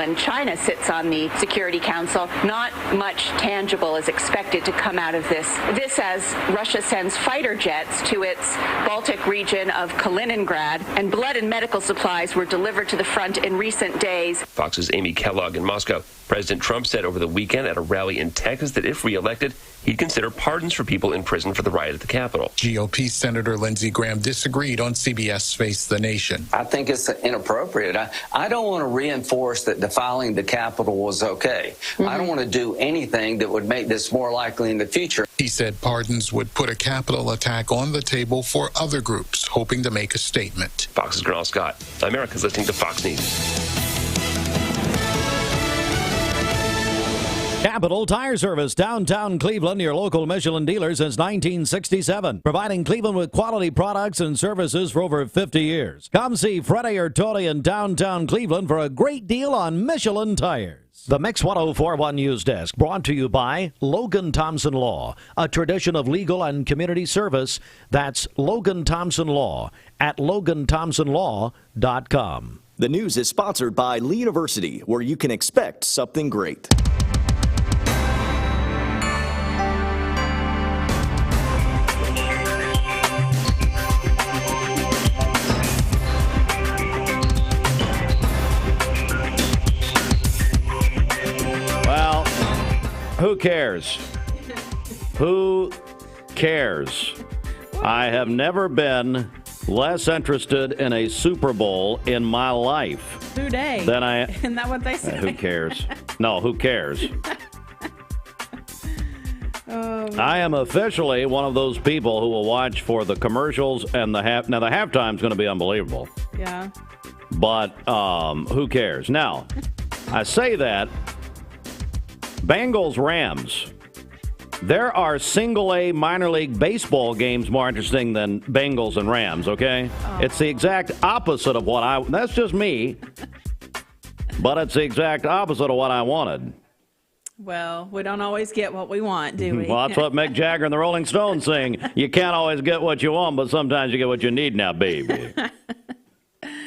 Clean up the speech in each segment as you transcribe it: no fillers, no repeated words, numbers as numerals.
and China sits on the Security Council. Not much tangible is expected to come out of this. This as Russia sends fighter jets to its Baltic region of Kaliningrad, and blood and medical supplies were delivered to the front in recent days. Fox's Amy Kellogg in Moscow. President Trump said over the weekend at a rally in Texas that if reelected, he'd consider pardons for people in prison for the riot at the Capitol. GOP Senator Lindsey Graham disagreed on CBS Face the Nation. I think it's inappropriate. I don't want to reinforce that defiling the Capitol was okay. I don't want to do anything that would make this more likely in the future. He said pardons would put a Capitol attack on the table for other groups hoping to make a statement. Fox's Gernal Scott. America's listening to Fox News. Capital Tire Service, downtown Cleveland, your local Michelin dealer since 1967. Providing Cleveland with quality products and services for over 50 years. Come see Freddie or Tony in downtown Cleveland for a great deal on Michelin tires. The Mix 1041 News Desk brought to you by Logan Thompson Law, a tradition of legal and community service. That's Logan Thompson Law at LoganThompsonLaw.com. The news is sponsored by Lee University, where you can expect something great. Who cares? Who cares? I have never been less interested in a Super Bowl in my life. Today. Than I. Isn't that what they say? Who cares? No, who cares? I am officially one of those people who will watch for the commercials and the half. Now, the halftime's going to be unbelievable. Yeah. But who cares? Now, I say that. Bengals Rams. There are single-A minor league baseball games more interesting than Bengals and Rams, okay? Oh. It's the exact opposite of what that's just me, but it's the exact opposite of what I wanted. Well, we don't always get what we want, do we? Well, that's what Mick Jagger and the Rolling Stones sing. You can't always get what you want, but sometimes you get what you need now, baby.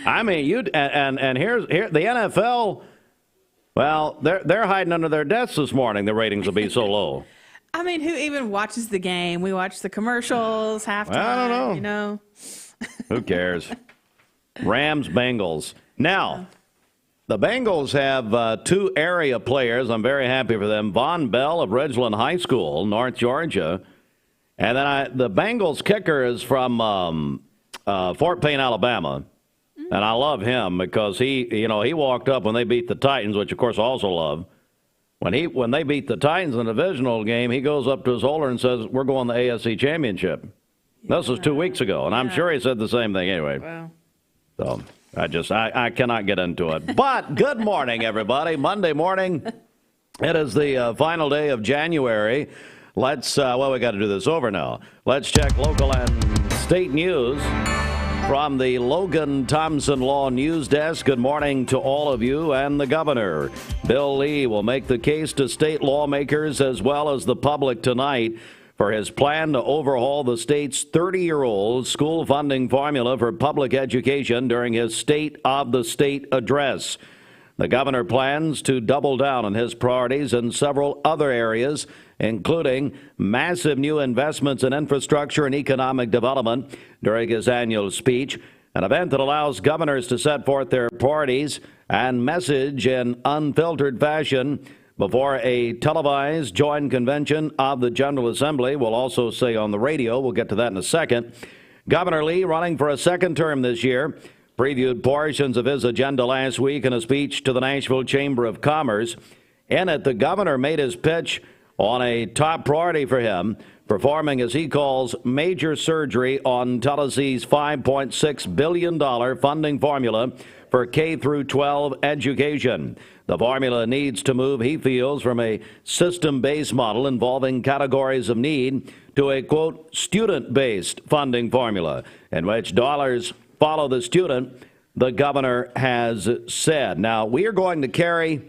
I mean, and here the NFL. Well, they're hiding under their desks this morning. The ratings will be so low. I mean, who even watches the game? We watch the commercials, halftime. I don't know. You know. Who cares? Rams, Bengals. Now, the Bengals have two area players. I'm very happy for them. Von Bell of Ridgeland High School, North Georgia. And then the Bengals kicker is from Fort Payne, Alabama. And I love him because he walked up when they beat the Titans, which of course I also love. When they beat the Titans in the divisional game, he goes up to his holder and says, "We're going to the AFC Championship." Yeah. This was 2 weeks ago, and I'm sure he said the same thing anyway. Wow. So I cannot get into it. But good morning, everybody. Monday morning. It is the final day of January. Let's we got to do this over now. Let's check local and state news. From the Logan Thompson Law News Desk, good morning to all of you and the governor. Bill Lee will make the case to state lawmakers as well as the public tonight for his plan to overhaul the state's 30-year-old school funding formula for public education during his State of the State address. The governor plans to double down on his priorities in several other areas, including massive new investments in infrastructure and economic development during his annual speech, an event that allows governors to set forth their priorities and message in unfiltered fashion before a televised joint convention of the General Assembly. Will also say on the radio. We'll get to that in a second. Governor Lee, running for a second term this year, previewed portions of his agenda last week in a speech to the Nashville Chamber of Commerce. In it, the governor made his pitch on a top priority for him, performing, as he calls, major surgery on Tennessee's $5.6 billion funding formula for K through 12 education. The formula needs to move, he feels, from a system-based model involving categories of need to a, quote, student-based funding formula in which dollars follow the student, the governor has said. Now, we are going to carry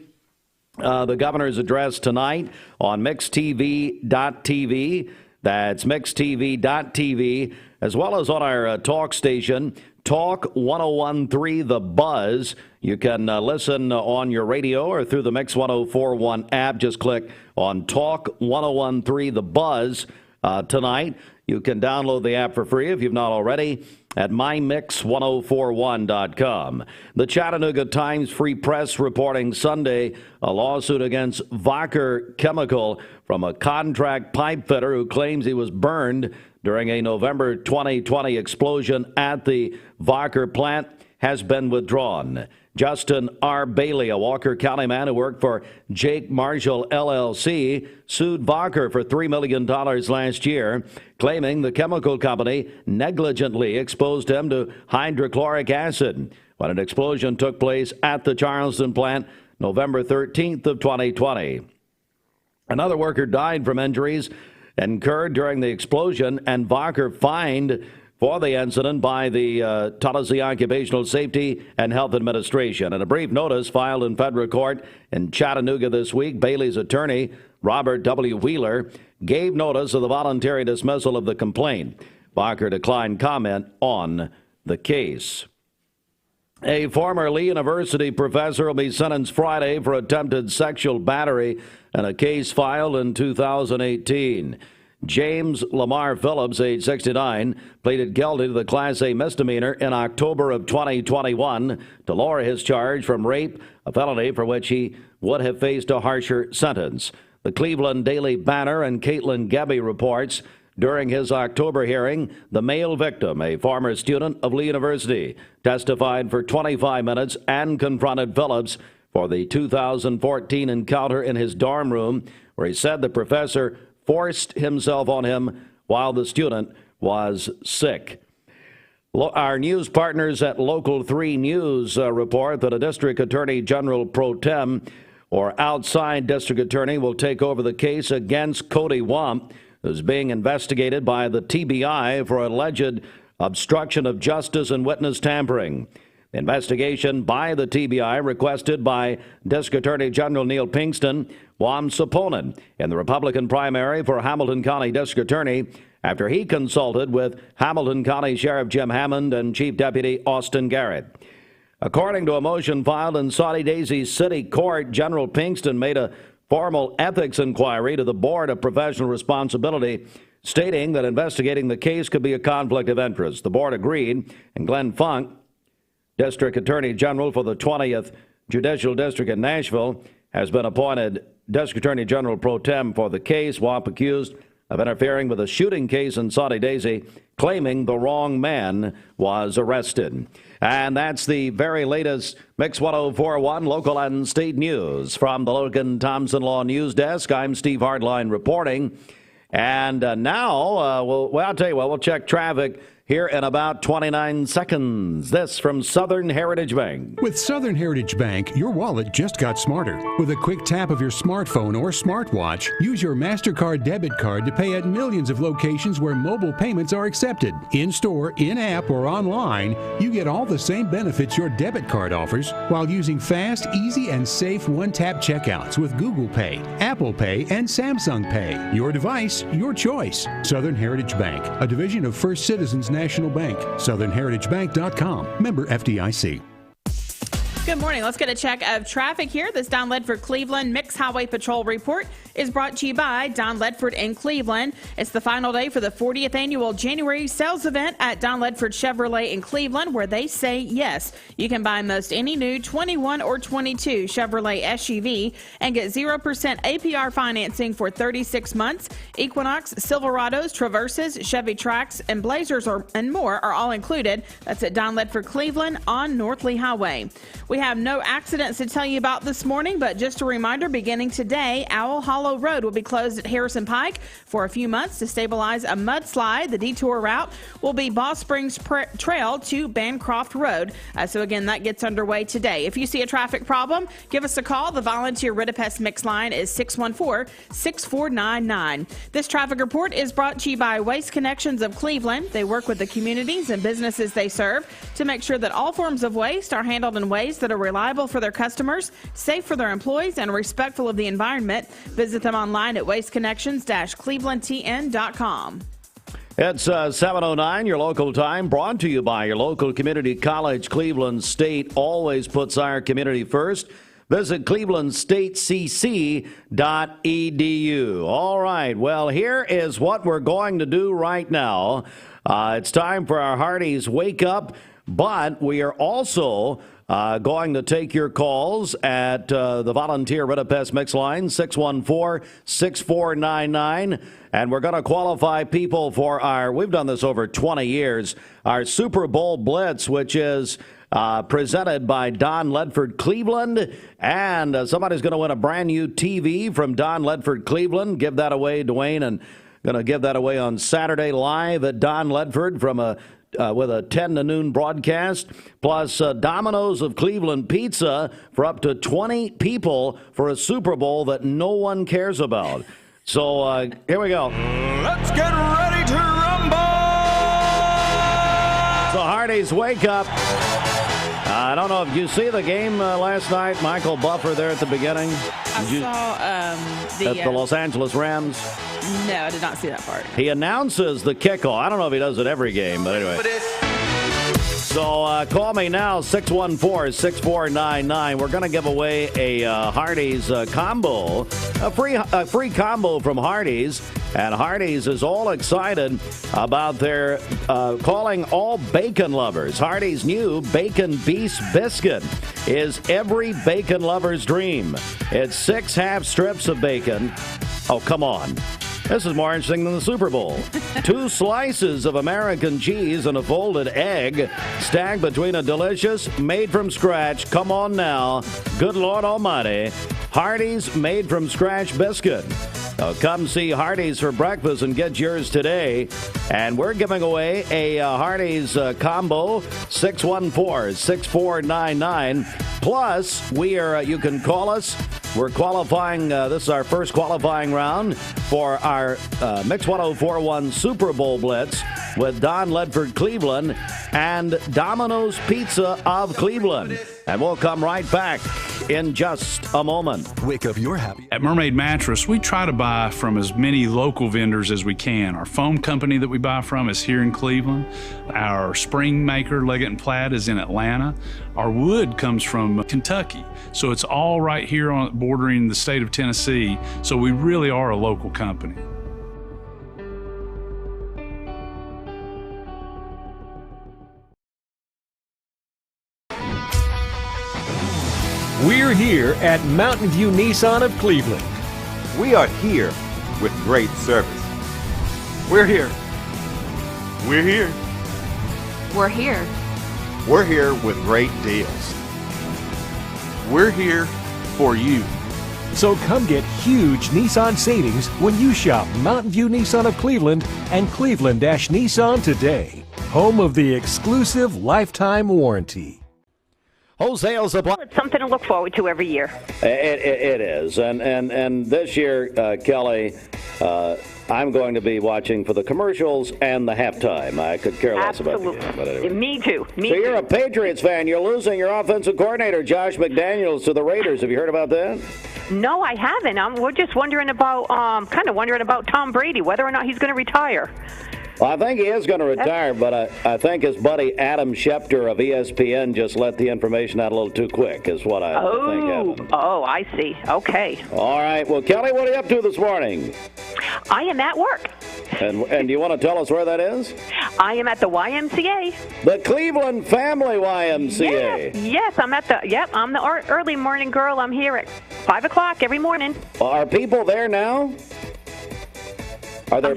the governor's address tonight on mixtv.tv. That's mixtv.tv, as well as on our talk station, Talk 1013 The Buzz. You can listen on your radio or through the Mix 1041 app. Just click on Talk 1013 The Buzz tonight. You can download the app for free if you've not already at mymix1041.com. The Chattanooga Times Free Press reporting Sunday a lawsuit against Wacker Chemical from a contract pipe fitter who claims he was burned during a November 2020 explosion at the Wacker plant has been withdrawn. Justin R. Bailey, a Walker County man who worked for Jake Marshall LLC, sued Wacker for $3 million last year, claiming the chemical company negligently exposed him to hydrochloric acid when an explosion took place at the Charleston plant November 13th of 2020. Another worker died from injuries incurred during the explosion, and Wacker fined for the incident by the Tennessee Occupational Safety and Health Administration. In a brief notice filed in federal court in Chattanooga this week, Bailey's attorney, Robert W. Wheeler, gave notice of the voluntary dismissal of the complaint. Wacker declined comment on the case. A former Lee University professor will be sentenced Friday for attempted sexual battery in a case filed in 2018. James Lamar Phillips, age 69, pleaded guilty to the Class A misdemeanor in October of 2021 to lower his charge from rape, a felony for which he would have faced a harsher sentence. The Cleveland Daily Banner and Caitlin Gebbe reports during his October hearing, the male victim, a former student of Lee University, testified for 25 minutes and confronted Phillips for the 2014 encounter in his dorm room, where he said the professor forced himself on him while the student was sick. Our news partners at Local 3 News report that a district attorney general pro tem or outside district attorney will take over the case against Cody Wamp, who's being investigated by the TBI for alleged obstruction of justice and witness tampering. The investigation by the TBI, requested by District Attorney General Neil Pinkston, Wamp's opponent in the Republican primary for Hamilton County District Attorney, after he consulted with Hamilton County Sheriff Jim Hammond and Chief Deputy Austin Garrett. According to a motion filed in Saudi Daisy City Court, General Pinkston made a formal ethics inquiry to the Board of Professional Responsibility, stating that investigating the case could be a conflict of interest. The board agreed, and Glenn Funk, District Attorney General for the 20th Judicial District in Nashville, has been appointed District Attorney General pro tem for the case. Wamp accused of interfering with a shooting case in Saudi Daisy, claiming the wrong man was arrested. And that's the very latest Mix 1041 local and state news from the Logan Thompson Law News Desk. I'm Steve Hardline reporting. And now, I'll tell you what, we'll check traffic here in about 29 seconds. This from Southern Heritage Bank. With Southern Heritage Bank, your wallet just got smarter. With a quick tap of your smartphone or smartwatch, use your MasterCard debit card to pay at millions of locations where mobile payments are accepted. In-store, in-app, or online, you get all the same benefits your debit card offers while using fast, easy, and safe one-tap checkouts with Google Pay, Apple Pay, and Samsung Pay. Your device, your choice. Southern Heritage Bank, a division of First Citizens National Bank. SouthernHeritageBank.com. Member FDIC. Good morning. Let's get a check of traffic here. This Don Ledford Cleveland Mixed Highway Patrol report is brought to you by Don Ledford in Cleveland. It's the final day for the 40th annual January sales event at Don Ledford Chevrolet in Cleveland, where they say yes. You can buy most any new 21 or 22 Chevrolet SUV and get 0% APR financing for 36 months. Equinox, Silverados, Traverses, Chevy Trax, and Blazers and more are all included. That's at Don Ledford Cleveland on North Lee Highway. We have no accidents to tell you about this morning, but just a reminder, beginning today, Owl Hollow Road will be closed at Harrison Pike for a few months to stabilize a mudslide. The detour route will be Boss Springs Trail to Bancroft Road. So again, that gets underway today. If you see a traffic problem, give us a call. The volunteer Ridipest Mix line is 614-6499. This traffic report is brought to you by Waste Connections of Cleveland. They work with the communities and businesses they serve to make sure that all forms of waste are handled in ways that are reliable for their customers, safe for their employees, and respectful of the environment. Visit them online at wasteconnections-clevelandtn.com. It's 7:09, your local time, brought to you by your local community college. Cleveland State always puts our community first. Visit clevelandstatecc.edu. All right, well, here is what we're going to do right now. It's time for our Hardee's Wake Up, but we are also going to take your calls at the Volunteer Rid-A-Pest Mix line, 614-6499. And we're going to qualify people for we've done this over 20 years, our Super Bowl Blitz, which is presented by Don Ledford Cleveland. And somebody's going to win a brand new TV from Don Ledford Cleveland. Give that away, Dwayne, and going to give that away on Saturday live at Don Ledford from with a 10 to noon broadcast, plus Domino's of Cleveland pizza for up to 20 people for a Super Bowl that no one cares about. So here we go. Let's get ready to rumble! So Hardee's Wake Up. I don't know if you see the game last night. Michael Buffer there at the beginning. I saw the Los Angeles Rams. No, I did not see that part. He announces the kickoff. I don't know if he does it every game, but anyway. So call me now, 614-6499. We're going to give away a Hardee's combo, a free combo from Hardee's. And Hardee's is all excited about their calling all bacon lovers. Hardee's new Bacon Beast Biscuit is every bacon lover's dream. It's 6 half strips of bacon. Oh, come on. This is more interesting than the Super Bowl. 2 slices of American cheese and a folded egg stacked between a delicious, made from scratch, come on now, good Lord Almighty, Hardee's made from scratch biscuit. Come see Hardee's for breakfast and get yours today. And we're giving away a Hardee's combo, 614-6499. Plus, you can call us. We're qualifying. This is our first qualifying round for our Mix 1041 Super Bowl Blitz with Don Ledford Cleveland and Domino's Pizza of Cleveland. And we'll come right back in just a moment. Wake up, you're happy. At Mermaid Mattress, we try to buy from as many local vendors as we can. Our foam company that we buy from is here in Cleveland. Our spring maker, Leggett & Platt, is in Atlanta. Our wood comes from Kentucky. So it's all right here bordering the state of Tennessee. So we really are a local company. We're here at Mountain View Nissan of Cleveland. We are here with great service. We're here. We're here. We're here. We're here with great deals. We're here for you. So come get huge Nissan savings when you shop Mountain View Nissan of Cleveland and Cleveland-Nissan today. Home of the exclusive lifetime warranty. Wholesale supply. It's something to look forward to every year. It is. And this year, Kelly, I'm going to be watching for the commercials and the halftime. I could care less about the game. But anyway. Me too. So you're a Patriots fan. You're losing your offensive coordinator, Josh McDaniels, to the Raiders. Have you heard about that? No, I haven't. We're just wondering about, Tom Brady, whether or not he's going to retire. Well, I think he is going to retire, but I think his buddy Adam Schefter of ESPN just let the information out a little too quick, is what I think happened. Oh, I see. Okay. All right. Well, Kelly, what are you up to this morning? I am at work. And do you want to tell us where that is? I am at the YMCA. The Cleveland Family YMCA. Yes, I'm at I'm the early morning girl. I'm here at 5 o'clock every morning. Are people there now? Are there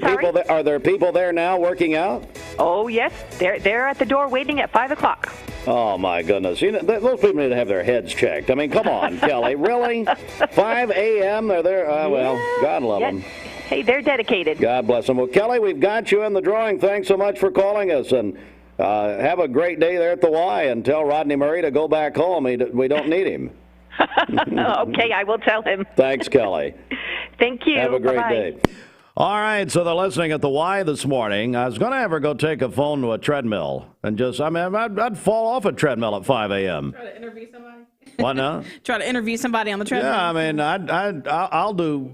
people there now working out? Oh, yes. They're at the door waiting at 5 o'clock. Oh, my goodness. You know, those people need to have their heads checked. I mean, come on, Kelly. Really? 5 a.m.? They're there? Well, God love them. Hey, they're dedicated. God bless them. Well, Kelly, we've got you in the drawing. Thanks so much for calling us. And have a great day there at the Y, and tell Rodney Murray to go back home. We don't need him. Okay, I will tell him. Thanks, Kelly. Thank you. Have a great Bye-bye. day. All right, so they're listening at the Y this morning. I was going to have her go take a phone to a treadmill and I'd fall off a treadmill at 5 a.m. Try to interview somebody. What now? Try to interview somebody on the treadmill. Yeah, I mean, I'll do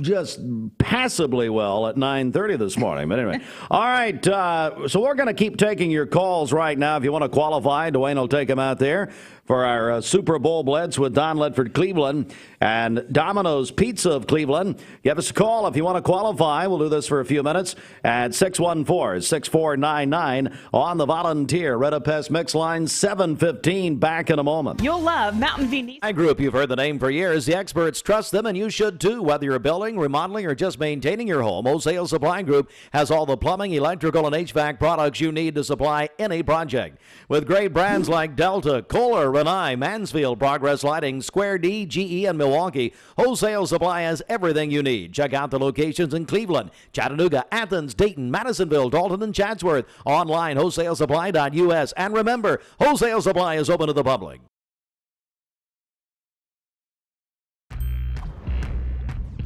just passably well at 9:30 this morning. But anyway, all right. So we're going to keep taking your calls right now. If you want to qualify, Dwayne will take them out there for our Super Bowl Blitz with Don Ledford Cleveland and Domino's Pizza of Cleveland. Give us a call if you want to qualify. We'll do this for a few minutes at 614-6499 on the Volunteer Red Pest Mix Line. 7:15. Back in a moment. You'll love Mountain View Nissan. Group, you've heard the name for years. The experts trust them, and you should too. Whether you're building, remodeling, or just maintaining your home, Wholesale Supply Group has all the plumbing, electrical, and HVAC products you need to supply any project. With great brands like Delta, Kohler, Rinnai, Mansfield, Progress Lighting, Square D, GE, and Milwaukee, Wholesale Supply has everything you need. Check out the locations in Cleveland, Chattanooga, Athens, Dayton, Madisonville, Dalton, and Chatsworth. Online, wholesalesupply.us. And remember, Wholesale Supply is open to the public.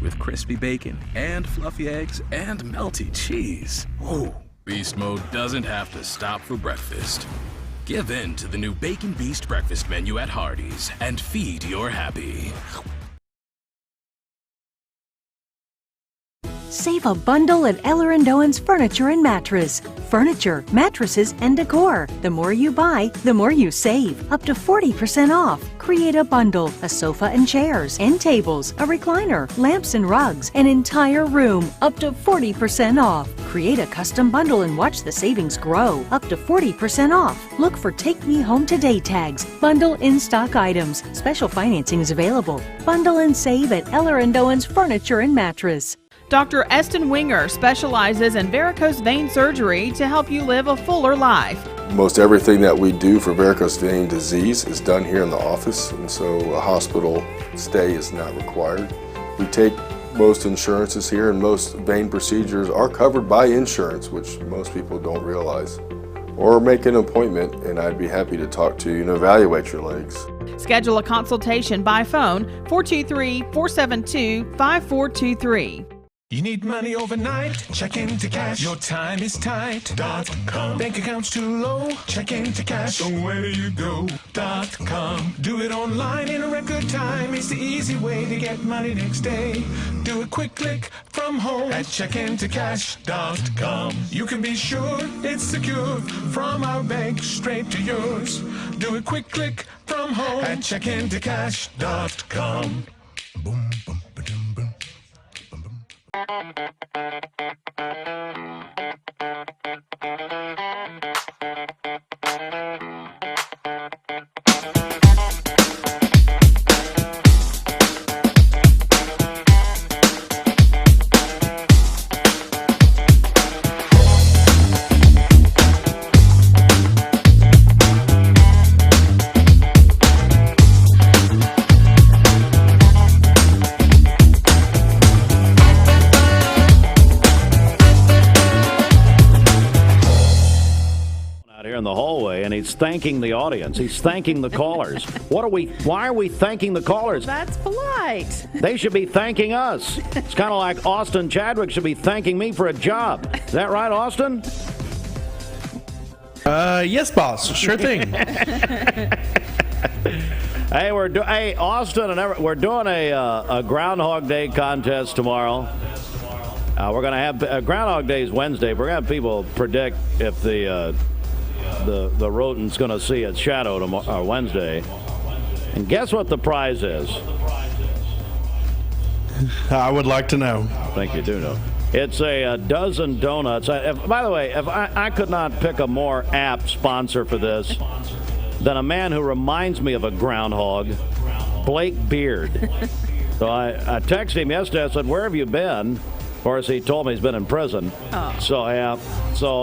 With crispy bacon and fluffy eggs and melty cheese. Ooh, beast mode doesn't have to stop for breakfast. Give in to the new Bacon Beast breakfast menu at Hardee's and feed your happy. Save a bundle at Eller & Owen's Furniture and Mattress. Furniture, mattresses, and decor. The more you buy, the more you save. Up to 40% off. Create a bundle, a sofa and chairs, end tables, a recliner, lamps and rugs, an entire room. Up to 40% off. Create a custom bundle and watch the savings grow. Up to 40% off. Look for Take Me Home Today tags. Bundle in-stock items. Special financing is available. Bundle and save at Eller & Owen's Furniture and Mattress. Dr. Eston Winger specializes in varicose vein surgery to help you live a fuller life. Most everything that we do for varicose vein disease is done here in the office, and so a hospital stay is not required. We take most insurances here, and most vein procedures are covered by insurance, which most people don't realize. Or make an appointment, and I'd be happy to talk to you and evaluate your legs. Schedule a consultation by phone, 423-472-5423. You need money overnight? Check into cash. Your time is tight.com. Bank accounts too low? Check into cash. So where do you go.com? Do it online in a record time. It's the easy way to get money next day. Do a quick click from home at checkintocash.com. You can be sure it's secure from our bank straight to yours. Do a quick click from home at checkintocash.com. Boom, boom, ba-dum, boom. He's thanking the audience. He's thanking the callers. Why are we thanking the callers? That's polite. They should be thanking us. It's kind of like Austin Chadwick should be thanking me for a job. Is that right, Austin? Yes, boss. Sure thing. Hey, Austin, we're doing a Groundhog Day contest tomorrow. We're going to have Groundhog Day is Wednesday. We're going to have people predict if the rodent's going to see its shadow tomorrow, Wednesday. And guess what the prize is? I would like to know. I think you do know. It's a dozen donuts. By the way, if I could not pick a more apt sponsor for this than a man who reminds me of a groundhog, Blake Beard. So I texted him yesterday. I said, "Where have you been?" Of course, he told me he's been in prison. Oh. So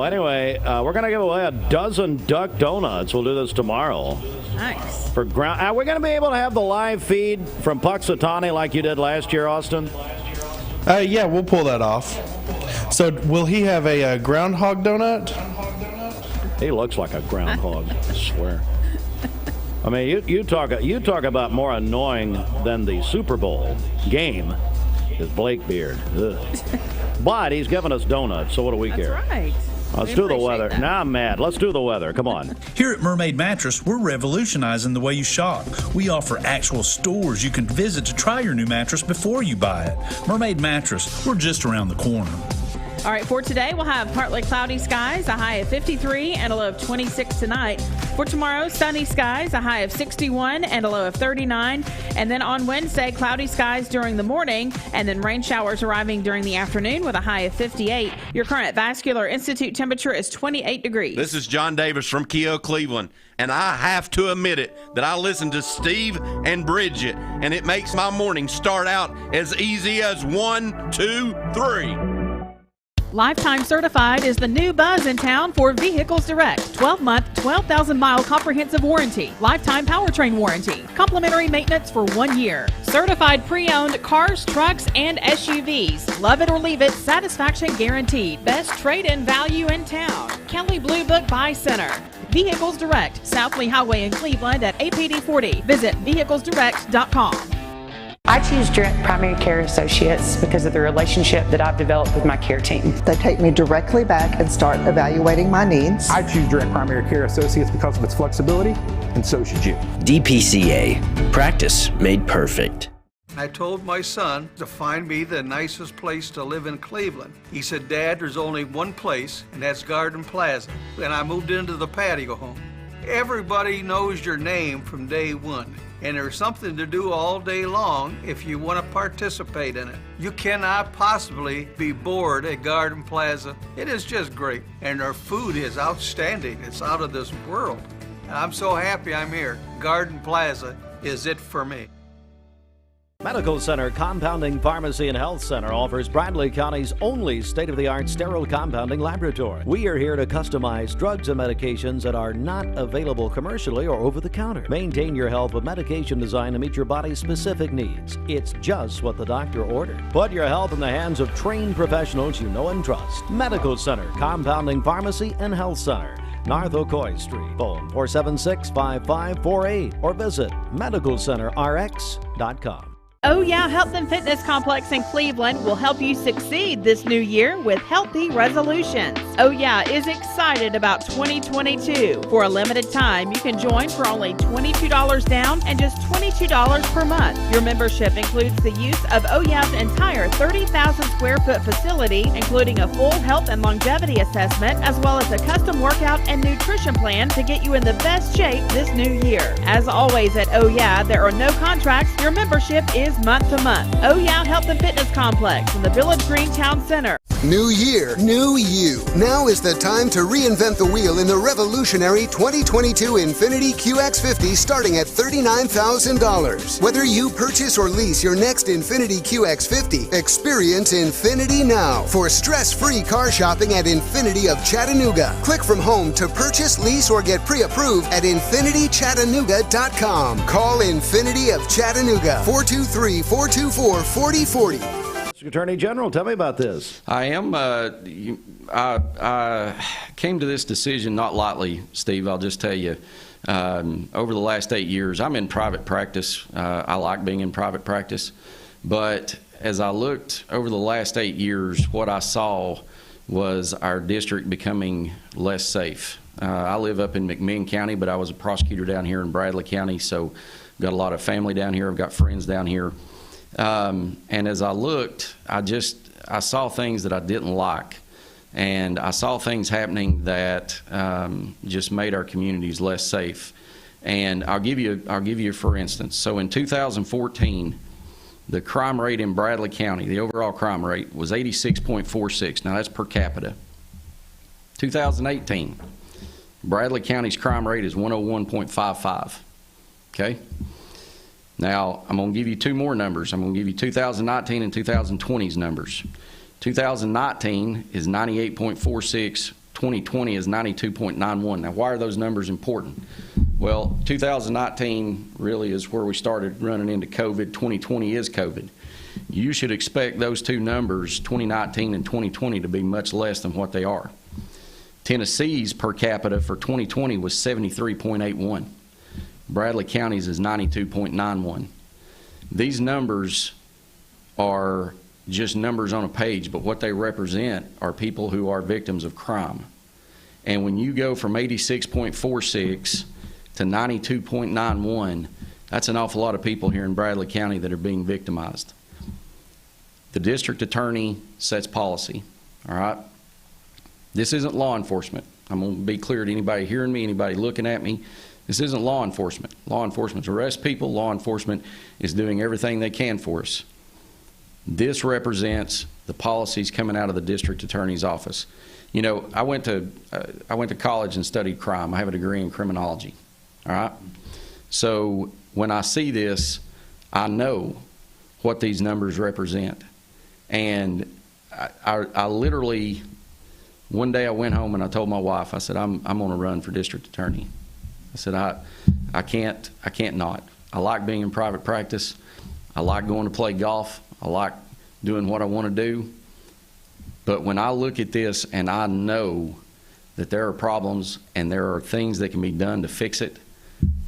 anyway, we're going to give away a dozen duck donuts. We'll do this tomorrow. Nice. For are we going to be able to have the live feed from Puxatawny like you did last year, Austin? Yeah, we'll pull that off. So will he have a groundhog donut? He looks like a groundhog, I swear. I mean, you talk about more annoying than the Super Bowl game. Is Blake Beard. Ugh. But he's giving us donuts, so what do we care? That's right. Let's do the weather. Now I'm mad. Let's do the weather. Come on. Here at Mermaid Mattress, we're revolutionizing the way you shop. We offer actual stores you can visit to try your new mattress before you buy it. Mermaid Mattress, we're just around the corner. All right, for today, we'll have partly cloudy skies, a high of 53 and a low of 26 tonight. For tomorrow, sunny skies, a high of 61 and a low of 39. And then on Wednesday, cloudy skies during the morning and then rain showers arriving during the afternoon with a high of 58. Your current Vascular Institute temperature is 28 degrees. This is John Davis from Kia Cleveland, and I have to admit it that I listen to Steve and Bridget, and it makes my morning start out as easy as 1, 2, 3. Lifetime Certified is the new buzz in town for Vehicles Direct. 12-month, 12,000-mile comprehensive warranty. Lifetime powertrain warranty. Complimentary maintenance for 1 year. Certified pre-owned cars, trucks, and SUVs. Love it or leave it, satisfaction guaranteed. Best trade-in value in town. Kelly Blue Book Buy Center. Vehicles Direct, South Lee Highway in Cleveland at APD 40. Visit vehiclesdirect.com. I choose Direct Primary Care Associates because of the relationship that I've developed with my care team. They take me directly back and start evaluating my needs. I choose Direct Primary Care Associates because of its flexibility, and so should you. DPCA. Practice made perfect. I told my son to find me the nicest place to live in Cleveland. He said, Dad, there's only one place, and that's Garden Plaza. And I moved into the patio home. Everybody knows your name from day one. And there's something to do all day long if you want to participate in it. You cannot possibly be bored at Garden Plaza. It is just great. And their food is outstanding. It's out of this world. And I'm so happy I'm here. Garden Plaza is it for me. Medical Center Compounding Pharmacy and Health Center offers Bradley County's only state-of-the-art sterile compounding laboratory. We are here to customize drugs and medications that are not available commercially or over the counter. Maintain your health with medication designed to meet your body's specific needs. It's just what the doctor ordered. Put your health in the hands of trained professionals you know and trust. Medical Center Compounding Pharmacy and Health Center, North Ocoee Street. Phone 476-5548 or visit medicalcenterrx.com. Oh Yeah Health and Fitness Complex in Cleveland will help you succeed this new year with healthy resolutions. Oh Yeah is excited about 2022. For a limited time, you can join for only $22 down and just $22 per month. Your membership includes the use of Oh Yeah's entire 30,000 square foot facility, including a full health and longevity assessment, as well as a custom workout and nutrition plan to get you in the best shape this new year. As always at Oh Yeah, there are no contracts. Your membership is month to month. Oh Yeah Health and Fitness Complex in the Village Green Town Center. New year, new you. Now is the time to reinvent the wheel in the revolutionary 2022 Infiniti QX50 starting at $39,000. Whether you purchase or lease your next Infiniti QX50, experience Infiniti now for stress-free car shopping at Infiniti of Chattanooga. Click from home to purchase, lease, or get pre-approved at InfinityChattanooga.com. Call Infiniti of Chattanooga, 423-424-4040. Attorney General, tell me about this. I am. I came to this decision not lightly, Steve. I'll just tell you. Over the last 8 years, I'm in private practice. I like being in private practice. But as I looked over the last 8 years, what I saw was our district becoming less safe. I live up in McMinn County, but I was a prosecutor down here in Bradley County, so I've got a lot of family down here. I've got friends down here. And as I looked, I saw things that I didn't like, and I saw things happening that just made our communities less safe. And I'll give you for instance. So in 2014, the crime rate in Bradley County, the overall crime rate was 86.46. Now that's per capita. 2018, Bradley County's crime rate is 101.55. Okay. Now, I'm going to give you two more numbers. I'm going to give you 2019 and 2020's numbers. 2019 is 98.46. 2020 is 92.91. Now, why are those numbers important? Well, 2019 really is where we started running into COVID. 2020 is COVID. You should expect those two numbers, 2019 and 2020, to be much less than what they are. Tennessee's per capita for 2020 was 73.81. Bradley County's is 92.91. These numbers are just numbers on a page, but what they represent are people who are victims of crime. And when you go from 86.46 to 92.91, that's an awful lot of people here in Bradley County that are being victimized. The district attorney sets policy, all right? This isn't law enforcement. I'm going to be clear to anybody hearing me, anybody looking at me. This isn't law enforcement. Law enforcement's arrest people. Law enforcement is doing everything they can for us. This represents the policies coming out of the district attorney's office. You know, I went to college and studied crime. I have a degree in criminology, all right? So when I see this, I know what these numbers represent. And I literally, one day I went home and I told my wife, I said, I'm going to run for district attorney. I said, I can't not. I like being in private practice. I like going to play golf. I like doing what I want to do. But when I look at this and I know that there are problems and there are things that can be done to fix it,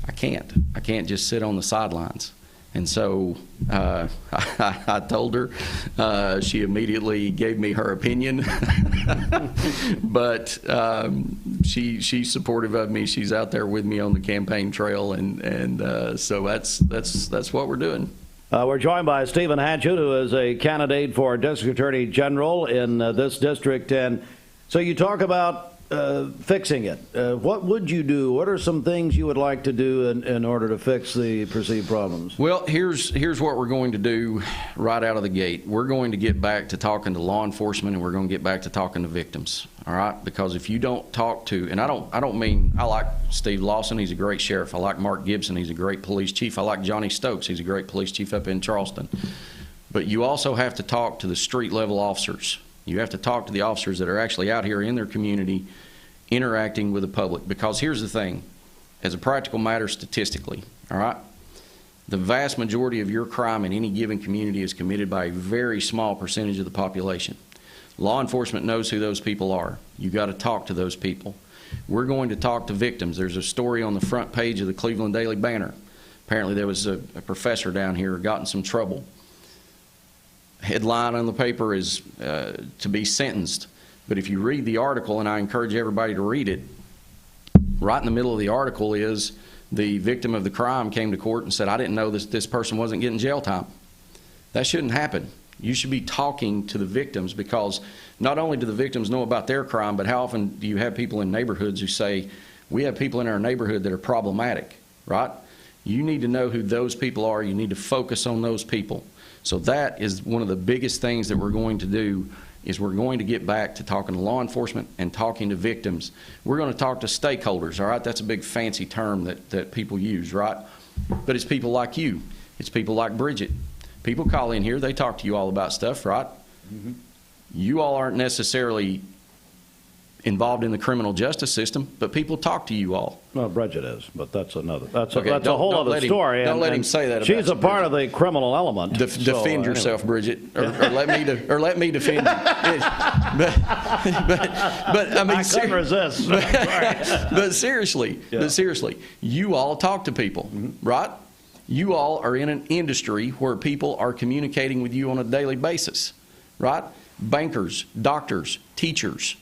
I can't just sit on the sidelines. And so I told her. She immediately gave me her opinion. But she's supportive of me. She's out there with me on the campaign trail, and so that's what we're doing. We're joined by Stephen Hatchett, who is a candidate for District Attorney General in this district. And so you talk about fixing it. What would you do? What are some things you would like to do in order to fix the perceived problems? Well, here's what we're going to do right out of the gate. We're going to get back to talking to law enforcement, and we're going to get back to talking to victims. All right? Because if you don't talk to, and I don't mean, I like Steve Lawson, he's a great sheriff. I like Mark Gibson, he's a great police chief. I like Johnny Stokes, he's a great police chief up in Charleston. But you also have to talk to the street level officers. You have to talk to the officers that are actually out here in their community interacting with the public. Because here's the thing, as a practical matter statistically, all right, the vast majority of your crime in any given community is committed by a very small percentage of the population. Law enforcement knows who those people are. You got to talk to those people. We're going to talk to victims. There's a story on the front page of the Cleveland Daily Banner. Apparently there was a professor down here who got in some trouble. Headline on the paper is to be sentenced. But if you read the article, and I encourage everybody to read it, right in the middle of the article is the victim of the crime came to court and said, I didn't know this person wasn't getting jail time. That shouldn't happen. You should be talking to the victims, because not only do the victims know about their crime, but how often do you have people in neighborhoods who say, we have people in our neighborhood that are problematic, right? You need to know who those people are. You need to focus on those people. So that is one of the biggest things that we're going to do, is we're going to get back to talking to law enforcement and talking to victims. We're going to talk to stakeholders, all right? That's a big fancy term that people use, right? But it's people like you. It's people like Bridget. People call in here, they talk to you all about stuff, right? Mm-hmm. You all aren't necessarily involved in the criminal justice system, but people talk to you all. Well, Bridget is, but that's another. That's Okay, a whole other story. Don't let him say that. She's a part of the criminal element. Defend yourself, Bridget, or let me defend you. but I mean, I couldn't resist. but seriously, you all talk to people, right? You all are in an industry where people are communicating with you on a daily basis, right? Bankers, doctors, teachers.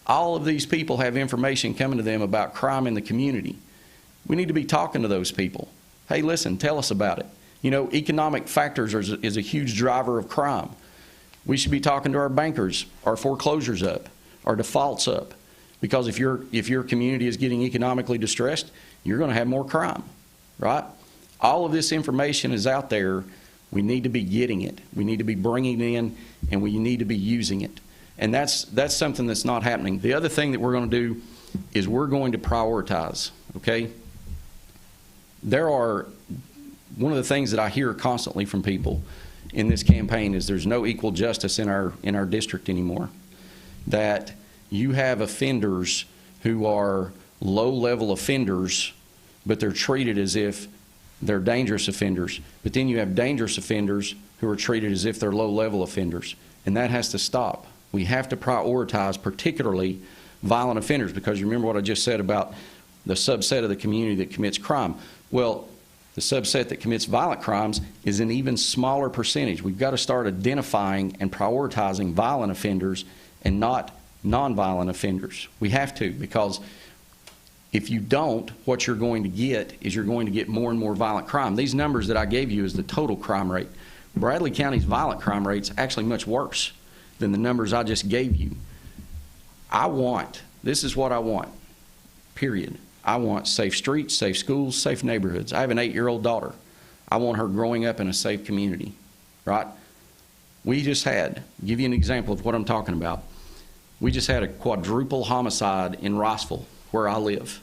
All of these people have information coming to them about crime in the community. We need to be talking to those people. Hey, listen, tell us about it. You know, economic factors is a huge driver of crime. We should be talking to our bankers, our foreclosures up, our defaults up. Because if your community is getting economically distressed, you're going to have more crime, right? All of this information is out there. We need to be getting it. We need to be bringing it in, and we need to be using it. And that's something that's not happening. The other thing that we're going to do is we're going to prioritize, okay? One of the things that I hear constantly from people in this campaign is there's no equal justice in our district anymore. That you have offenders who are low-level offenders, but they're treated as if they're dangerous offenders. But then you have dangerous offenders who are treated as if they're low-level offenders. And that has to stop. We have to prioritize particularly violent offenders, because you remember what I just said about the subset of the community that commits crime. Well, the subset that commits violent crimes is an even smaller percentage. We've got to start identifying and prioritizing violent offenders and not nonviolent offenders. We have to, because if you don't, what you're going to get is you're going to get more and more violent crime. These numbers that I gave you is the total crime rate. Bradley County's violent crime rate's actually much worse than the numbers I just gave you. This is what I want, period. I want safe streets, safe schools, safe neighborhoods. I have an 8-year-old daughter. I want her growing up in a safe community, right? We just had, give you an example of what I'm talking about. We just had a quadruple homicide in Rossville, where I live,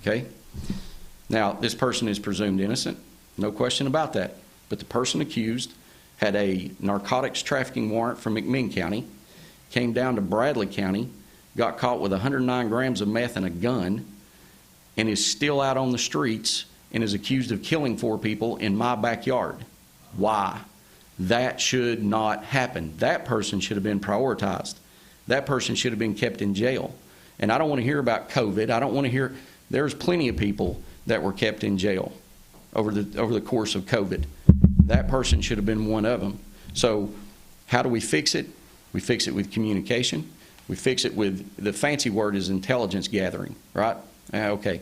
okay? Now, this person is presumed innocent, no question about that. But the person accused had a narcotics trafficking warrant from McMinn County, came down to Bradley County, got caught with 109 grams of meth and a gun, and is still out on the streets and is accused of killing 4 people in my backyard. Why? That should not happen. That person should have been prioritized. That person should have been kept in jail. And I don't want to hear about COVID. I don't want to hear, there's plenty of people that were kept in jail over the course of COVID. That person should have been one of them. So how do we fix it? We fix it with communication. We fix it with, the fancy word is intelligence gathering, right? Okay.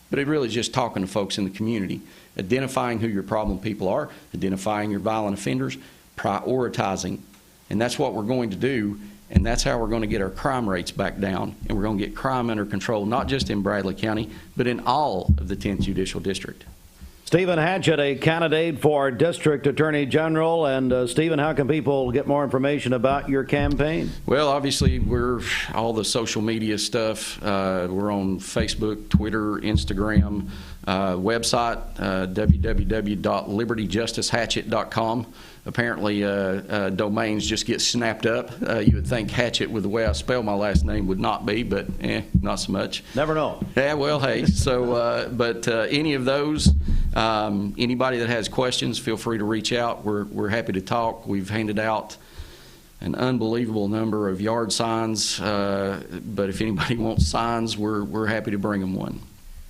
But it really is just talking to folks in the community, identifying who your problem people are, identifying your violent offenders, prioritizing. And that's what we're going to do. And that's how we're going to get our crime rates back down. And we're going to get crime under control, not just in Bradley County, but in all of the 10th Judicial District. Stephen Hatchett, a candidate for District Attorney General. And Stephen, how can people get more information about your campaign? Well, obviously, we're all the social media stuff. We're on Facebook, Twitter, Instagram, website, www.libertyjusticehatchett.com. Apparently, domains just get snapped up. You would think Hatchett, with the way I spell my last name, would not be, but not so much. Never know. Yeah, well, hey. So, but any of those, anybody that has questions, feel free to reach out. We're happy to talk. We've handed out an unbelievable number of yard signs, but if anybody wants signs, we're happy to bring them one.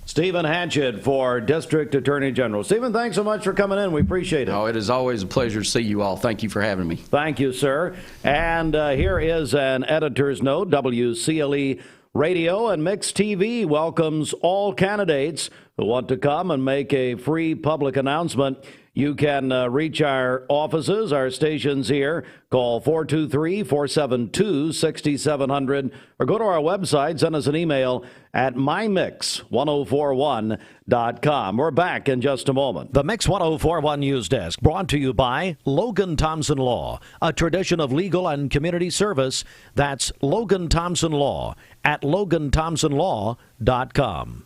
Stephen Hatchett for District Attorney General. Stephen, thanks so much for coming in. We appreciate it. Oh, it is always a pleasure to see you all. Thank you for having me. Thank you, sir. And here is an editor's note. WCLE Radio and Mix TV welcomes all candidates who want to come and make a free public announcement. You can reach our offices, our stations here. Call 423-472-6700 or go to our website, send us an email at mymix1041.com. We're back in just a moment. The Mix 1041 News Desk brought to you by Logan Thompson Law, a tradition of legal and community service. That's Logan Thompson Law at loganthompsonlaw.com.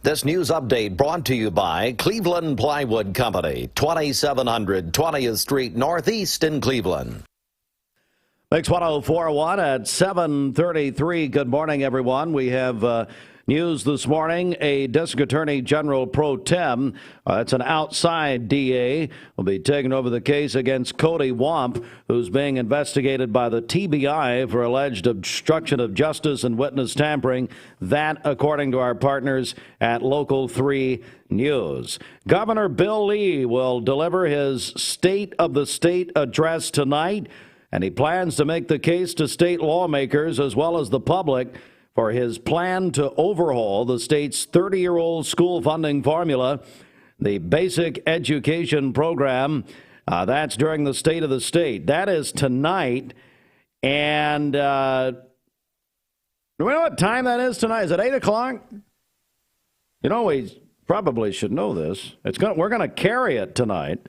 This news update brought to you by Cleveland Plywood Company, 2700 20th Street Northeast in Cleveland. Mix 1041 at 7:33. Good morning, everyone. We have news this morning. A District Attorney General pro tem, that's an outside DA, will be taking over the case against Cody Womp, who's being investigated by the TBI for alleged obstruction of justice and witness tampering. That, according to our partners at Local 3 News. Governor Bill Lee will deliver his State of the State address tonight, and he plans to make the case to state lawmakers as well as the public for his plan to overhaul the state's 30-year-old school funding formula, the basic education program. That's during the State of the State. That is tonight. And do we know what time that is tonight? Is it 8 o'clock? You know, we probably should know this. We're going to carry it tonight.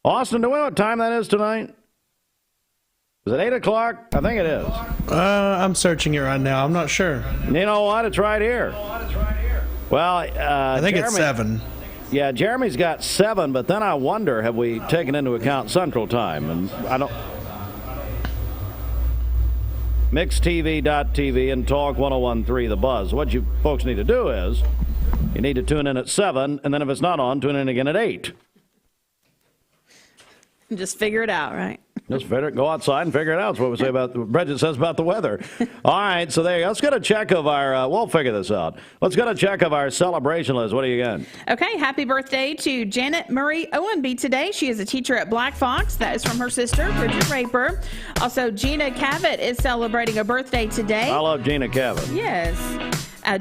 Austin, do we know what time that is tonight? Is it 8 o'clock? I think it is. I'm searching it right now. I'm not sure. You know what? It's right here. Well, I think it's 7. Yeah, Jeremy's got 7, but then I wonder, have we taken into account Central Time? And I don't. MixTV.tv and Talk 101.3 The Buzz. What you folks need to do is you need to tune in at 7, and then if it's not on, tune in again at 8. Just figure it out, right? Just go outside and figure it out. That's what we say about Bridget says about the weather. All right, so there you go. Let's get a check of our. We'll figure this out. Let's get a check of our celebration list. What do you got? Okay, happy birthday to Janet Murray Owenby today. She is a teacher at Black Fox. That is from her sister, Bridget Raper. Also, Gina Cavett is celebrating a birthday today. I love Gina Cavett. Yes.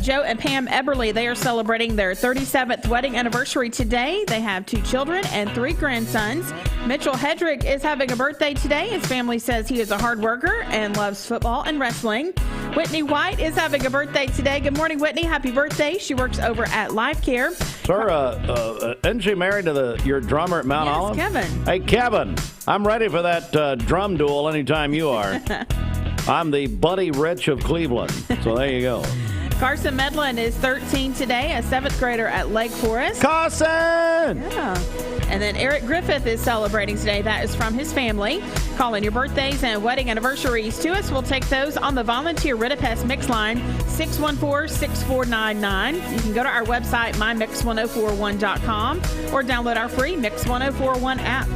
Joe and Pam Eberly, they are celebrating their 37th wedding anniversary today. They have 2 children and 3 grandsons. Mitchell Hedrick is having a birthday today. His family says he is a hard worker and loves football and wrestling. Whitney White is having a birthday today. Good morning, Whitney. Happy birthday. She works over at Life Care. Sir, isn't she married to your drummer at Mount Olive? Kevin. Hey, Kevin, I'm ready for that drum duel anytime you are. I'm the Buddy Rich of Cleveland. So there you go. Carson Medlin is 13 today, a 7th grader at Lake Forest. Carson! Yeah. And then Eric Griffith is celebrating today. That is from his family. Calling your birthdays and wedding anniversaries to us. We'll take those on the Volunteer Ritapest Mix line, 614-6499. You can go to our website, mymix1041.com, or download our free Mix 1041 app.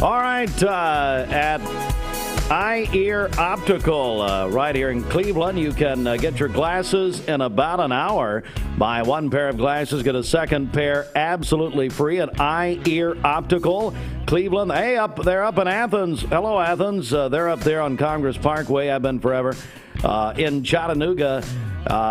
All right, at Eye Ear Optical right here in Cleveland. You can get your glasses in about an hour. Buy 1 pair of glasses, get a 2nd pair absolutely free at Eye Ear Optical. Cleveland, hey, they're up in Athens. Hello, Athens. They're up there on Congress Parkway. I've been forever. In Chattanooga,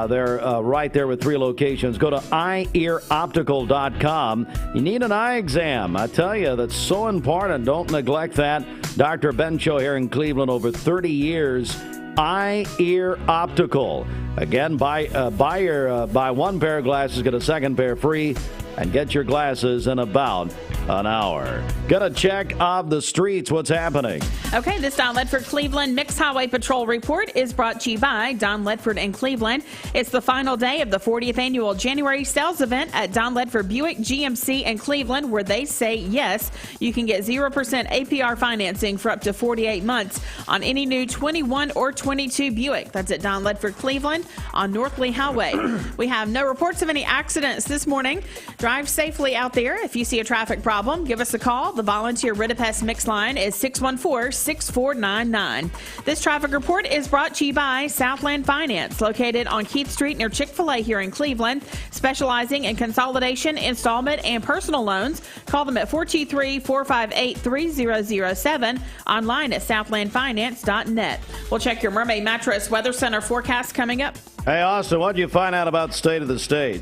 they're right there with 3 locations. Go to eyeearoptical.com. You need an eye exam. I tell you, that's so important. Don't neglect that. Dr. Ben Cho here in Cleveland, over 30 years. Eye Ear Optical. Again, buy 1 pair of glasses, get a 2nd pair free, and get your glasses in about an hour. Get a check of the streets. What's happening? Okay, this Don Ledford Cleveland Mixed Highway Patrol Report is brought to you by Don Ledford and Cleveland. It's the final day of the 40th annual January sales event at Don Ledford Buick GMC in Cleveland, where they say yes. You can get 0% APR financing for up to 48 months on any new 21 or 22 Buick. That's at Don Ledford Cleveland on North Lee Highway. We have no reports of any accidents this morning. Drive safely out there. If you see a traffic problem, give us a call. The Volunteer Ritapest Mix line is 614-6499. This traffic report is brought to you by Southland Finance, located on Keith Street near Chick-fil-A here in Cleveland, specializing in consolidation, installment, and personal loans. Call them at 423-458-3007, online at southlandfinance.net. We'll check your Mermaid Mattress Weather Center forecast coming up. Hey, Austin, what did you find out about the state of the state?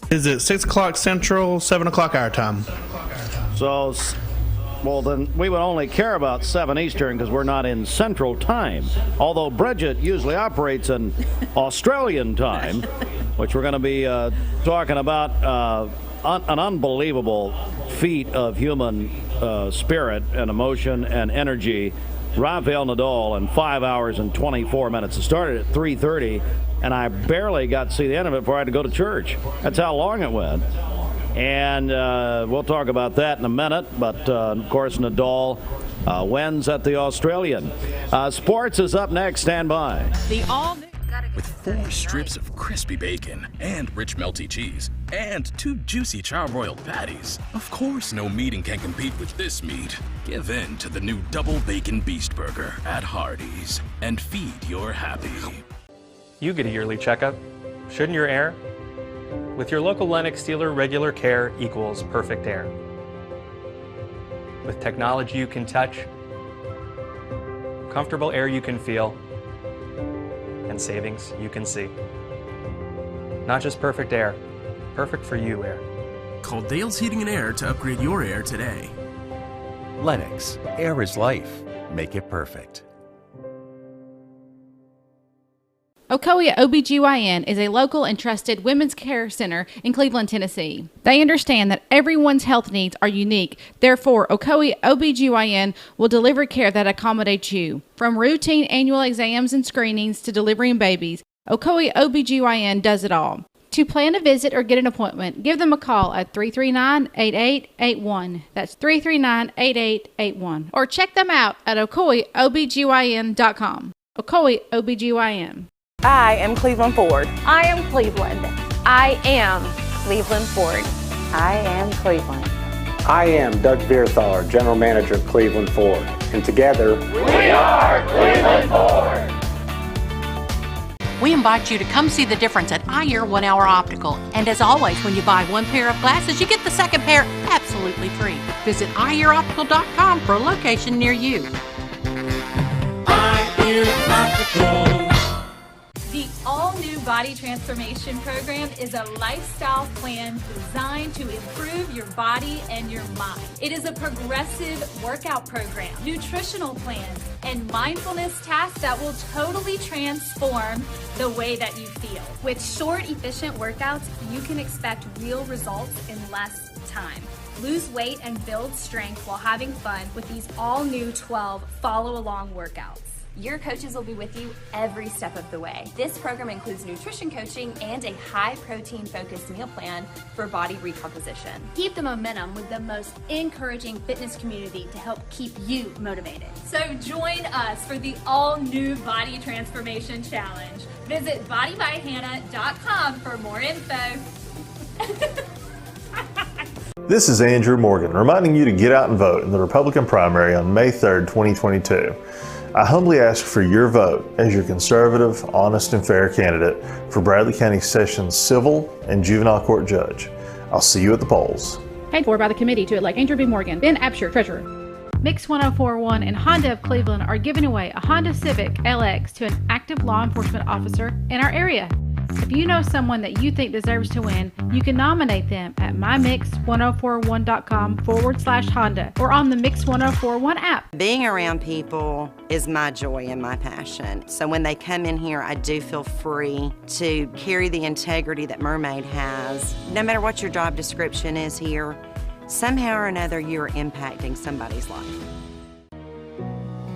Is it 6 o'clock Central, 7 o'clock our time? So, well, then we would only care about 7 Eastern because we're not in Central Time. Although Bridget usually operates in Australian time, which we're going to be talking about an unbelievable feat of human spirit and emotion and energy. Rafael Nadal in 5 hours and 24 minutes. It started at 3:30, and I barely got to see the end of it before I had to go to church. That's how long it went. And we'll talk about that in a minute. But, of course, Nadal wins at the Australian. Sports is up next. Stand by. The all-new... With 4 strips of crispy bacon and rich melty cheese and 2 juicy charbroiled patties. Of course, no meeting can compete with this meat. Give in to the new Double Bacon Beast Burger at Hardee's and feed your happy. You get a yearly checkup. Shouldn't your air? With your local Lennox dealer, regular care equals perfect air. With technology you can touch, comfortable air you can feel, and savings you can see. Not just perfect air, perfect for you air. Call Dale's Heating and Air to upgrade your air today. Lennox, air is life. Make it perfect. Ocoee OBGYN is a local and trusted women's care center in Cleveland, Tennessee. They understand that everyone's health needs are unique. Therefore, Ocoee OBGYN will deliver care that accommodates you. From routine annual exams and screenings to delivering babies, Ocoee OBGYN does it all. To plan a visit or get an appointment, give them a call at 339-8881. That's 339-8881. Or check them out at OcoeeOBGYN.com. Ocoee OBGYN. I am Cleveland Ford. I am Cleveland. I am Cleveland Ford. I am Cleveland. I am Doug Vierthaler, General Manager of Cleveland Ford, and together, we are Cleveland Ford. We invite you to come see the difference at Eyer 1 Hour Optical. And as always, when you buy one pair of glasses, you get the second pair absolutely free. Visit EyerOptical.com for a location near you. Eyer Optical. The all-new Body Transformation Program is a lifestyle plan designed to improve your body and your mind. It is a progressive workout program, nutritional plans, and mindfulness tasks that will totally transform the way that you feel. With short, efficient workouts, you can expect real results in less time. Lose weight and build strength while having fun with these all-new 12 follow-along workouts. Your coaches will be with you every step of the way. This program includes nutrition coaching and a high-protein focused meal plan for body recomposition. Keep the momentum with the most encouraging fitness community to help keep you motivated. So join us for the all-new Body Transformation Challenge. Visit bodybyhannah.com for more info. This is Andrew Morgan, reminding you to get out and vote in the Republican primary on May 3rd, 2022. I humbly ask for your vote as your conservative, honest, and fair candidate for Bradley County Sessions Civil and Juvenile Court Judge. I'll see you at the polls. Paid for by the committee to elect Andrew B. Morgan, Ben Absher, Treasurer. Mix 1041 and Honda of Cleveland are giving away a Honda Civic LX to an active law enforcement officer in our area. If you know someone that you think deserves to win, you can nominate them at mymix1041.com/Honda or on the Mix 1041 app. Being around people is my joy and my passion. So when they come in here, I do feel free to carry the integrity that Mermaid has. No matter what your job description is here, somehow or another you're impacting somebody's life.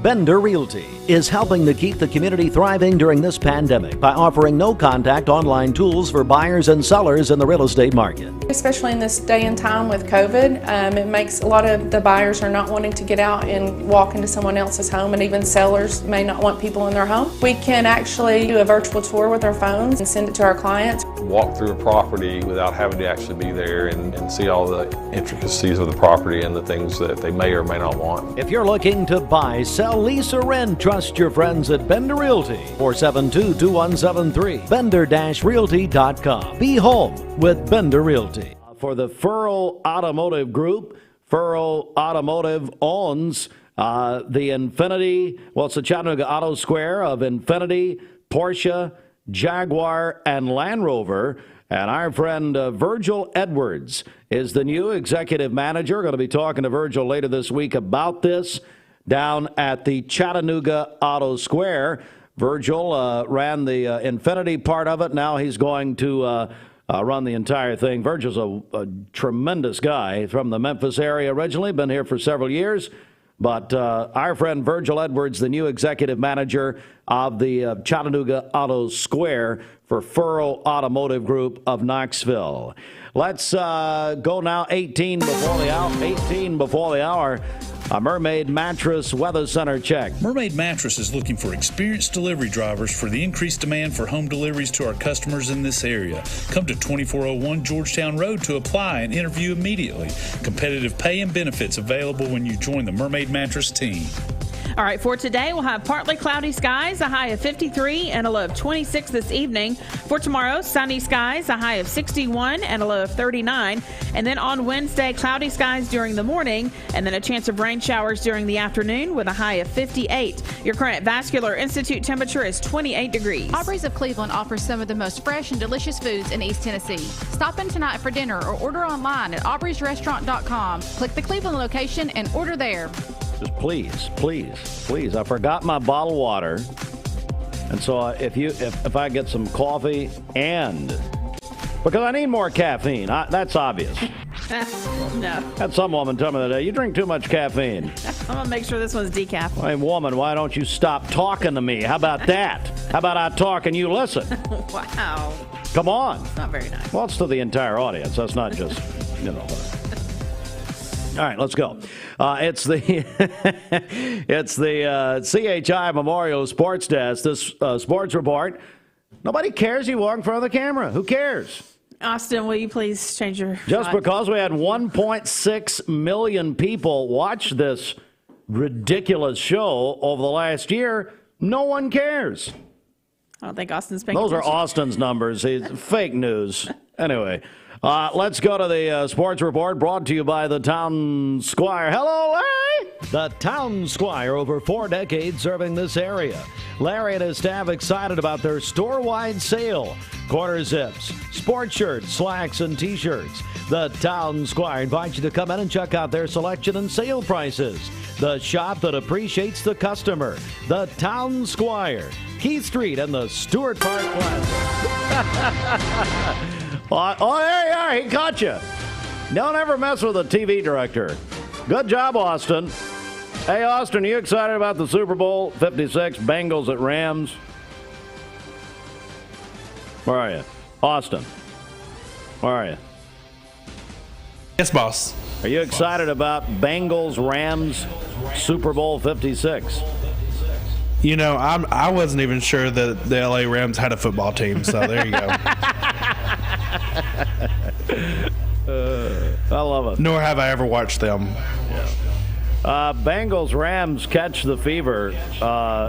Bender Realty is helping to keep the community thriving during this pandemic by offering no-contact online tools for buyers and sellers in the real estate market. Especially in this day and time with COVID, it makes a lot of the buyers are not wanting to get out and walk into someone else's home, and even sellers may not want people in their home. We can actually do a virtual tour with our phones and send it to our clients. Walk through a property without having to actually be there and see all the intricacies of the property and the things that they may or may not want. If you're looking to buy, sell, lease, or rent, trust your friends at Bender Realty. 472-2173. Bender-Realty.com. Be home with Bender Realty. For the Furrow Automotive Group, Furrow Automotive owns the Infinity, it's the Chattanooga Auto Square of Infinity, Porsche, Jaguar, and Land Rover. And our friend Virgil Edwards is the new executive manager. We're going to be talking to Virgil later this week about this down at the Chattanooga Auto Square. Virgil ran the Infinity part of it. Now he's going to run the entire thing. Virgil's a tremendous guy from the Memphis area originally, been here for several years. But our friend Virgil Edwards, the new executive manager of the Chattanooga Auto Square for Furrow Automotive Group of Knoxville. Let's go now 18 before the hour. A Mermaid Mattress Weather Center check. Mermaid Mattress is looking for experienced delivery drivers for the increased demand for home deliveries to our customers in this area. Come to 2401 Georgetown Road to apply and interview immediately. Competitive pay and benefits available when you join the Mermaid Mattress team. All right, for today, we'll have partly cloudy skies, a high of 53 and a low of 26 this evening. For tomorrow, sunny skies, a high of 61 and a low of 39. And then on Wednesday, cloudy skies during the morning and then a chance of rain showers during the afternoon with a high of 58. Your current Vascular Institute temperature is 28 degrees. Aubrey's of Cleveland offers some of the most fresh and delicious foods in East Tennessee. Stop in tonight for dinner or order online at aubreysrestaurant.com. Click the Cleveland location and order there. Just please. I forgot my bottled water, and so if I get some coffee because I need more caffeine, that's obvious. No. Had some woman tell me that day, you drink too much caffeine. I'm gonna make sure this one's decaf. Hey, woman, why don't you stop talking to me? How about that? How about I talk and you listen? Wow. Come on. It's not very nice. Well, it's to the entire audience. That's not just, All right, let's go. It's the CHI Memorial Sports Desk. This sports report. Nobody cares you walk in front of the camera. Who cares? Austin, will you please change your Just thought? because we had 1.6 million people watch this ridiculous show over the last year, no one cares. I don't think Austin's paying Those are attention. Austin's numbers. He's fake news. Anyway, let's go to the sports report brought to you by the Town Squire. Hello, Larry! The Town Squire, over 4 decades serving this area. Larry and his staff excited about their store-wide sale. Quarter zips, sports shirts, slacks, and T-shirts. The Town Squire invites you to come in and check out their selection and sale prices. The shop that appreciates the customer. The Town Squire, Keith Street and the Stewart Park Plaza. Oh, there you are. He caught you. Don't ever mess with a TV director. Good job, Austin. Hey, Austin, are you excited about the Super Bowl 56 Bengals at Rams? Where are you? Austin. Where are you? Yes, boss. Are you excited about Bengals Rams Super Bowl 56? You know, I wasn't even sure that the LA Rams had a football team, so there you go. I love it. Nor have I ever watched them. Bengals Rams catch the fever.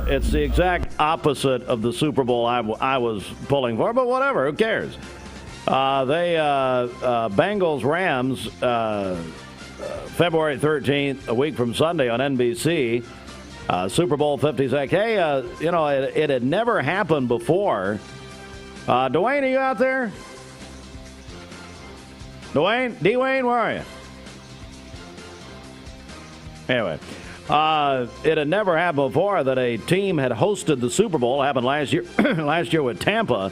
It's the exact opposite of the Super Bowl I was pulling for, but whatever, who cares? Bengals Rams, February 13th, a week from Sunday on NBC. Super Bowl 56. Hey, it had never happened before. Dwayne, are you out there? Dwayne, where are you? Anyway, it had never happened before that a team had hosted the Super Bowl. It happened last year, last year with Tampa.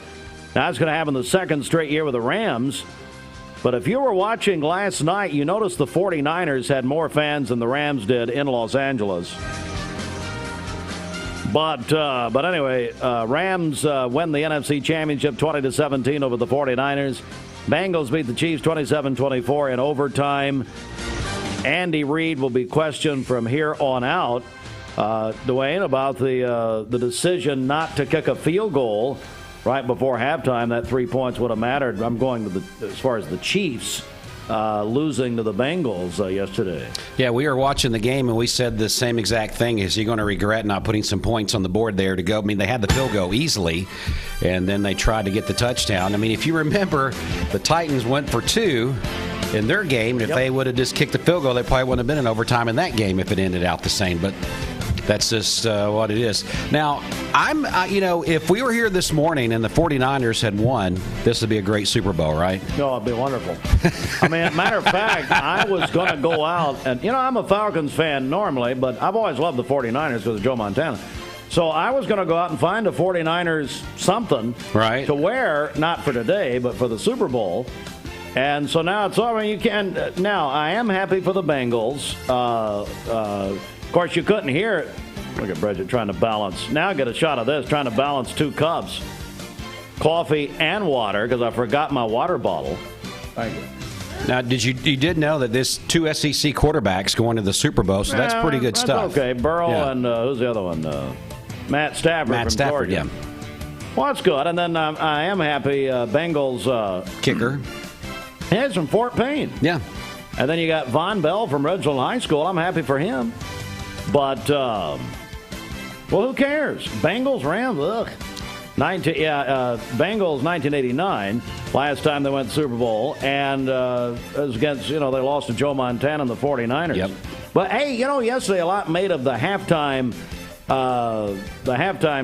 Now it's going to happen the second straight year with the Rams. But if you were watching last night, you noticed the 49ers had more fans than the Rams did in Los Angeles. But anyway, Rams win the NFC Championship 20-17 over the 49ers. Bengals beat the Chiefs 27-24 in overtime. Andy Reid will be questioned from here on out, Dwayne, about the decision not to kick a field goal right before halftime. That 3 points would have mattered. I'm going to as far as the Chiefs losing to the Bengals yesterday. Yeah, we were watching the game, and we said the same exact thing. Is he going to regret not putting some points on the board there to go? I mean, they had the field goal easily, and then they tried to get the touchdown. I mean, if you remember, the Titans went for 2 in their game. If they would have just kicked the field goal, they probably wouldn't have been in overtime in that game if it ended out the same. But that's just what it is. Now, if we were here this morning and the 49ers had won, this would be a great Super Bowl, right? No, it'd be wonderful. I mean, matter of fact, I was going to go out and, I'm a Falcons fan normally, but I've always loved the 49ers because of Joe Montana. So I was going to go out and find a 49ers something to wear, not for today, but for the Super Bowl. And so now it's over. You can now. I am happy for the Bengals. Of course, you couldn't hear it. Look at Bridget trying to balance. Now get a shot of this, trying to balance 2 cups, coffee and water, because I forgot my water bottle. Thank you. Now, you did know that there's 2 SEC quarterbacks going to the Super Bowl, so that's pretty good stuff. Okay, Burrow and who's the other one? Matt Stafford from Georgia. Yeah. Well, that's good. And then I am happy Bengals kicker. He's from Fort Payne. Yeah. And then you got Von Bell from Ridgeland High School. I'm happy for him. But, well, who cares? Bengals, Rams, ugh. Bengals 1989, last time they went to the Super Bowl. And it was against, they lost to Joe Montana and the 49ers. Yep. But, hey, yesterday a lot made of the halftime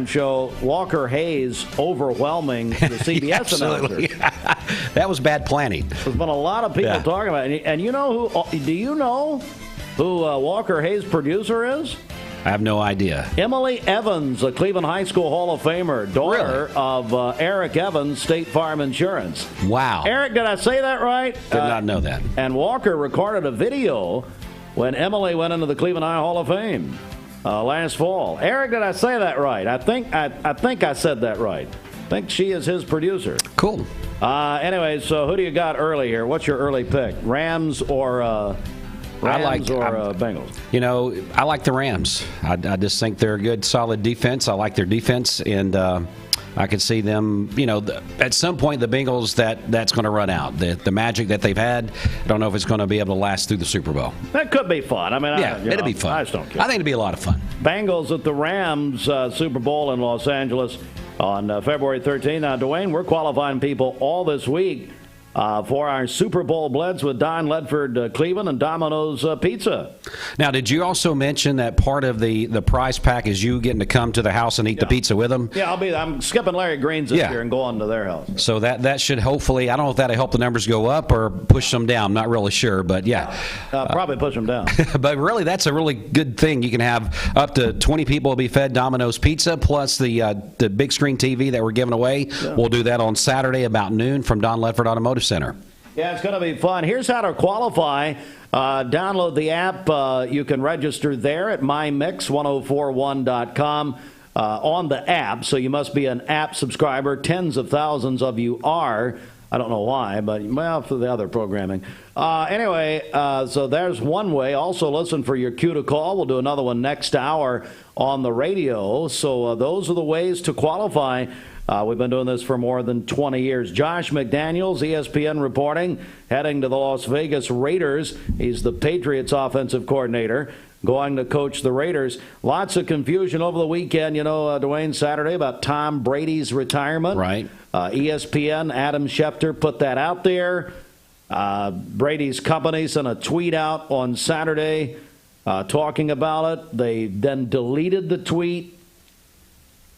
show, Walker Hayes overwhelming the CBS announcers. That was bad planning. There's been a lot of people talking about it. And do you know who Walker Hayes' producer is? I have no idea. Emily Evans, a Cleveland High School Hall of Famer, daughter of Eric Evans, State Farm Insurance. Wow. Eric, did I say that right? Did not know that. And Walker recorded a video when Emily went into the Cleveland Hall of Fame last fall. Eric, did I say that right? I think I said that right. I think she is his producer. Cool. Anyway, so who do you got early here? What's your early pick? Rams or Bengals? I like the Rams. I just think they're a good, solid defense. I like their defense, and I could see them, at some point the Bengals, that's going to run out. The magic that they've had, I don't know if it's going to be able to last through the Super Bowl. That could be fun. I mean, it'll be fun. I just don't care. I think it'll be a lot of fun. Bengals at the Rams Super Bowl in Los Angeles on February 13th. Now, Dwayne, we're qualifying people all this week for our Super Bowl Blitz with Don Ledford Cleveland and Domino's Pizza. Now, did you also mention that part of the prize pack is you getting to come to the house and eat the pizza with them? Yeah, I'm skipping Larry Green's this year and going to their house. So that should hopefully, I don't know if that'll help the numbers go up or push them down. I'm not really sure, but yeah. Probably push them down. But really, that's a really good thing. You can have up to 20 people will be fed Domino's Pizza, plus the big screen TV that we're giving away. Yeah. We'll do that on Saturday about noon from Don Ledford Automotive Center. Yeah, it's going to be fun. Here's how to qualify. Download the app. You can register there at mymix1041.com on the app. So you must be an app subscriber. Tens of thousands of you are. I don't know why, but for the other programming. Anyway, so there's one way. Also, listen for your cue to call. We'll do another one next hour on the radio. So those are the ways to qualify. We've been doing this for more than 20 years. Josh McDaniels, ESPN reporting, heading to the Las Vegas Raiders. He's the Patriots offensive coordinator, going to coach the Raiders. Lots of confusion over the weekend, Dwayne, Saturday, about Tom Brady's retirement. Right. ESPN, Adam Schefter put that out there. Brady's company sent a tweet out on Saturday talking about it. They then deleted the tweet.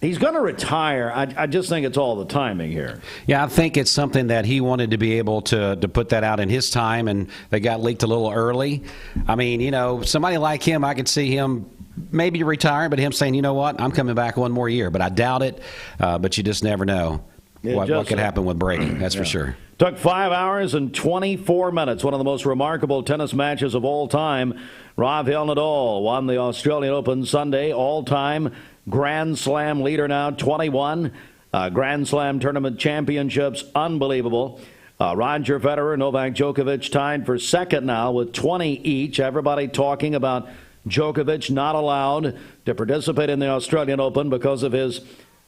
He's going to retire. I just think it's all the timing here. Yeah, I think it's something that he wanted to be able to put that out in his time, and they got leaked a little early. I mean, somebody like him, I could see him maybe retiring, but him saying, you know what, I'm coming back one more year. But I doubt it, but you just never know what could happen with Brady. That's for sure. Took 5 hours and 24 minutes. One of the most remarkable tennis matches of all time. Rafael Nadal won the Australian Open Sunday, all-time Grand Slam leader now, 21 Grand Slam tournament championships. Unbelievable. Roger Federer, Novak Djokovic tied for second now with 20 each. Everybody talking about Djokovic not allowed to participate in the Australian Open because of he's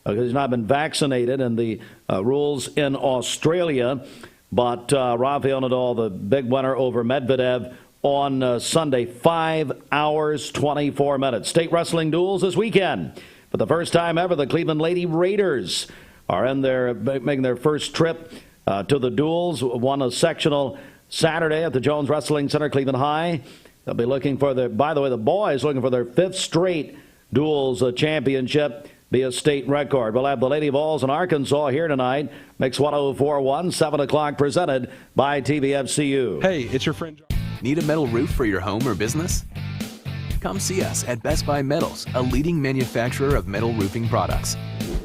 not been vaccinated and the rules in Australia. But Rafael Nadal, the big winner over Medvedev on Sunday, 5 hours, 24 minutes. State wrestling duels this weekend. For the first time ever, the Cleveland Lady Raiders are making their first trip to the duels. Won a sectional Saturday at the Jones Wrestling Center, Cleveland High. They'll be looking for by the way, the boys looking for their fifth straight duels championship. Be a state record. We'll have the Lady Vols in Arkansas here tonight. Mix 104.1, 7 o'clock, presented by TVFCU. Hey, it's your friend. Need a metal roof for your home or business? Come see us at Best Buy Metals, a leading manufacturer of metal roofing products.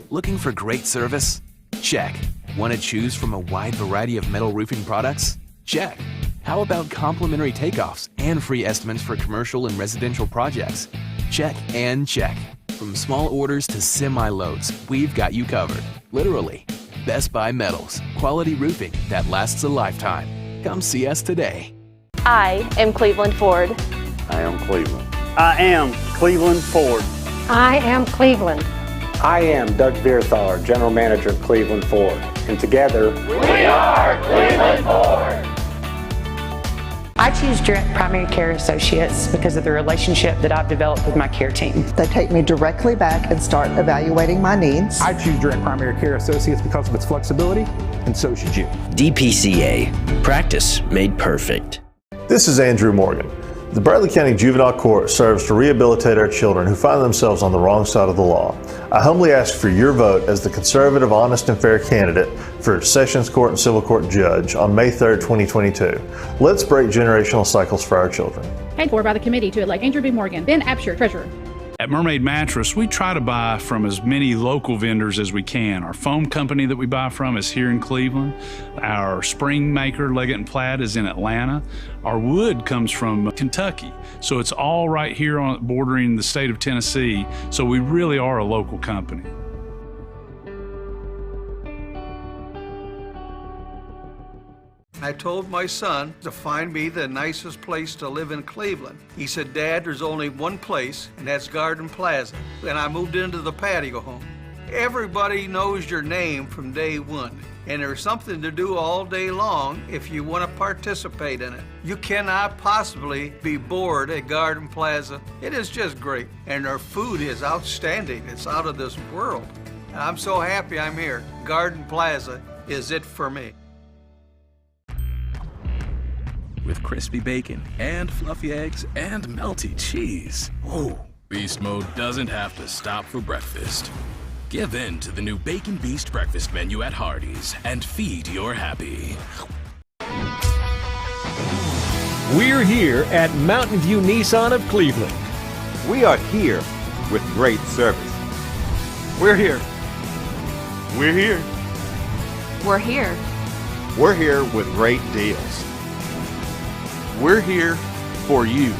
Looking for great service? Check. Want to choose from a wide variety of metal roofing products? Check. How about complimentary takeoffs and free estimates for commercial and residential projects? Check and check. From small orders to semi-loads, we've got you covered. Literally. Best Buy Metals, quality roofing that lasts a lifetime. Come see us today. I am Cleveland Ford. I am Cleveland. I am Cleveland Ford. I am Cleveland. I am Doug Vierthaler, General Manager of Cleveland Ford. And together, we are Cleveland Ford. I choose Direct Primary Care Associates because of the relationship that I've developed with my care team. They take me directly back and start evaluating my needs. I choose Direct Primary Care Associates because of its flexibility, and so should you. DPCA. Practice made perfect. This is Andrew Morgan. The Bradley County Juvenile Court serves to rehabilitate our children who find themselves on the wrong side of the law. I humbly ask for your vote as the conservative, honest, and fair candidate for Sessions Court and Civil Court Judge on May 3rd, 2022. Let's break generational cycles for our children. Paid for by the committee to elect Andrew B. Morgan, Ben Absher, Treasurer. At Mermaid Mattress, we try to buy from as many local vendors as we can. Our foam company that we buy from is here in Cleveland. Our spring maker, Leggett & Platt, is in Atlanta. Our wood comes from Kentucky. So it's all right here bordering the state of Tennessee. So we really are a local company. I told my son to find me the nicest place to live in Cleveland. He said, Dad, there's only one place, and that's Garden Plaza. And I moved into the patio home. Everybody knows your name from day one, and there's something to do all day long if you want to participate in it. You cannot possibly be bored at Garden Plaza. It is just great, and their food is outstanding. It's out of this world. And I'm so happy I'm here. Garden Plaza is it for me. With crispy bacon and fluffy eggs and melty cheese. Ooh, beast mode doesn't have to stop for breakfast. Give in to the new Bacon Beast breakfast menu at Hardee's and feed your happy. We're here at Mountain View Nissan of Cleveland. We are here with great service. We're here. We're here. We're here. We're here with great deals. We're here for you.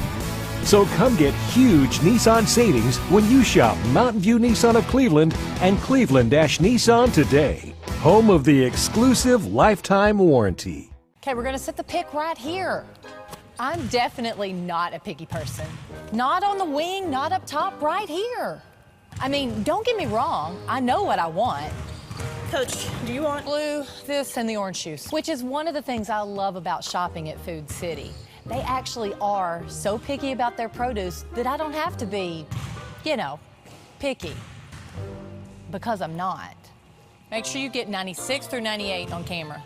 So come get huge Nissan savings when you shop Mountain View Nissan of Cleveland and Cleveland-Nissan today. Home of the exclusive lifetime warranty. Okay, we're gonna set the pick right here. I'm definitely not a picky person. Not on the wing, not up top, right here. I mean, don't get me wrong, I know what I want. Coach, do you want blue, this, and the orange shoes? Which is one of the things I love about shopping at Food City. They actually are so picky about their produce that I don't have to be, picky. Because I'm not. Make sure you get 96 through 98 on camera.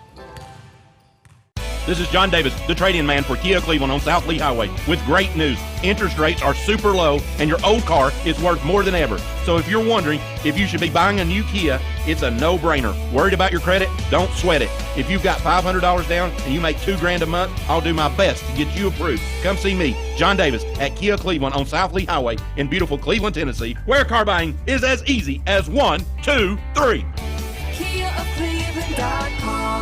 This is John Davis, the trade-in man for Kia Cleveland on South Lee Highway, with great news. Interest rates are super low, and your old car is worth more than ever. So if you're wondering if you should be buying a new Kia, it's a no-brainer. Worried about your credit? Don't sweat it. If you've got $500 down and you make $2,000 a month, I'll do my best to get you approved. Come see me, John Davis, at Kia Cleveland on South Lee Highway in beautiful Cleveland, Tennessee, where car buying is as easy as 1, 2, 3. KiaofCleveland.com.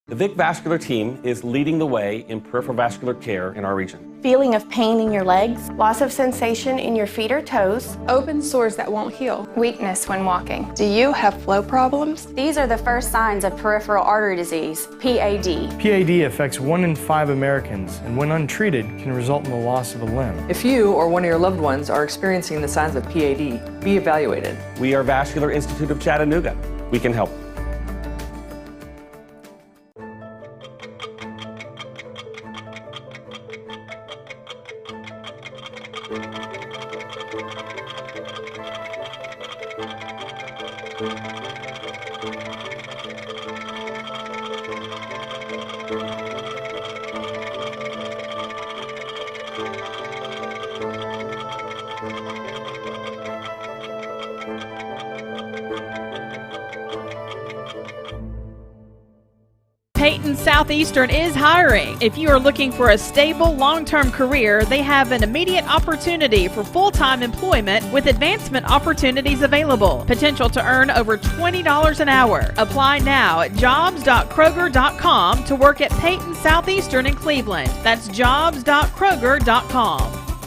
The Vic Vascular team is leading the way in peripheral vascular care in our region. Feeling of pain in your legs, loss of sensation in your feet or toes, open sores that won't heal, weakness when walking. Do you have flow problems? These are the first signs of peripheral artery disease, PAD. PAD affects 1 in 5 Americans, and when untreated, can result in the loss of a limb. If you or one of your loved ones are experiencing the signs of PAD, be evaluated. We are Vascular Institute of Chattanooga. We can help. Peyton Southeastern is hiring. If you are looking for a stable, long-term career, they have an immediate opportunity for full-time employment with advancement opportunities available. Potential to earn over $20 an hour. Apply now at jobs.kroger.com to work at Peyton Southeastern in Cleveland. That's jobs.kroger.com.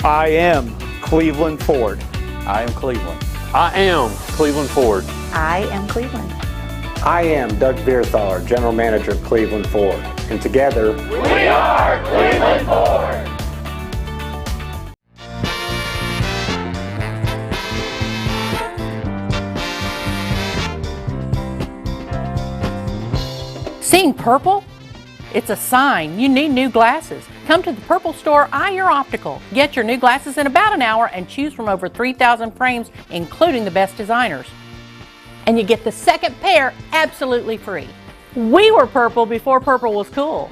I am Cleveland Ford. I am Cleveland. I am Cleveland Ford. I am Cleveland. I am Doug Vierthaler, General Manager of Cleveland Ford, and together, we are Cleveland Ford. Seeing purple? It's a sign you need new glasses. Come to the Purple Store, Eye Your Optical. Get your new glasses in about an hour and choose from over 3,000 frames, including the best designers. And you get the second pair absolutely free. We were purple before purple was cool.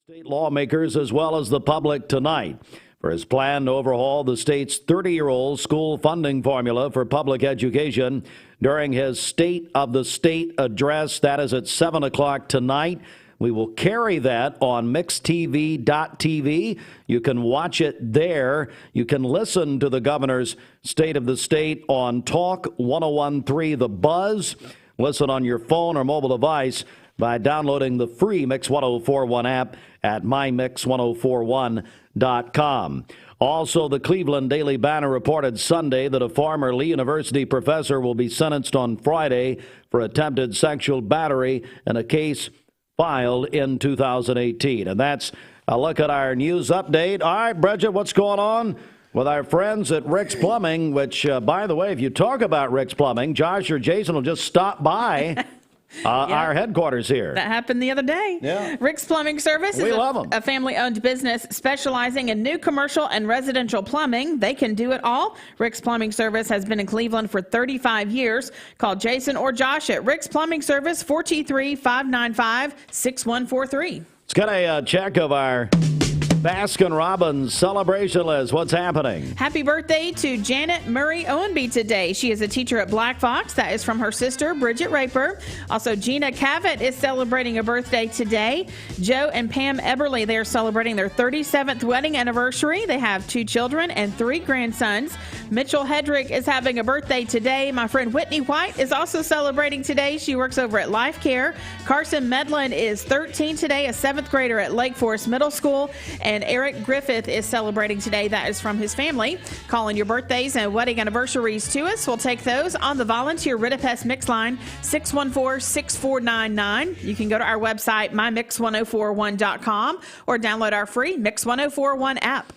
State lawmakers as well as the public tonight for his plan to overhaul the state's 30-year-old school funding formula for public education during his State of the State address. That is at 7 o'clock tonight. We will carry that on mixtv.tv. You can watch it there. You can listen to the governor's State of the State on Talk 101.3 The Buzz. Listen on your phone or mobile device by downloading the free Mix 1041 app at mymix1041.com. Also, the Cleveland Daily Banner reported Sunday that a former Lee University professor will be sentenced on Friday for attempted sexual battery in a case filed in 2018. And that's a look at our news update. All right, Bridget, what's going on with our friends at Rick's Plumbing, which, by the way, if you talk about Rick's Plumbing, Josh or Jason will just stop by our headquarters here. That happened the other day. Yeah. Rick's Plumbing Service is a family-owned business specializing in new commercial and residential plumbing. They can do it all. Rick's Plumbing Service has been in Cleveland for 35 years. Call Jason or Josh at Rick's Plumbing Service, 423-595-6143. Let's get a check of our Baskin-Robbins celebration list. What's happening? Happy birthday to Janet Murray Owenby today. She is a teacher at Black Fox. That is from her sister, Bridget Raper. Also, Gina Cavett is celebrating a birthday today. Joe and Pam Eberly, they are celebrating their 37th wedding anniversary. They have 2 children and 3 grandsons. Mitchell Hedrick is having a birthday today. My friend Whitney White is also celebrating today. She works over at Life Care. Carson Medlin is 13 today, a 7th grader at Lake Forest Middle School. And Eric Griffith is celebrating today. That is from his family. Calling your birthdays and wedding anniversaries to us. We'll take those on the Volunteer Ridipest Mix line, 614-6499. You can go to our website, mymix1041.com, or download our free Mix 1041 app.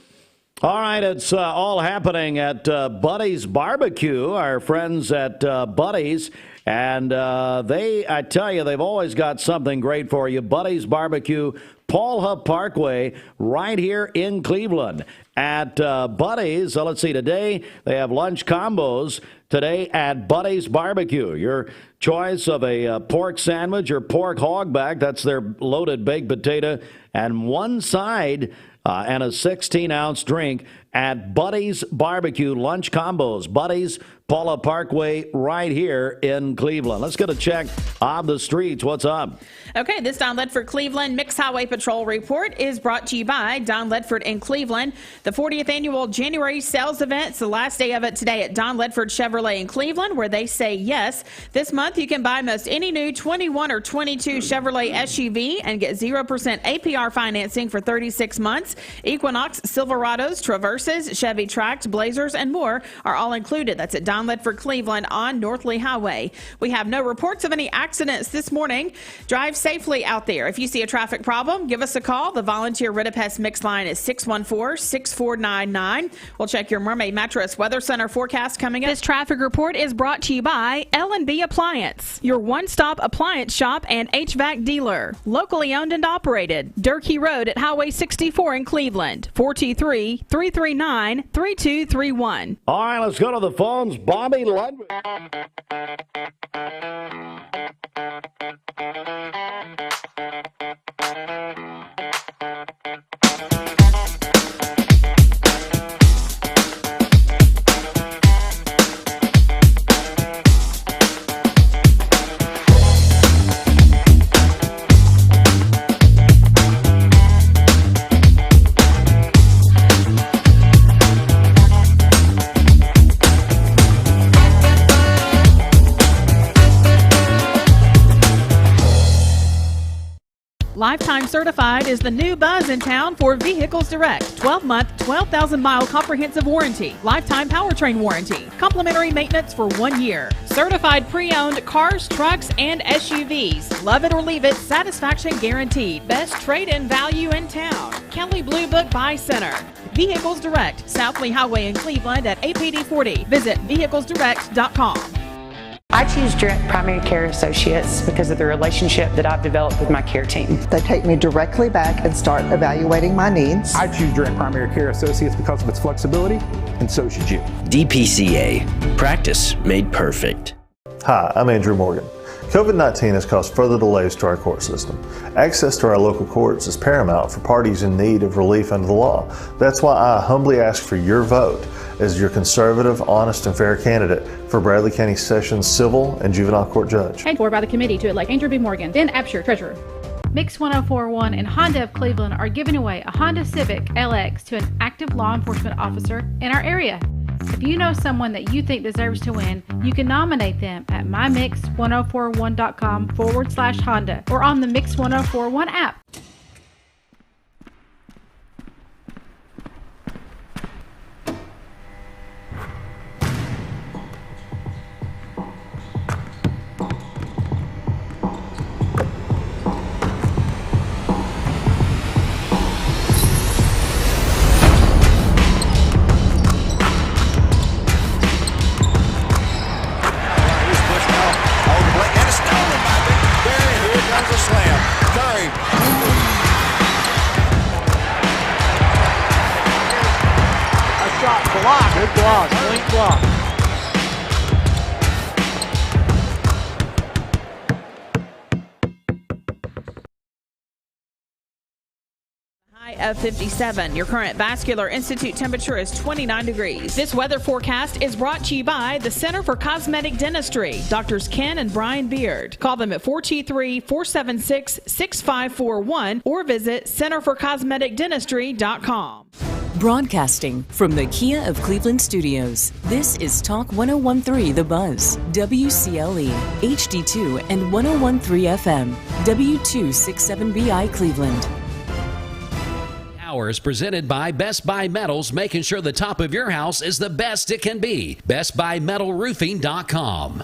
All right, it's all happening at Buddy's Barbecue, our friends at Buddy's. And I tell you, they've always got something great for you. Buddy's Barbecue, Paul Huff Parkway, right here in Cleveland. At Buddy's, so let's see, today they have lunch combos today at Buddy's Barbecue. Your choice of a pork sandwich or pork hogback, that's their loaded baked potato, and one side and a 16-ounce drink at Buddy's Barbecue lunch combos. Buddy's, Paula Parkway, right here in Cleveland. Let's get a check on the streets. What's up? Okay, this Don Ledford Cleveland Mix Highway Patrol report is brought to you by Don Ledford in Cleveland. The 40th annual January sales event. It's the last day of it today at Don Ledford Chevrolet in Cleveland, where they say yes. This month you can buy most any new 21 or 22 Chevrolet SUV and get 0% APR financing for 36 months. Equinox, Silverados, Traverses, Chevy Trax, Blazers, and more are all included. That's at Don Ledford Cleveland on North Lee Highway. We have no reports of any accidents this morning. Drive safely out there. If you see a traffic problem, give us a call. The Volunteer Ridipest Mix line is 614-6499. We'll check your Mermaid Mattress Weather Center forecast coming up. This traffic report is brought to you by L&B Appliance, your one-stop appliance shop and HVAC dealer. Locally owned and operated. Durkee Road at Highway 64 in Cleveland. 423-339-3231. All right, let's go to the phones. Bobby Ludwig. Lifetime Certified is the new buzz in town for Vehicles Direct. 12-month, 12,000-mile comprehensive warranty. Lifetime powertrain warranty. Complimentary maintenance for 1 year. Certified pre-owned cars, trucks, and SUVs. Love it or leave it, satisfaction guaranteed. Best trade-in value in town. Kelly Blue Book Buy Center. Vehicles Direct, South Lee Highway in Cleveland at APD 40. Visit vehiclesdirect.com. I choose Direct Primary Care Associates because of the relationship that I've developed with my care team. They take me directly back and start evaluating my needs. I choose Direct Primary Care Associates because of its flexibility, and so should you. DPCA. Practice made perfect. Hi, I'm Andrew Morgan. COVID-19 has caused further delays to our court system. Access to our local courts is paramount for parties in need of relief under the law. That's why I humbly ask for your vote as your conservative, honest, and fair candidate for Bradley County Sessions Civil and Juvenile Court Judge. Paid for by the committee to elect Andrew B. Morgan, then Absher, Treasurer. Mix 1041 and Honda of Cleveland are giving away a Honda Civic LX to an active law enforcement officer in our area. If you know someone that you think deserves to win, you can nominate them at mymix1041.com/Honda or on the Mix 1041 app. Good block, point block. Of 57. Your current Vascular Institute temperature is 29 degrees. This weather forecast is brought to you by the Center for Cosmetic Dentistry, Doctors Ken and Brian Beard. Call them at 423-476-6541 or visit centerforcosmeticdentistry.com. Broadcasting from the Kia of Cleveland studios, this is Talk 1013 The Buzz, WCLE, HD2 and 1013 FM, W267BI Cleveland. Hours presented by Best Buy Metals, making sure the top of your house is the best it can be. BestBuyMetalRoofing.com.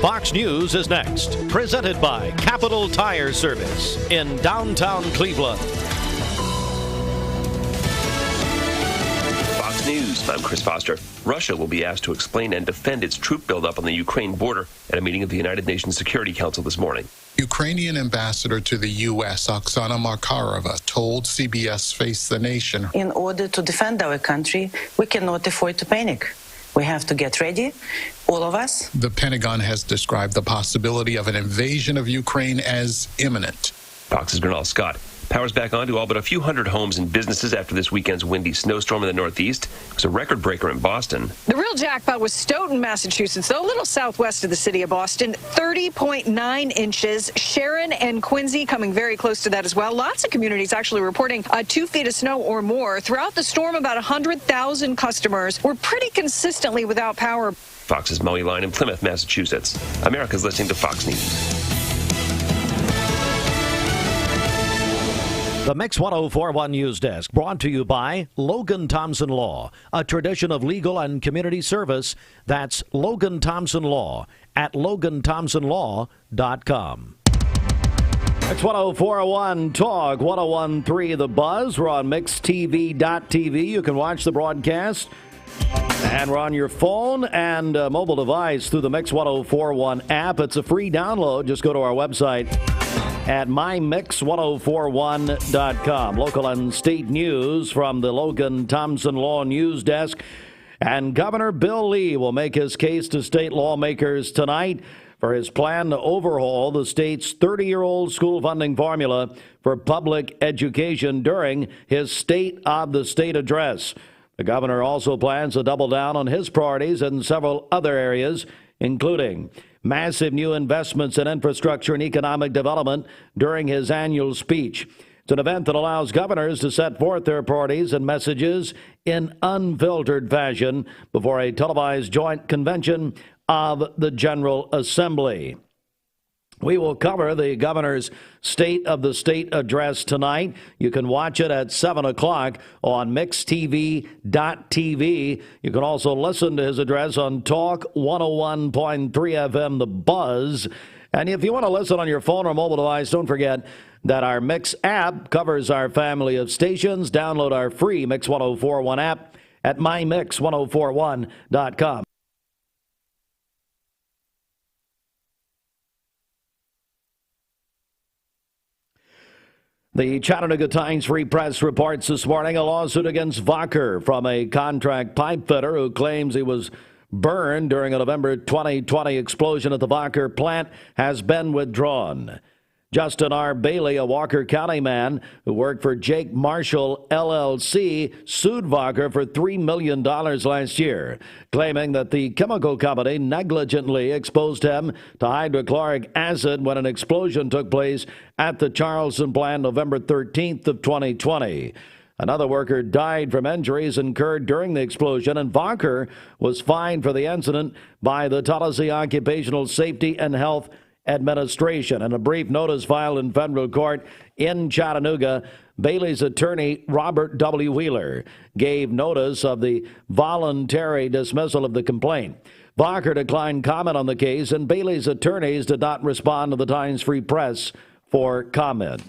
Fox News is next, presented by Capital Tire Service in downtown Cleveland. Fox News, I'm Chris Foster. Russia will be asked to explain and defend its troop buildup on the Ukraine border at a meeting of the United Nations Security Council this morning. Ukrainian ambassador to the U.S., Oksana Markarova, told CBS Face the Nation, "In order to defend our country, we cannot afford to panic. We have to get ready, all of us." The Pentagon has described the possibility of an invasion of Ukraine as imminent. Fox's Gernal Scott. Power's back on to all but a few hundred homes and businesses after this weekend's windy snowstorm in the Northeast. It was a record breaker in Boston. The real jackpot was Stoughton, Massachusetts, though a little southwest of the city of Boston, 30.9 inches. Sharon and Quincy coming very close to that as well. Lots of communities actually reporting 2 feet of snow or more. Throughout the storm, about 100,000 customers were pretty consistently without power. Fox's Moe Line in Plymouth, Massachusetts. America's listening to Fox News. The Mix 1041 News Desk, brought to you by Logan Thompson Law, a tradition of legal and community service. That's Logan Thompson Law at LoganThompsonLaw.com. Mix 1041 Talk 1013 The Buzz. We're on MixTV.tv. You can watch the broadcast. And we're on your phone and mobile device through the Mix 1041 app. It's a free download. Just go to our website at mymix1041.com. Local and state news from the Logan Thompson Law News Desk. And Governor Bill Lee will make his case to state lawmakers tonight for his plan to overhaul the state's 30-year-old school funding formula for public education during his State of the State address. The governor also plans to double down on his priorities in several other areas, including massive new investments in infrastructure and economic development during his annual speech. It's an event that allows governors to set forth their priorities and messages in unfiltered fashion before a televised joint convention of the General Assembly. We will cover the governor's State of the State address tonight. You can watch it at 7 o'clock on MixTV.tv. You can also listen to his address on Talk 101.3 FM, The Buzz. And if you want to listen on your phone or mobile device, don't forget that our Mix app covers our family of stations. Download our free Mix 1041 app at mymix1041.com. The Chattanooga Times Free Press reports this morning a lawsuit against Vocker from a contract pipe fitter who claims he was burned during a November 2020 explosion at the Vocker plant has been withdrawn. Justin R. Bailey, a Walker County man who worked for Jake Marshall, LLC, sued Vocker for $3 million last year, claiming that the chemical company negligently exposed him to hydrochloric acid when an explosion took place at the Charleston plant November 13th of 2020. Another worker died from injuries incurred during the explosion, and Vocker was fined for the incident by the Tallahassee Occupational Safety and Health Administration. In a brief notice filed in federal court in Chattanooga, Bailey's attorney, Robert W. Wheeler, gave notice of the voluntary dismissal of the complaint. Vocker declined comment on the case, and Bailey's attorneys did not respond to the Times Free Press for comment.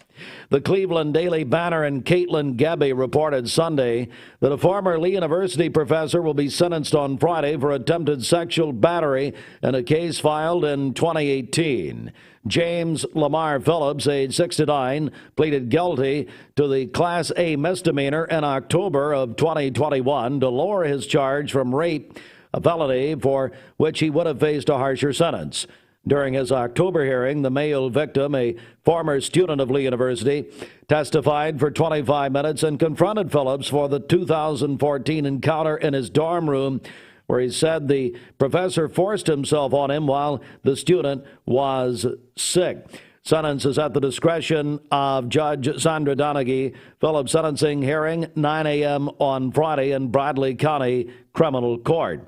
The Cleveland Daily Banner and Caitlin Gebbe reported Sunday that a former Lee University professor will be sentenced on Friday for attempted sexual battery in a case filed in 2018. James Lamar Phillips, age 69, pleaded guilty to the Class A misdemeanor in October of 2021 to lower his charge from rape, a felony for which he would have faced a harsher sentence. During his October hearing, the male victim, a former student of Lee University, testified for 25 minutes and confronted Phillips for the 2014 encounter in his dorm room, where he said the professor forced himself on him while the student was sick. Sentence is at the discretion of Judge Sandra Donaghy. Phillips' sentencing hearing, 9 a.m. on Friday in Bradley County Criminal Court.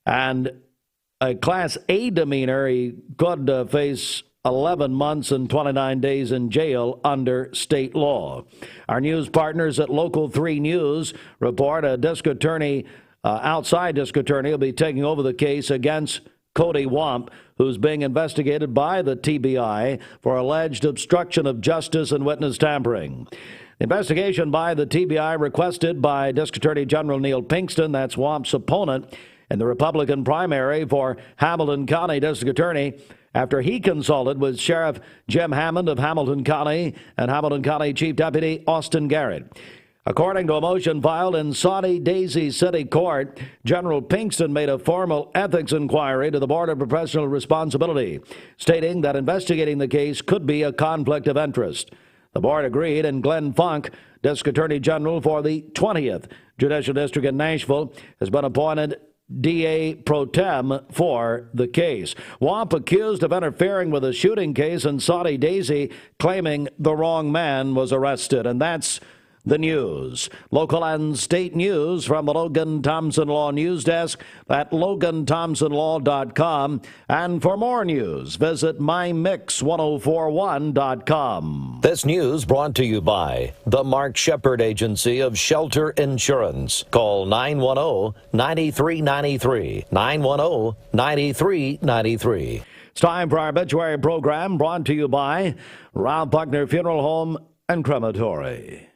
And a Class A demeanor, he could face 11 months and 29 days in jail under state law. Our news partners at Local 3 News report a district attorney, outside district attorney, will be taking over the case against Cody Wamp, who's being investigated by the TBI for alleged obstruction of justice and witness tampering. The investigation by the TBI, requested by District Attorney General Neil Pinkston, that's Wamp's opponent in the Republican primary for Hamilton County District Attorney, after he consulted with Sheriff Jim Hammond of Hamilton County and Hamilton County Chief Deputy Austin Garrett. According to a motion filed in Saudi Daisy City Court, General Pinkston made a formal ethics inquiry to the Board of Professional Responsibility, stating that investigating the case could be a conflict of interest. The board agreed, and Glenn Funk, District Attorney General for the 20th Judicial District in Nashville, has been appointed DA pro tem for the case. Wamp, accused of interfering with a shooting case in Saudi Daisy, claiming the wrong man was arrested. And that's the news. Local and state news from the Logan Thompson Law News Desk at LoganThompsonLaw.com. And for more news, visit MyMix1041.com. This news brought to you by the Mark Shepard Agency of Shelter Insurance. Call 910-9393. 910-9393. It's time for our obituary program, brought to you by Ralph Buckner Funeral Home and Crematory.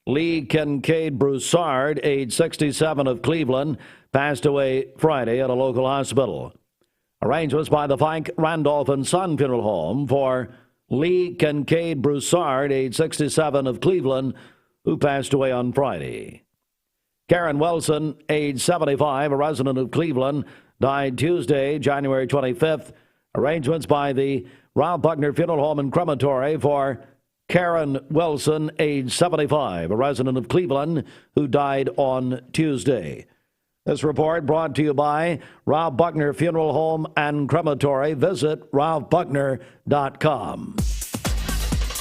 Lee Kincaid Broussard, age 67, of Cleveland, passed away Friday at a local hospital. Arrangements by the Fike, Randolph and Son Funeral Home for Lee Kincaid Broussard, age 67, of Cleveland, who passed away on Friday. Karen Wilson, age 75, a resident of Cleveland, died Tuesday, January 25th. Arrangements by the Ralph Buckner Funeral Home and Crematory for Karen Wilson, age 75, a resident of Cleveland, who died on Tuesday. This report brought to you by Ralph Buckner Funeral Home and Crematory. Visit ralphbuckner.com.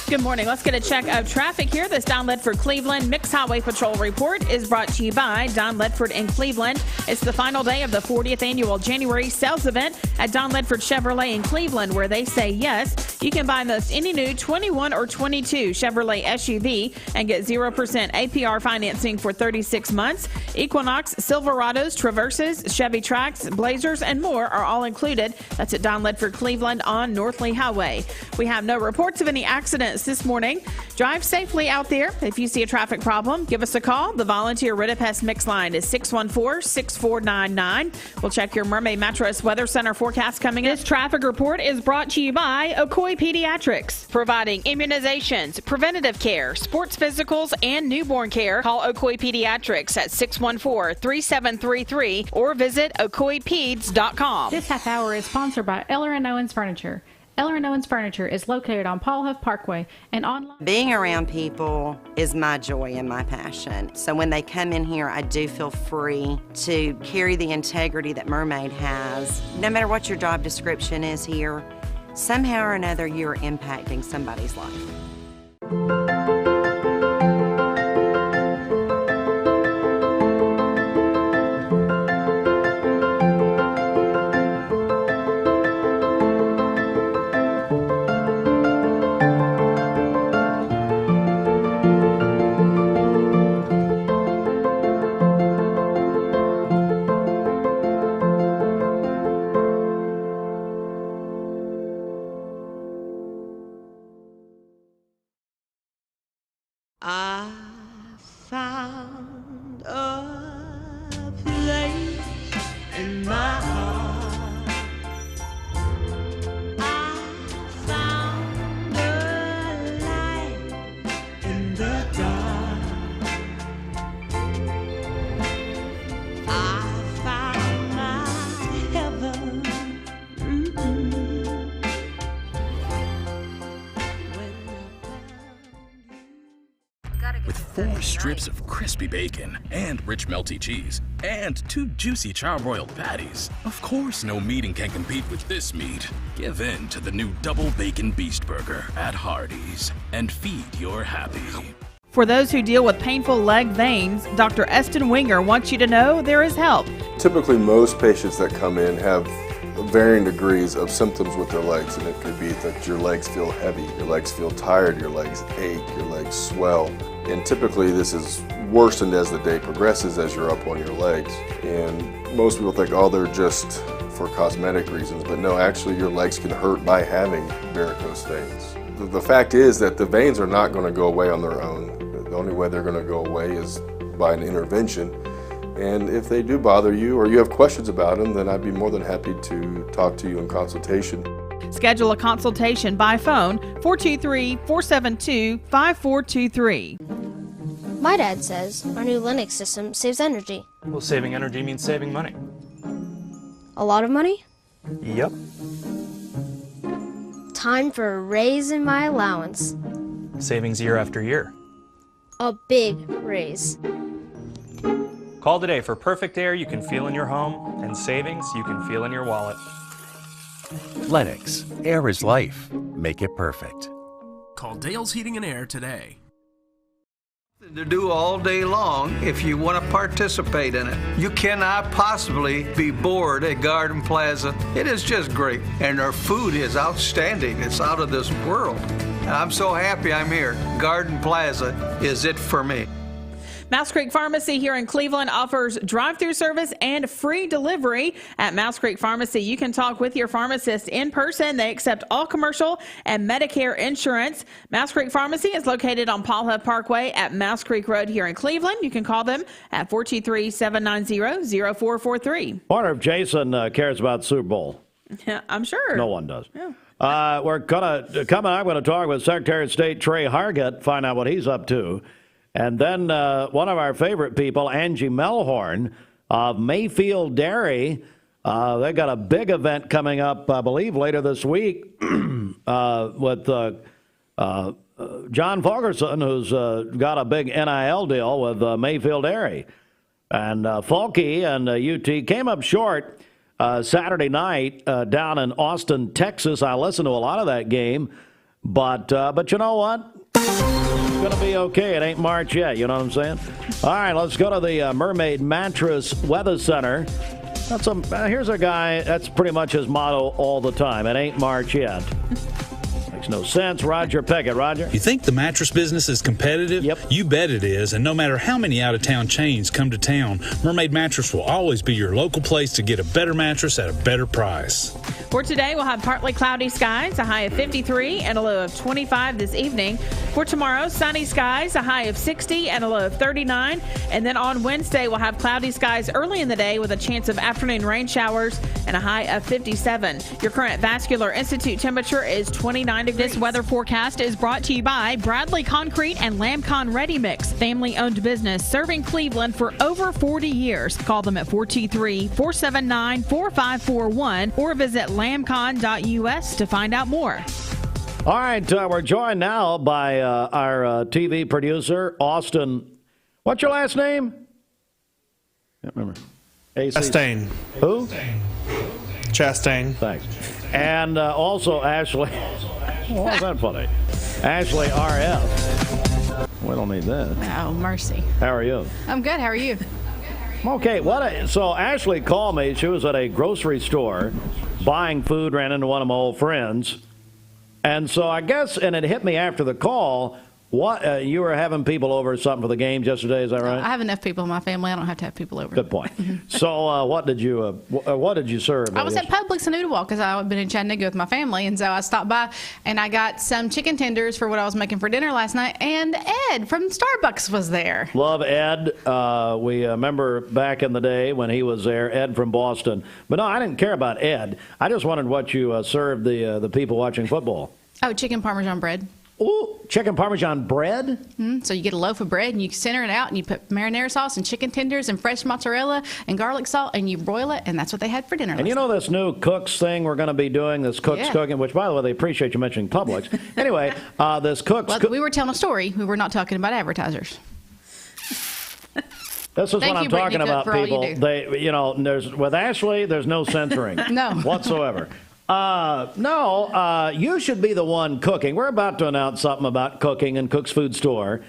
Good morning. Let's get a check of traffic here. This Don Ledford Cleveland Mixed Highway Patrol report is brought to you by Don Ledford in Cleveland. It's the final day of the 40th annual January sales event at Don Ledford Chevrolet in Cleveland, where they say yes. You can buy most any new 21 or 22 Chevrolet SUV and get 0% APR financing for 36 months. Equinox, Silverados, Traverses, Chevy Trax, Blazers, and more are all included. That's at Don Ledford Cleveland on North Lee Highway. We have no reports of any accidents this morning. Drive safely out there. If you see a traffic problem, give us a call. The volunteer Ridipest Mix line is 614-6499. We'll check your Mermaid Mattress Weather Center forecast coming up. This traffic report is brought to you by Ocoee Pediatrics, providing immunizations, preventative care, sports physicals, and newborn care. Call Ocoee Pediatrics at 614-3733 or visit ocoeepeds.com. This half hour is sponsored by Eller & Owens Furniture. Eller & Owens Furniture is located on Paul Huff Parkway and online. Being around people is my joy and my passion. So when they come in here, I do feel free to carry the integrity that Mermaid has. No matter what your job description is here, somehow or another you're impacting somebody's life. 4 strips of crispy bacon, and rich melty cheese, and 2 juicy charbroiled patties. Of course, no meeting can compete with this meat. Give in to the new Double Bacon Beast Burger at Hardee's and feed your happy. For those who deal with painful leg veins, Dr. Eston Winger wants you to know there is help. Typically, most patients that come in have varying degrees of symptoms with their legs, and it could be that your legs feel heavy, your legs feel tired, your legs ache, your legs swell. And typically this is worsened as the day progresses as you're up on your legs. And most people think, oh, they're just for cosmetic reasons, but no, actually your legs can hurt by having varicose veins. The fact is that the veins are not going to go away on their own. The only way they're going to go away is by an intervention. And if they do bother you or you have questions about them, then I'd be more than happy to talk to you in consultation. Schedule a consultation by phone 423-472-5423. My dad says our new Linux system saves energy. Well, saving energy means saving money. A lot of money? Yep. Time for a raise in my allowance. Savings year after year. A big raise. Call today for perfect air you can feel in your home and savings you can feel in your wallet. Lennox. Air is life. Make it perfect. Call Dale's Heating and Air today. To do all day long if you want to participate in it. You cannot possibly be bored at Garden Plaza. It is just great, and our food is outstanding. It's out of this world. And I'm so happy I'm here. Garden Plaza is it for me. Mouse Creek Pharmacy here in Cleveland offers drive-through service and free delivery. At Mouse Creek Pharmacy, you can talk with your pharmacist in person. They accept all commercial and Medicare insurance. Mouse Creek Pharmacy is located on Paul Huff Parkway at Mouse Creek Road here in Cleveland. You can call them at 423-790-0443. I wonder if Jason cares about the Super Bowl. Yeah, I'm sure. No one does. Yeah. I'm going to talk with Secretary of State Trey Hargett, find out what he's up to. And then one of our favorite people, Angie Melhorn of Mayfield Dairy, they got a big event coming up, I believe, later this week with John Fulkerson, who's got a big NIL deal with Mayfield Dairy. And Fulke and UT came up short Saturday night down in Austin, Texas. I listened to a lot of that game, but you know what? It's going to be okay. It ain't March yet, you know what I'm saying? All right, let's go to the Mermaid Mattress Weather Center. Here's a guy, that's pretty much his motto all the time. It ain't March yet. Makes no sense. Roger Pickett. Roger? You think the mattress business is competitive? Yep. You bet it is, and no matter how many out-of-town chains come to town, Mermaid Mattress will always be your local place to get a better mattress at a better price. For today, we'll have partly cloudy skies, a high of 53 and a low of 25 this evening. For tomorrow, sunny skies, a high of 60 and a low of 39. And then on Wednesday, we'll have cloudy skies early in the day with a chance of afternoon rain showers and a high of 57. Your current Vascular Institute temperature is 29 degrees. This weather forecast is brought to you by Bradley Concrete and Lamcon Ready Mix, family-owned business serving Cleveland for over 40 years. Call them at 423-479-4541 or visit lamcon.us to find out more. All right, we're joined now by our TV producer, Austin. What's your last name? Can't remember. Chastain. Who? Chastain. Thanks. And also Ashley. Why is that funny? Ashley RF. We don't need that. Oh, mercy. How are you? I'm good. How are you? Okay, so Ashley called me. She was at a grocery store buying food, ran into one of my old friends. And so I guess, and it hit me after the call, you were having people over or something for the game yesterday, is that right? I have enough people in my family. I don't have to have people over. Good point. So what did you serve? I was at Publix in Ooltewah because I've been in Chattanooga with my family, and so I stopped by and I got some chicken tenders for what I was making for dinner last night, and Ed from Starbucks was there. Love Ed. We remember back in the day when he was there, Ed from Boston. But no, I didn't care about Ed. I just wondered what you served the people watching football. Oh, chicken Parmesan bread. Ooh, chicken Parmesan bread? So you get a loaf of bread and you center it out and you put marinara sauce and chicken tenders and fresh mozzarella and garlic salt and you broil it, and that's what they had for dinner. And you know this new Cooks thing we're going to be doing, this Cooks cooking, which, by the way, they appreciate you mentioning Publix. Anyway, this Cooks... Well, we were telling a story. We were not talking about advertisers. This is what I'm talking about, people. With Ashley, there's no censoring whatsoever. You should be the one cooking. We're about to announce something about cooking and Cook's Food Store,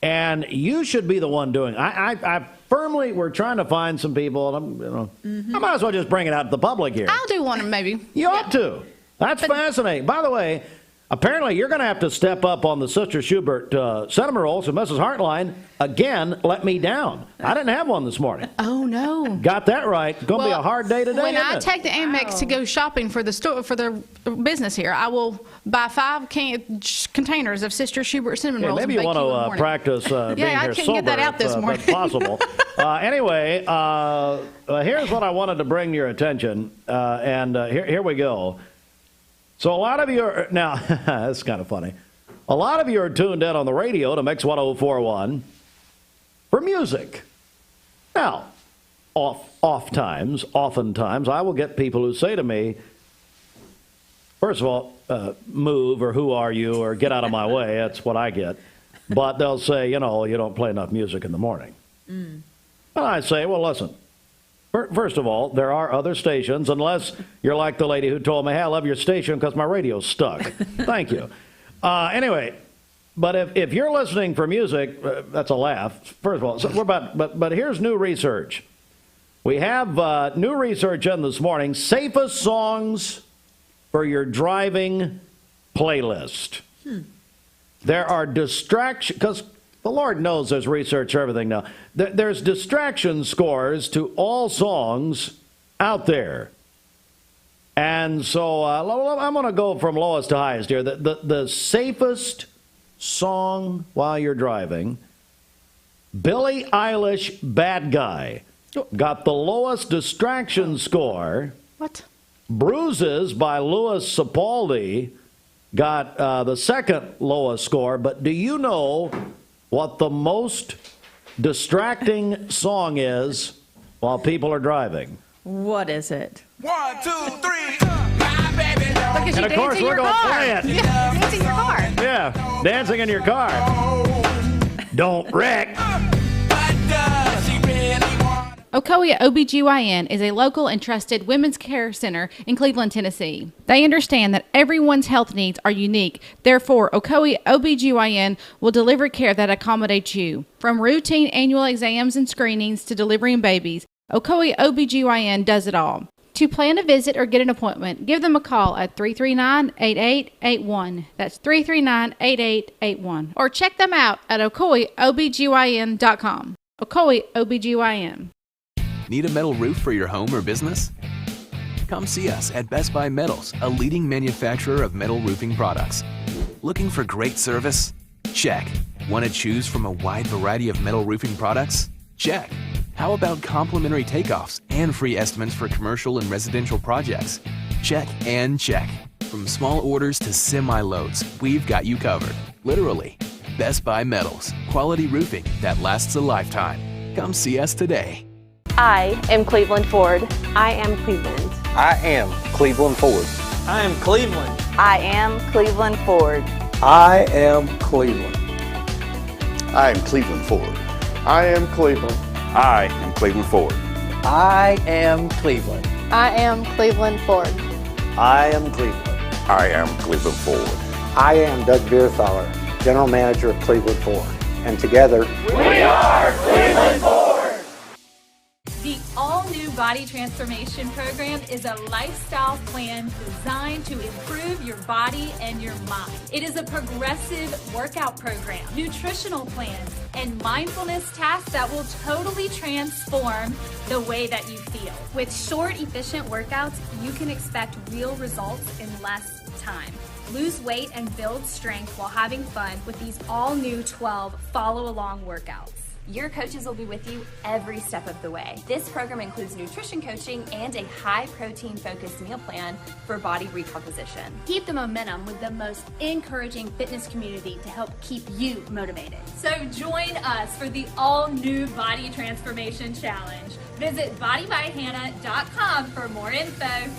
and you should be the one doing it. We're trying to find some people, and I might as well just bring it out to the public here. I'll do one maybe. You ought to. That's fascinating. By the way, apparently you're going to have to step up on the Sister Schubert cinnamon rolls, and Mrs. Hartline, again, let me down. I didn't have one this morning. Oh, no. Got that right. It's going to be a hard day today, When I isn't it? take the Amex to go shopping for the store, for the business here, I will buy 5 containers of Sister Schubert cinnamon rolls. Maybe you want to practice being here I couldn't sober, get that out this morning. if possible. Anyway, here's what I wanted to bring to your attention, and here we go. So a lot of you are, now, that's kind of funny. A lot of you are tuned in on the radio to Mix 104.1 for music. Now, oftentimes, I will get people who say to me, first of all, move, or who are you, or get out of my way. That's what I get. But they'll say, you don't play enough music in the morning. And I say, well, listen. First of all, there are other stations, unless you're like the lady who told me, hey, I love your station because my radio's stuck. Thank you. Anyway, but if you're listening for music, that's a laugh. First of all, so but here's new research. We have new research in this morning, safest songs for your driving playlist. There are distractions, because the Lord knows there's research for everything now. There's distraction scores to all songs out there. And so I'm going to go from lowest to highest here. The safest song while you're driving, Billie Eilish, Bad Guy, got the lowest distraction score. What? Bruises by Louis Capaldi got the second lowest score. But do you know what the most distracting song is while people are driving? What is it? 1, 2, 3. My baby. Look at you And of course, we're going to play it. Yeah, dancing in your car. Yeah, dancing in your car. Don't wreck. Ocoee OBGYN is a local and trusted women's care center in Cleveland, Tennessee. They understand that everyone's health needs are unique. Therefore, Ocoee OBGYN will deliver care that accommodates you. From routine annual exams and screenings to delivering babies, Ocoee OBGYN does it all. To plan a visit or get an appointment, give them a call at 339-8881. That's 339-8881. Or check them out at OcoeeOBGYN.com. Ocoee OBGYN. Need a metal roof for your home or business? Come see us at Best Buy Metals, a leading manufacturer of metal roofing products. Looking for great service? Check. Want to choose from a wide variety of metal roofing products? Check. How about complimentary takeoffs and free estimates for commercial and residential projects? Check and check. From small orders to semi-loads, we've got you covered. Literally. Best Buy Metals. Quality roofing that lasts a lifetime. Come see us today. I am Cleveland Ford. I am Cleveland. I am Cleveland Ford. I am Cleveland. I am Cleveland Ford. I am Cleveland. I am Cleveland Ford. I am Cleveland. I am Cleveland Ford. I am Cleveland. I am Cleveland Ford. I am Cleveland. I am Cleveland Ford. I am Doug Beerthaler, General Manager of Cleveland Ford. And together, we are Cleveland Ford. The all-new Body Transformation Program is a lifestyle plan designed to improve your body and your mind. It is a progressive workout program, nutritional plans, and mindfulness tasks that will totally transform the way that you feel. With short, efficient workouts, you can expect real results in less time. Lose weight and build strength while having fun with these all-new 12 follow-along workouts. Your coaches will be with you every step of the way. This program includes nutrition coaching and a high-protein focused meal plan for body recomposition. Keep the momentum with the most encouraging fitness community to help keep you motivated. So join us for the all-new Body Transformation Challenge. Visit bodybyhannah.com for more info.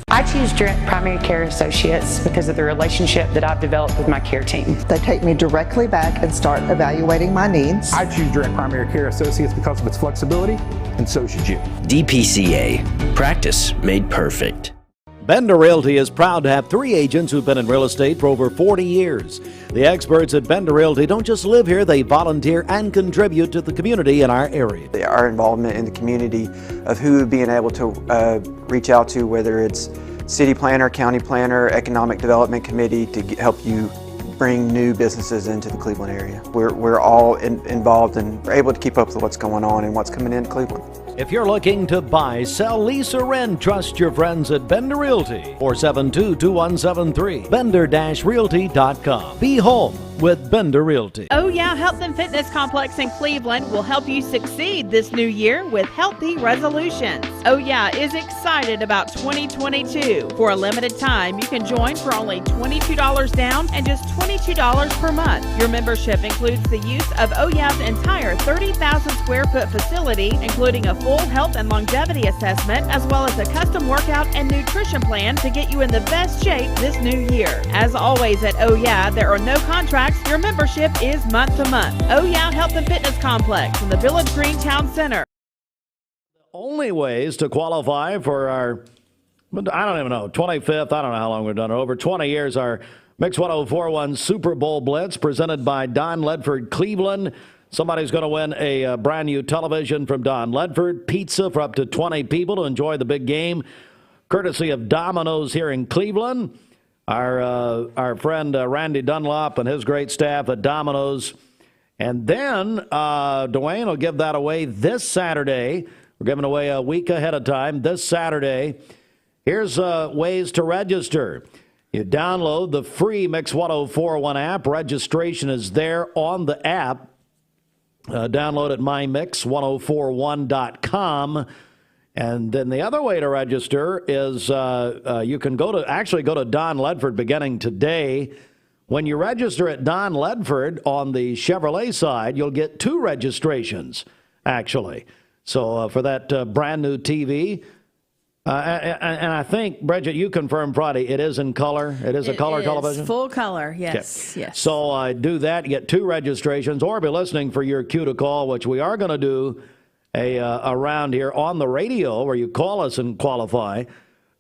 I choose Direct Primary Care Associates because of the relationship that I've developed with my care team. They take me directly back and start evaluating my needs. I choose Direct Primary Care Associates because of its flexibility, and so should you. DPCA. Practice made perfect. Bender Realty is proud to have 3 agents who've been in real estate for over 40 years. The experts at Bender Realty don't just live here, they volunteer and contribute to the community in our area. Our involvement in the community of who being able to reach out to, whether it's city planner, county planner, economic development committee, to help you bring new businesses into the Cleveland area. We're all involved and we're able to keep up with what's going on and what's coming into Cleveland. If you're looking to buy, sell, lease, or rent, trust your friends at Bender Realty. 472-2173. Bender-Realty.com. Be home with Bender Realty. Oh Yeah Health and Fitness Complex in Cleveland will help you succeed this new year with healthy resolutions. Oh Yeah is excited about 2022. For a limited time, you can join for only $22 down and just $22 per month. Your membership includes the use of Oh Yeah's entire 30,000 square foot facility, including a full health and longevity assessment, as well as a custom workout and nutrition plan to get you in the best shape this new year. As always at Oh Yeah, there are no contracts. Your membership is month to month. Oh Yeah Health and Fitness Complex in the Village Green Town Center. The only ways to qualify for our, I don't even know, 25th, I don't know how long we've done it, over 20 years, our Mix 1041 Super Bowl Blitz presented by Don Ledford Cleveland. Somebody's going to win a brand new television from Don Ledford, pizza for up to 20 people to enjoy the big game, courtesy of Domino's here in Cleveland. Our friend Randy Dunlop and his great staff at Domino's. And then Dwayne will give that away this Saturday. We're giving away a week ahead of time this Saturday. Here's ways to register. You download the free Mix 1041 app. Registration is there on the app. Download at mymix1041.com. And then the other way to register is you can go to Don Ledford beginning today. When you register at Don Ledford on the Chevrolet side, you'll get 2 registrations, actually. So for that brand new TV. And I think, Bridget, you confirmed Friday, it is in color. It is a color television? Full color, yes. Okay. Yes. So do that, get 2 registrations, or be listening for your cue to call, which we are going to do around here on the radio where you call us and qualify.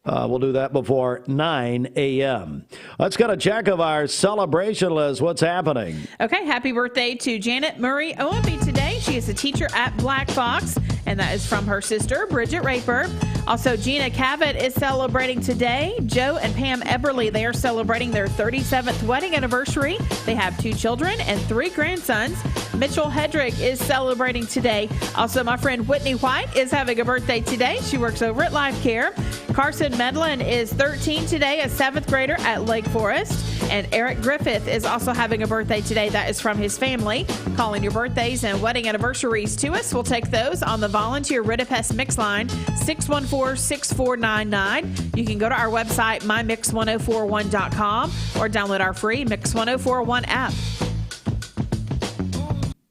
We'll do that before 9 a.m. Let's get a check of our celebration list. What's happening? Okay, happy birthday to Janet Murray Owenby today. She is a teacher at Black Fox, and that is from her sister, Bridget Raper. Also, Gina Cavett is celebrating today. Joe and Pam Eberly, they are celebrating their 37th wedding anniversary. They have 2 children and 3 grandsons. Mitchell Hedrick is celebrating today. Also, my friend Whitney White is having a birthday today. She works over at Life Care. Carson Medlin is 13 today, a 7th grader at Lake Forest. And Eric Griffith is also having a birthday today. That is from his family. Calling your birthdays and wedding anniversaries to us. We'll take those on the volunteer Ridipest Mix line, 614-6499. You can go to our website, mymix1041.com, or download our free Mix 1041 app.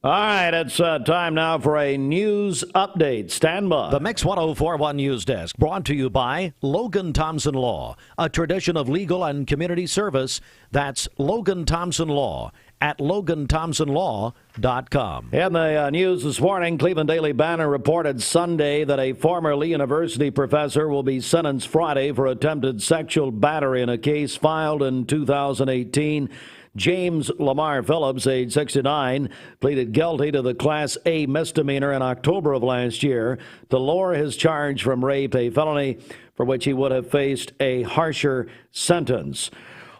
All right, it's time now for a news update. Stand by. The Mix 1041 News Desk, brought to you by Logan Thompson Law, a tradition of legal and community service. That's Logan Thompson Law at LoganThompsonLaw.com. In the news this morning, Cleveland Daily Banner reported Sunday that a former Lee University professor will be sentenced Friday for attempted sexual battery in a case filed in 2018. James Lamar Phillips, age 69, pleaded guilty to the Class A misdemeanor in October of last year to lower his charge from rape, a felony for which he would have faced a harsher sentence.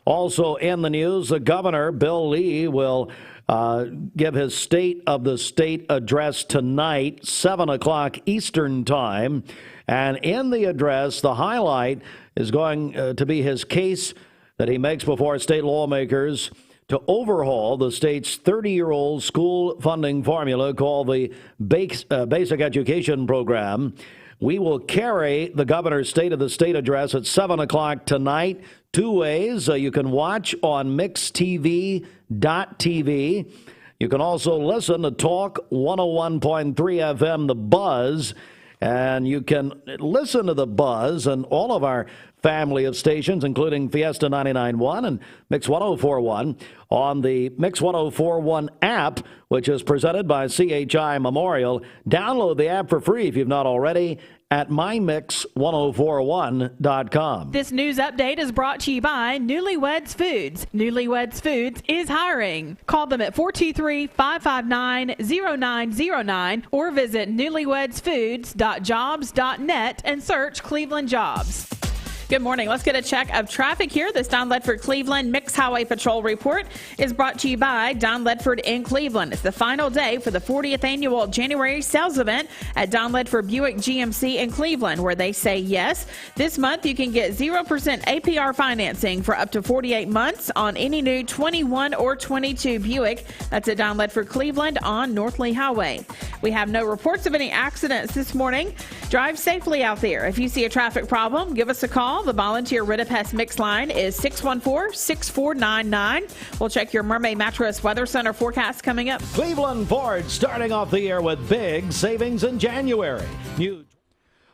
Also in the news, the governor, Bill Lee, will give his State of the State address tonight, 7 o'clock Eastern Time. And in the address, the highlight is going to be his case that he makes before state lawmakers to overhaul the state's 30-year-old school funding formula called the Basic Education Program. We will carry the governor's State of the State address at 7 o'clock tonight. 2 ways. You can watch on mixtv.tv. You can also listen to Talk 101.3 FM, The Buzz. And you can listen to The Buzz and all of our family of stations, including Fiesta 99.1 and Mix 104.1 on the Mix 104.1 app, which is presented by CHI Memorial. Download the app for free if you've not already at mymix1041.com. This news update is brought to you by Newlyweds Foods. Newlyweds Foods is hiring. Call them at 423-559-0909 or visit newlywedsfoods.jobs.net and search Cleveland Jobs. Good morning. Let's get a check of traffic here. This Don Ledford Cleveland Mixed Highway Patrol report is brought to you by Don Ledford in Cleveland. It's the final day for the 40th annual January sales event at Don Ledford Buick GMC in Cleveland, where they say yes. This month you can get 0% APR financing for up to 48 months on any new 21 or 22 Buick. That's at Don Ledford Cleveland on North Lee Highway. We have no reports of any accidents this morning. Drive safely out there. If you see a traffic problem, give us a call. The volunteer Ridipest Mix line is 614-6499. We'll check your Mermaid Mattress Weather Center forecast coming up. Cleveland Ford starting off the year with big savings in January. New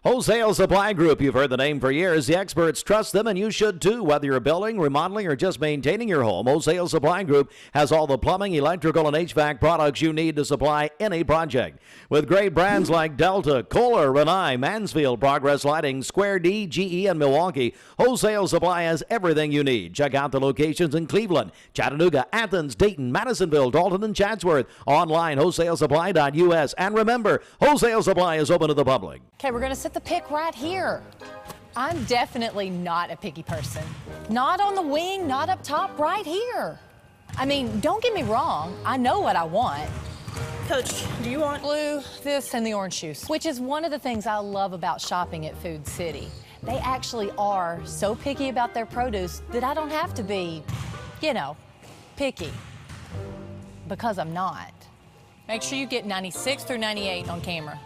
Wholesale Supply Group, you've heard the name for years. The experts trust them, and you should too. Whether you're building, remodeling, or just maintaining your home, Wholesale Supply Group has all the plumbing, electrical, and HVAC products you need to supply any project. With great brands like Delta, Kohler, Rinnai, Mansfield, Progress Lighting, Square D, GE, and Milwaukee, Wholesale Supply has everything you need. Check out the locations in Cleveland, Chattanooga, Athens, Dayton, Madisonville, Dalton, and Chatsworth. Online, wholesalesupply.us. And remember, Wholesale Supply is open to the public. Okay, we're going to set the pick right here. I'm definitely not a picky person. Not on the wing, not up top, right here. I mean, don't get me wrong. I know what I want. Coach, do you want blue, this, and the orange juice? Which is one of the things I love about shopping at Food City. They actually are so picky about their produce that I don't have to be, picky. Because I'm not. Make sure you get 96 through 98 on camera.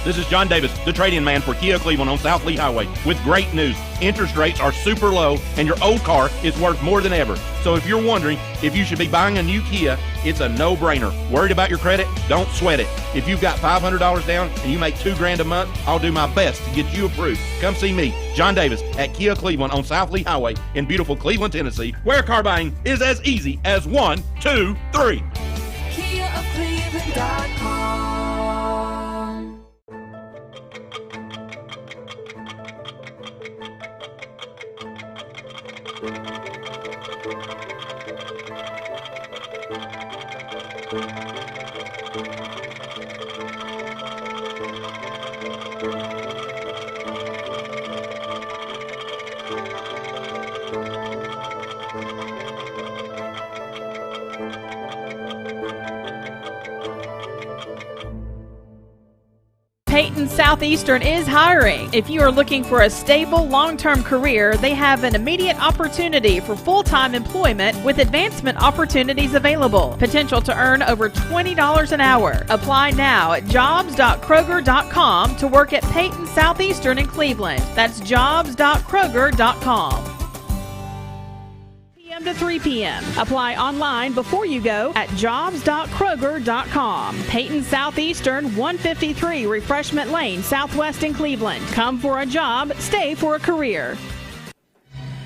This is John Davis, the trade-in man for Kia Cleveland on South Lee Highway, with great news. Interest rates are super low, and your old car is worth more than ever. So if you're wondering if you should be buying a new Kia, it's a no-brainer. Worried about your credit? Don't sweat it. If you've got $500 down and you make $2,000 a month, I'll do my best to get you approved. Come see me, John Davis, at Kia Cleveland on South Lee Highway in beautiful Cleveland, Tennessee, where car buying is as easy as 1, 2, 3. KiaofCleveland.com. Peyton Southeastern is hiring. If you are looking for a stable, long-term career, they have an immediate opportunity for full-time employment with advancement opportunities available. Potential to earn over $20 an hour. Apply now at jobs.kroger.com to work at Peyton Southeastern in Cleveland. That's jobs.kroger.com. To 3 p.m. Apply online before you go at jobs.kroger.com. Peyton Southeastern, 153 Refreshment Lane, Southwest in Cleveland. Come for a job, stay for a career.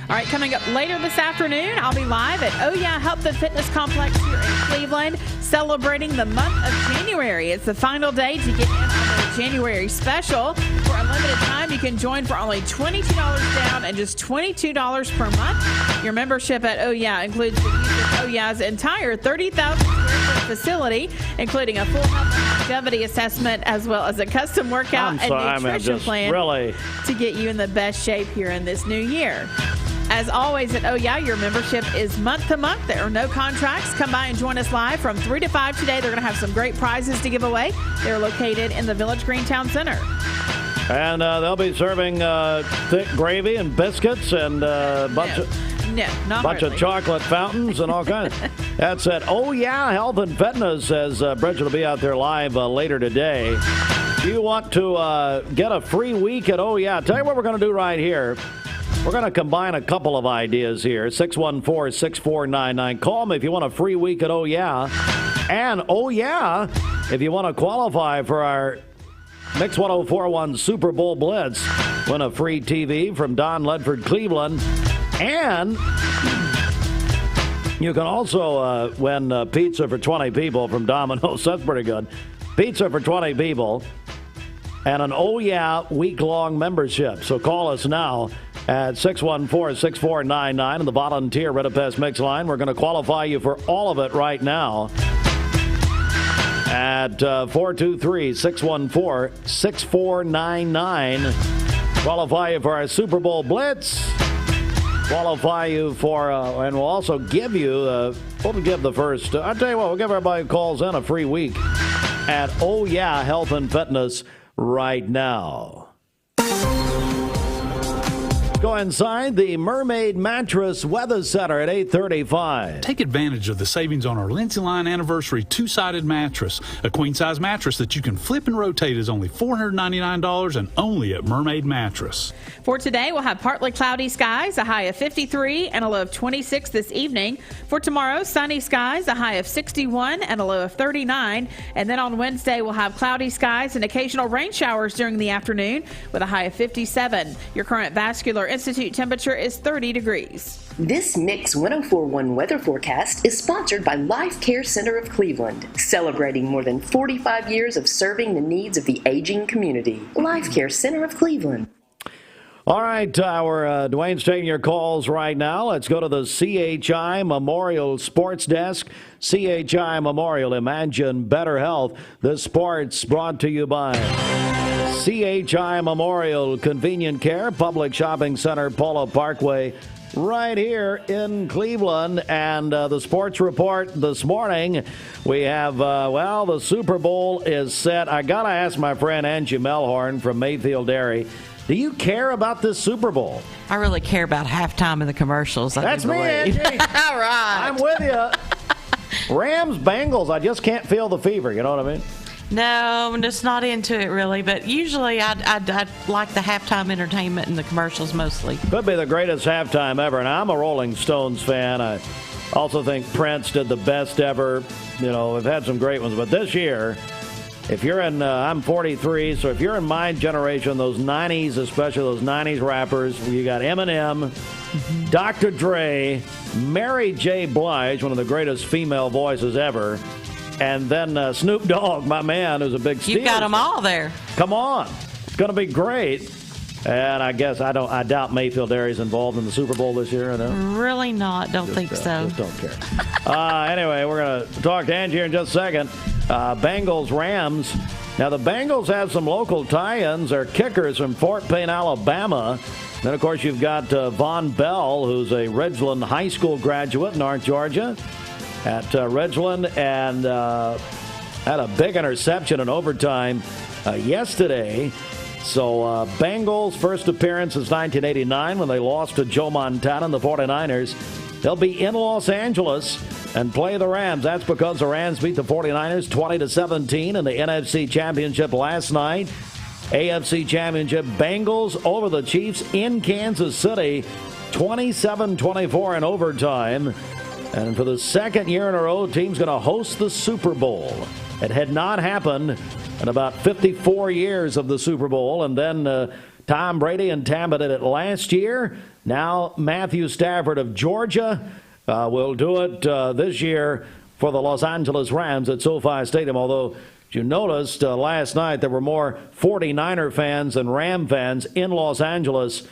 All right, coming up later this afternoon, I'll be live at Oh Yeah Health and Fitness Complex here in Cleveland, celebrating the month of January. It's the final day to get in on the January special. For a limited time, you can join for only $22 down and just $22 per month. Your membership at Oh Yeah includes the use of Oh Yeah's entire 30,000 square foot facility, including a full health and longevity assessment, as well as a custom workout and nutrition plan to get you in the best shape here in this new year. As always at Oh Yeah, your membership is month to month. There are no contracts. Come by and join us live from 3 to 5 today. They're going to have some great prizes to give away. They're located in the Village Green Town Center. And they'll be serving thick gravy and biscuits and a bunch of chocolate fountains and all kinds. That's at Oh Yeah Health and Fitness, as Bridget will be out there live later today. Do you want to get a free week at Oh Yeah? I'll tell you what we're going to do right here. We're going to combine a couple of ideas here. 614-6499. Call me if you want a free week at Oh Yeah. And Oh Yeah, if you want to qualify for our Mix 104.1 Super Bowl Blitz. win a free TV from Don Ledford Cleveland. And you can also win pizza for 20 people from Domino's. That's pretty good. Pizza for 20 people and an Oh Yeah week-long membership. So call us now at 614-6499 in the volunteer Redapest Mix line. We're going to qualify you for all of it right now at 423-614-6499. Qualify you for our Super Bowl Blitz. Qualify you for, and we'll also give you, we'll give the first, I'll tell you what, we'll give everybody who calls in a free week at Oh Yeah Health and Fitness right now. Go inside the Mermaid Mattress Weather Center at 8:35. Take advantage of the savings on our Lindsay Line Anniversary two-sided mattress. A queen-size mattress that you can flip and rotate is only $499 and only at Mermaid Mattress. For today, we'll have partly cloudy skies, a high of 53 and a low of 26 this evening. For tomorrow, sunny skies, a high of 61 and a low of 39. And then on Wednesday, we'll have cloudy skies and occasional rain showers during the afternoon with a high of 57. Your current Vascular Institute temperature is 30 degrees. This Mix 104.1 weather forecast is sponsored by Life Care Center of Cleveland, celebrating more than 45 years of serving the needs of the aging community. Life Care Center of Cleveland. All right, Dwayne's taking your calls right now. Let's go to the CHI Memorial Sports Desk. CHI Memorial, imagine better health. The sports brought to you by CHI Memorial Convenient Care, Public Shopping Center, Polo Parkway, right here in Cleveland. And the sports report this morning, we have, the Super Bowl is set. I got to ask my friend Angie Melhorn from Mayfield Dairy, do you care about this Super Bowl? I really care about halftime in the commercials. That's me, Angie. All right. I'm with you. Rams, Bengals, I just can't feel the fever, you know what I mean? No, I'm just not into it really, but usually I'd like the halftime entertainment and the commercials mostly. Could be the greatest halftime ever. Now, I'm a Rolling Stones fan. I also think Prince did the best ever. You know, we've had some great ones, but this year, if you're in, I'm 43, so if you're in my generation, those 90s, especially those 90s rappers, you got Eminem, Dr. Dre, Mary J. Blige, one of the greatest female voices ever, and then Snoop Dogg, my man, who's a big Steelers. You got them all there. Come on. It's going to be great. And I guess I doubt Mayfield Dairy's involved in the Super Bowl this year. I know. Really not. Don't think so. Just don't care. Anyway, we're going to talk to Angie here in just a second. Bengals, Rams. Now, the Bengals have some local tie-ins. They're kickers from Fort Payne, Alabama. Then, of course, you've got Von Bell, who's a Ridgeland High School graduate, North Georgia, at Ridgeland, and had a big interception in overtime yesterday. So Bengals' first appearance since 1989 when they lost to Joe Montana and the 49ers. They'll be in Los Angeles and play the Rams. That's because the Rams beat the 49ers 20-17 in the NFC Championship last night. AFC Championship, Bengals over the Chiefs in Kansas City, 27-24 in overtime. And for the second year in a row, the team's going to host the Super Bowl. It had not happened in about 54 years of the Super Bowl. And then Tom Brady and Tampa did it last year. Now Matthew Stafford of Georgia will do it this year for the Los Angeles Rams at SoFi Stadium. Although, as you noticed last night, there were more 49er fans than Ram fans in Los Angeles.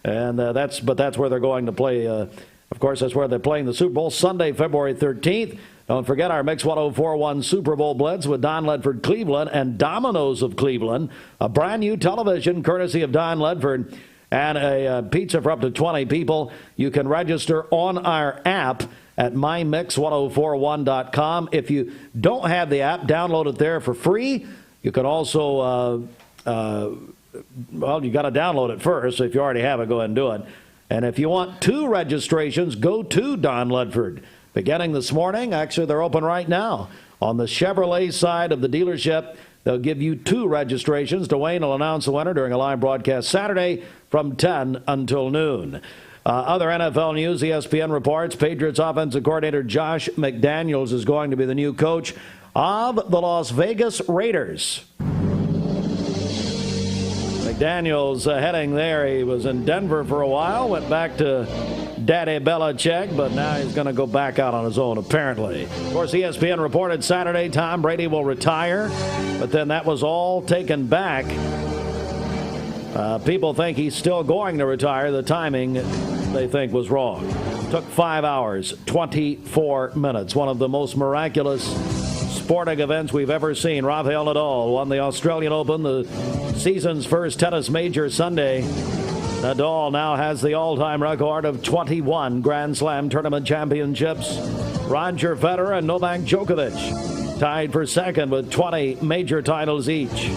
And that's where they're going to play. Of course, that's where they're playing the Super Bowl, Sunday, February 13th. Don't forget our Mix 104.1 Super Bowl Blitz with Don Ledford Cleveland and Domino's of Cleveland. A brand new television courtesy of Don Ledford and a pizza for up to 20 people. You can register on our app at mymix1041.com. If you don't have the app, download it there for free. You can also, you got to download it first. So if you already have it, go ahead and do it. And if you want 2 registrations, go to Don Ledford. Beginning this morning, actually they're open right now. On the Chevrolet side of the dealership, they'll give you 2 registrations. Dwayne will announce the winner during a live broadcast Saturday from 10 until noon. Other NFL news, ESPN reports Patriots offensive coordinator Josh McDaniels is going to be the new coach of the Las Vegas Raiders. McDaniel's heading there. He was in Denver for a while, went back to Daddy Belichick, but now he's going to go back out on his own, apparently. Of course, ESPN reported Saturday Tom Brady will retire, but then that was all taken back. People think he's still going to retire. The timing, they think, was wrong. Took 5 hours, 24 minutes. One of the most miraculous sporting events we've ever seen. Rafael Nadal won the Australian Open, the season's first tennis major Sunday. Nadal now has the all-time record of 21 Grand Slam tournament championships. Roger Federer and Novak Djokovic tied for second with 20 major titles each.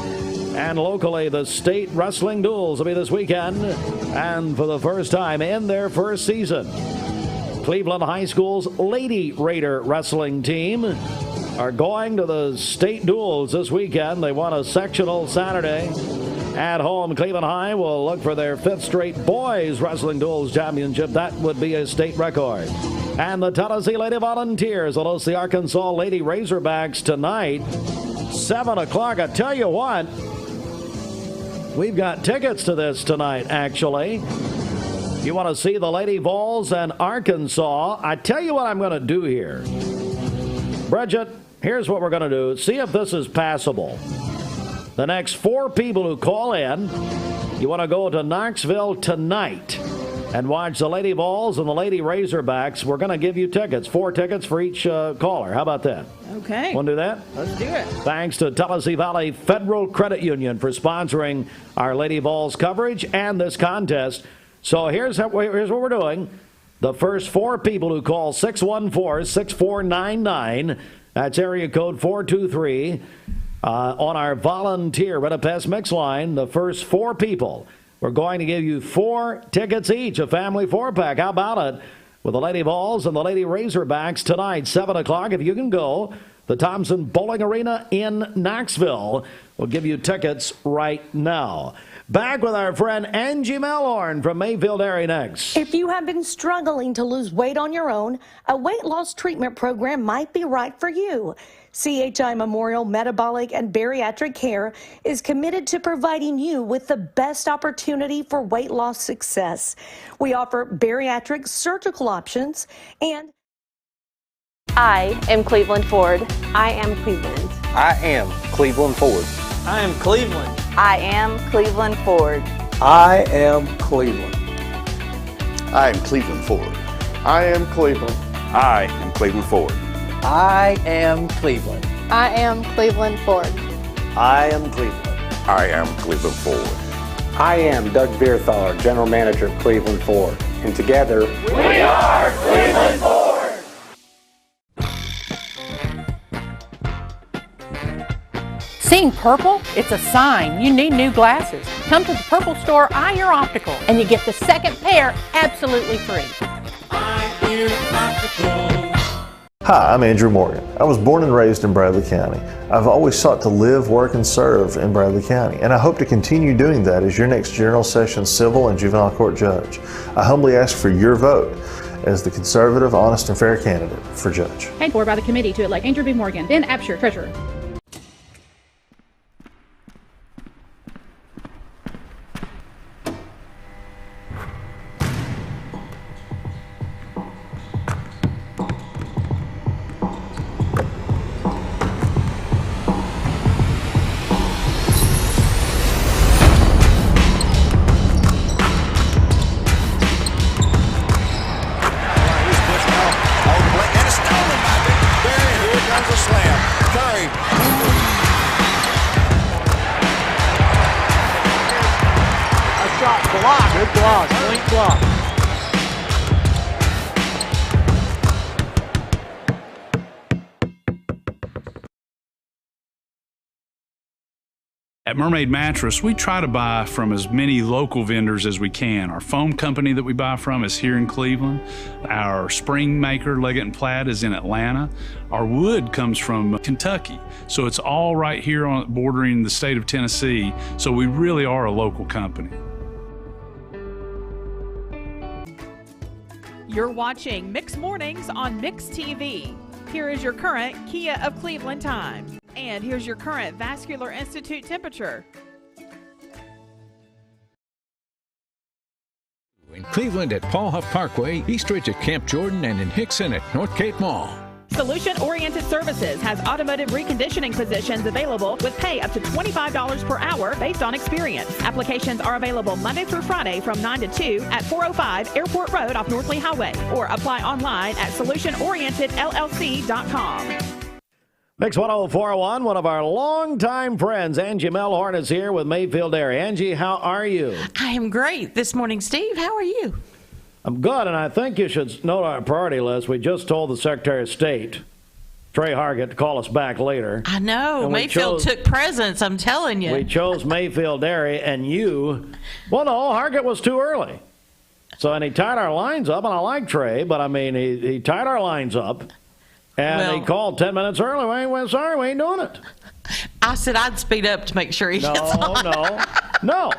And locally, the state wrestling duels will be this weekend. And for the first time in their first season, Cleveland High School's Lady Raider wrestling team are going to the state duels this weekend. They won a sectional Saturday. At home, Cleveland High will look for their 5th straight boys wrestling duels championship. That would be a state record. And the Tennessee Lady Volunteers will host the Arkansas Lady Razorbacks tonight, 7 o'clock. I tell you what, we've got tickets to this tonight, actually. You want to see the Lady Vols and Arkansas? I tell you what I'm going to do here. Bridget, here's what we're going to do. See if this is passable. The next 4 people who call in, you want to go to Knoxville tonight and watch the Lady Vols and the Lady Razorbacks. We're going to give you tickets, 4 tickets for each caller. How about that? Okay. Want to do that? Let's do it. Thanks to Tennessee Valley Federal Credit Union for sponsoring our Lady Vols coverage and this contest. So here's what we're doing. The first 4 people who call 614-6499, that's area code 423, on our volunteer Redapest mix line, the first 4 people, we're going to give you 4 tickets each, a family 4-pack. How about it? With the Lady Vols and the Lady Razorbacks tonight, 7 o'clock, if you can go. The Thompson Bowling Arena in Knoxville will give you tickets right now. Back with our friend Angie Melhorn from Mayfield Dairy next. If you have been struggling to lose weight on your own, a weight loss treatment program might be right for you. CHI Memorial Metabolic and Bariatric Care is committed to providing you with the best opportunity for weight loss success. We offer bariatric surgical options and... I am Cleveland Ford. I am Cleveland. I am Cleveland Ford. I am Cleveland. I am Cleveland Ford. I am Cleveland. I am Cleveland Ford. I am Cleveland. I am Cleveland Ford. I am Cleveland. I am Cleveland Ford. I am Cleveland. I am Cleveland Ford. I am Doug Beerthaler, General Manager of Cleveland Ford. And together, we are Cleveland Ford. Seeing purple? It's a sign you need new glasses. Come to the Purple Store, Eye Ear Optical, and you get the second pair absolutely free. Eye Ear Optical. Hi, I'm Andrew Morgan. I was born and raised in Bradley County. I've always sought to live, work, and serve in Bradley County, and I hope to continue doing that as your next General Sessions Civil and Juvenile Court Judge. I humbly ask for your vote as the conservative, honest, and fair candidate for judge. Paid for by the committee to elect Andrew B. Morgan, Ben Absher, Treasurer. At Mermaid Mattress, we try to buy from as many local vendors as we can. Our foam company that we buy from is here in Cleveland. Our spring maker, Leggett & Platt, is in Atlanta. Our wood comes from Kentucky. So it's all right here on bordering the state of Tennessee. So we really are a local company. You're watching Mix Mornings on Mix TV. Here is your current Kia of Cleveland time. And here's your current Vascular Institute temperature. Cleveland at Paul Huff Parkway, Eastridge at Camp Jordan, and in Hickson at North Cape Mall. Solution-Oriented Services has automotive reconditioning positions available with pay up to $25 per hour based on experience. Applications are available Monday through Friday from 9 to 2 at 405 Airport Road off North Lee Highway, or apply online at solutionorientedllc.com. Mix 104.1, one of our longtime friends, Angie Melhorn, is here with Mayfield Dairy. Angie, how are you? I am great this morning, Steve. How are you? I'm good, and I think you should note our priority list. We just told the Secretary of State, Trey Hargett, to call us back later. I know. Mayfield took presents, I'm telling you. We chose Mayfield Dairy, and well, no, Hargett was too early. And he tied our lines up, and I like Trey, but, I mean, he tied our lines up, and he called 10 minutes early. Sorry, we ain't doing it. I said I'd speed up to make sure he gets on. No.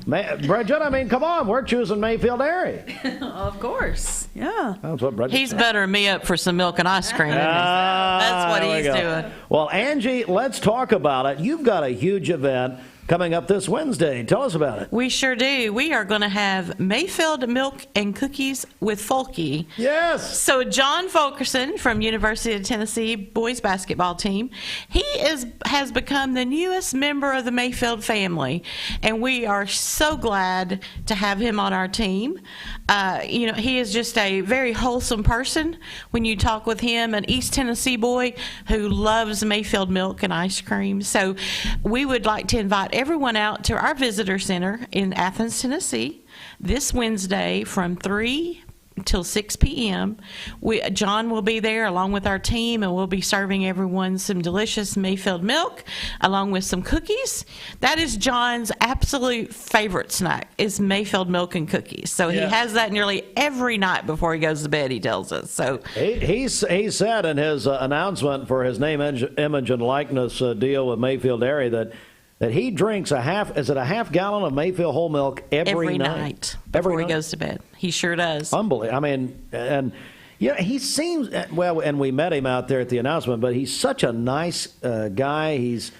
Bridget, I mean, come on. We're choosing Mayfield Dairy. Of course. Yeah. That's what Bridget He's said. buttering me up for some milk and ice cream. That's what he's doing. Well, Angie, let's talk about it. You've got a huge event coming up this Wednesday. Tell us about it. We sure do. We are going to have Mayfield Milk and Cookies with Fulky. Yes. So John Fulkerson from University of Tennessee boys basketball team, he has become the newest member of the Mayfield family, and we are so glad to have him on our team. He is just a very wholesome person when you talk with him, an East Tennessee boy who loves Mayfield milk and ice cream. So we would like to invite everyone out to our visitor center in Athens, Tennessee, this Wednesday from 3 till 6 p.m. John will be there along with our team, and we'll be serving everyone some delicious Mayfield milk along with some cookies. That is John's absolute favorite snack, is Mayfield milk and cookies. So he has that nearly every night before he goes to bed, he tells us. So he said in his announcement for his name, image, and likeness deal with Mayfield Dairy that he drinks a half gallon of Mayfield whole milk every night before he goes to bed. He sure does. Unbelievable. I mean, and he seems, well, and we met him out there at the announcement, but he's such a nice guy. He's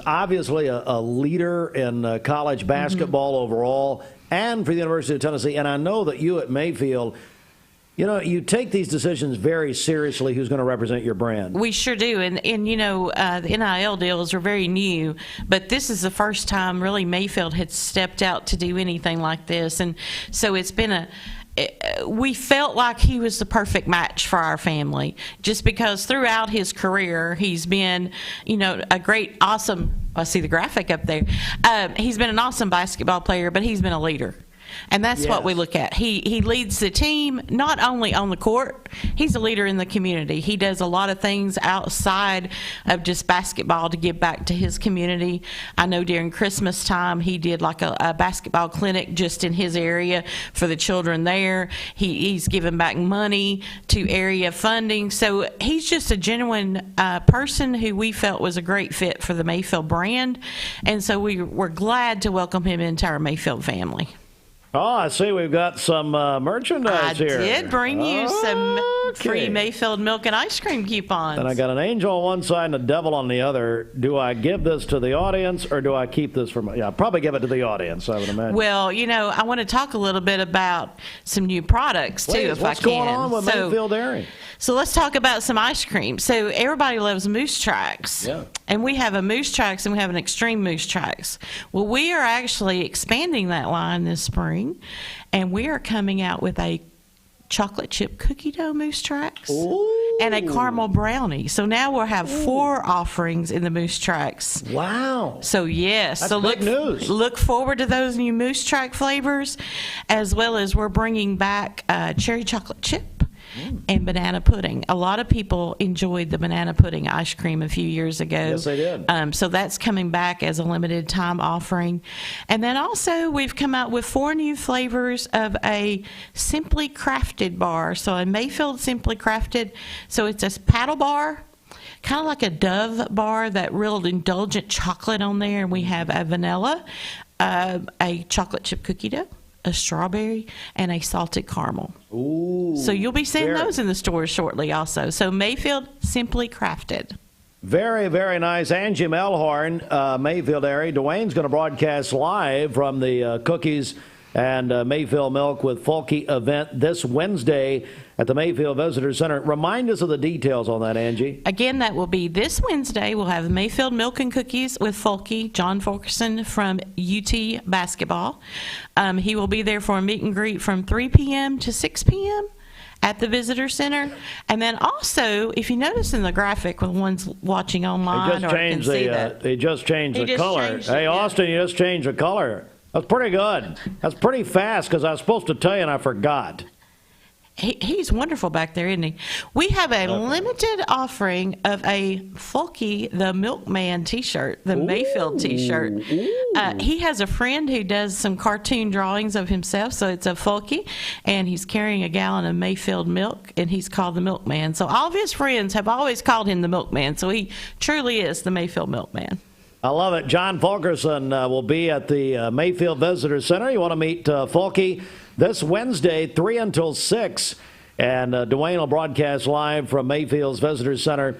obviously a leader in college basketball overall and for the University of Tennessee. And I know that you at Mayfield, you take these decisions very seriously, who's going to represent your brand. We sure do. And the NIL deals are very new, but this is the first time really Mayfield had stepped out to do anything like this. And so it's been we felt like he was the perfect match for our family, just because throughout his career, he's been, a great, awesome, I see the graphic up there. He's been an awesome basketball player, but he's been a leader. And that's what we look at. He leads the team not only on the court, he's a leader in the community. He does a lot of things outside of just basketball to give back to his community. I know during Christmas time he did like a basketball clinic just in his area for the children there. He's given back money to area funding. So he's just a genuine person who we felt was a great fit for the Mayfield brand. And so we're glad to welcome him into our Mayfield family. Oh, I see we've got some merchandise here. I did bring you some free Mayfield milk and ice cream coupons. And I got an angel on one side and a devil on the other. Do I give this to the audience or do I keep this for I'll probably give it to the audience, I would imagine. Well, I want to talk a little bit about some new products, too, if I can. What's going on with Mayfield Dairy? So let's talk about some ice cream. So everybody loves Moose Tracks. Yeah. And we have a Moose Tracks and we have an Extreme Moose Tracks. Well, we are actually expanding that line this spring, and we are coming out with a chocolate chip cookie dough Moose Tracks and a caramel brownie. So now we'll have 4 offerings in the Moose Tracks. Wow. So yes. That's big news. Look forward to those new Moose Track flavors, as well as we're bringing back cherry chocolate chip and banana pudding. A lot of people enjoyed the banana pudding ice cream a few years ago. Yes, they did. So that's coming back as a limited time offering. And then also we've come out with 4 new flavors of a Simply Crafted bar. So a Mayfield Simply Crafted. So it's a paddle bar, kind of like a Dove bar, that real indulgent chocolate on there. And we have a vanilla, a chocolate chip cookie dough, a strawberry, and a salted caramel. Ooh. So you'll be seeing those in the stores shortly also. So Mayfield Simply Crafted. Very, very nice. Angie Melhorn, Mayfield area. Dwayne's going to broadcast live from the Cookies and Mayfield Milk with Fulke event this Wednesday at the Mayfield Visitor Center. Remind us of the details on that, Angie. Again, that will be this Wednesday. We'll have Mayfield Milk and Cookies with Fulke, John Fulkerson from UT Basketball. He will be there for a meet and greet from 3 p.m. to 6 p.m. at the Visitor Center. And then also, if you notice in the graphic with ones watching online, They just changed the color. Hey, Austin, you just changed the color. That's pretty good. That's pretty fast because I was supposed to tell you and I forgot. He's wonderful back there, isn't he? We have a limited offering of a Fulke the Milkman t-shirt, the Mayfield t-shirt. He has a friend who does some cartoon drawings of himself, so it's a Fulke, and he's carrying a gallon of Mayfield milk, and he's called the Milkman. So all of his friends have always called him the Milkman, so he truly is the Mayfield Milkman. I love it. John Fulkerson will be at the Mayfield Visitor Center. You want to meet Fulke this Wednesday, 3 until 6. And Dwayne will broadcast live from Mayfield's Visitor Center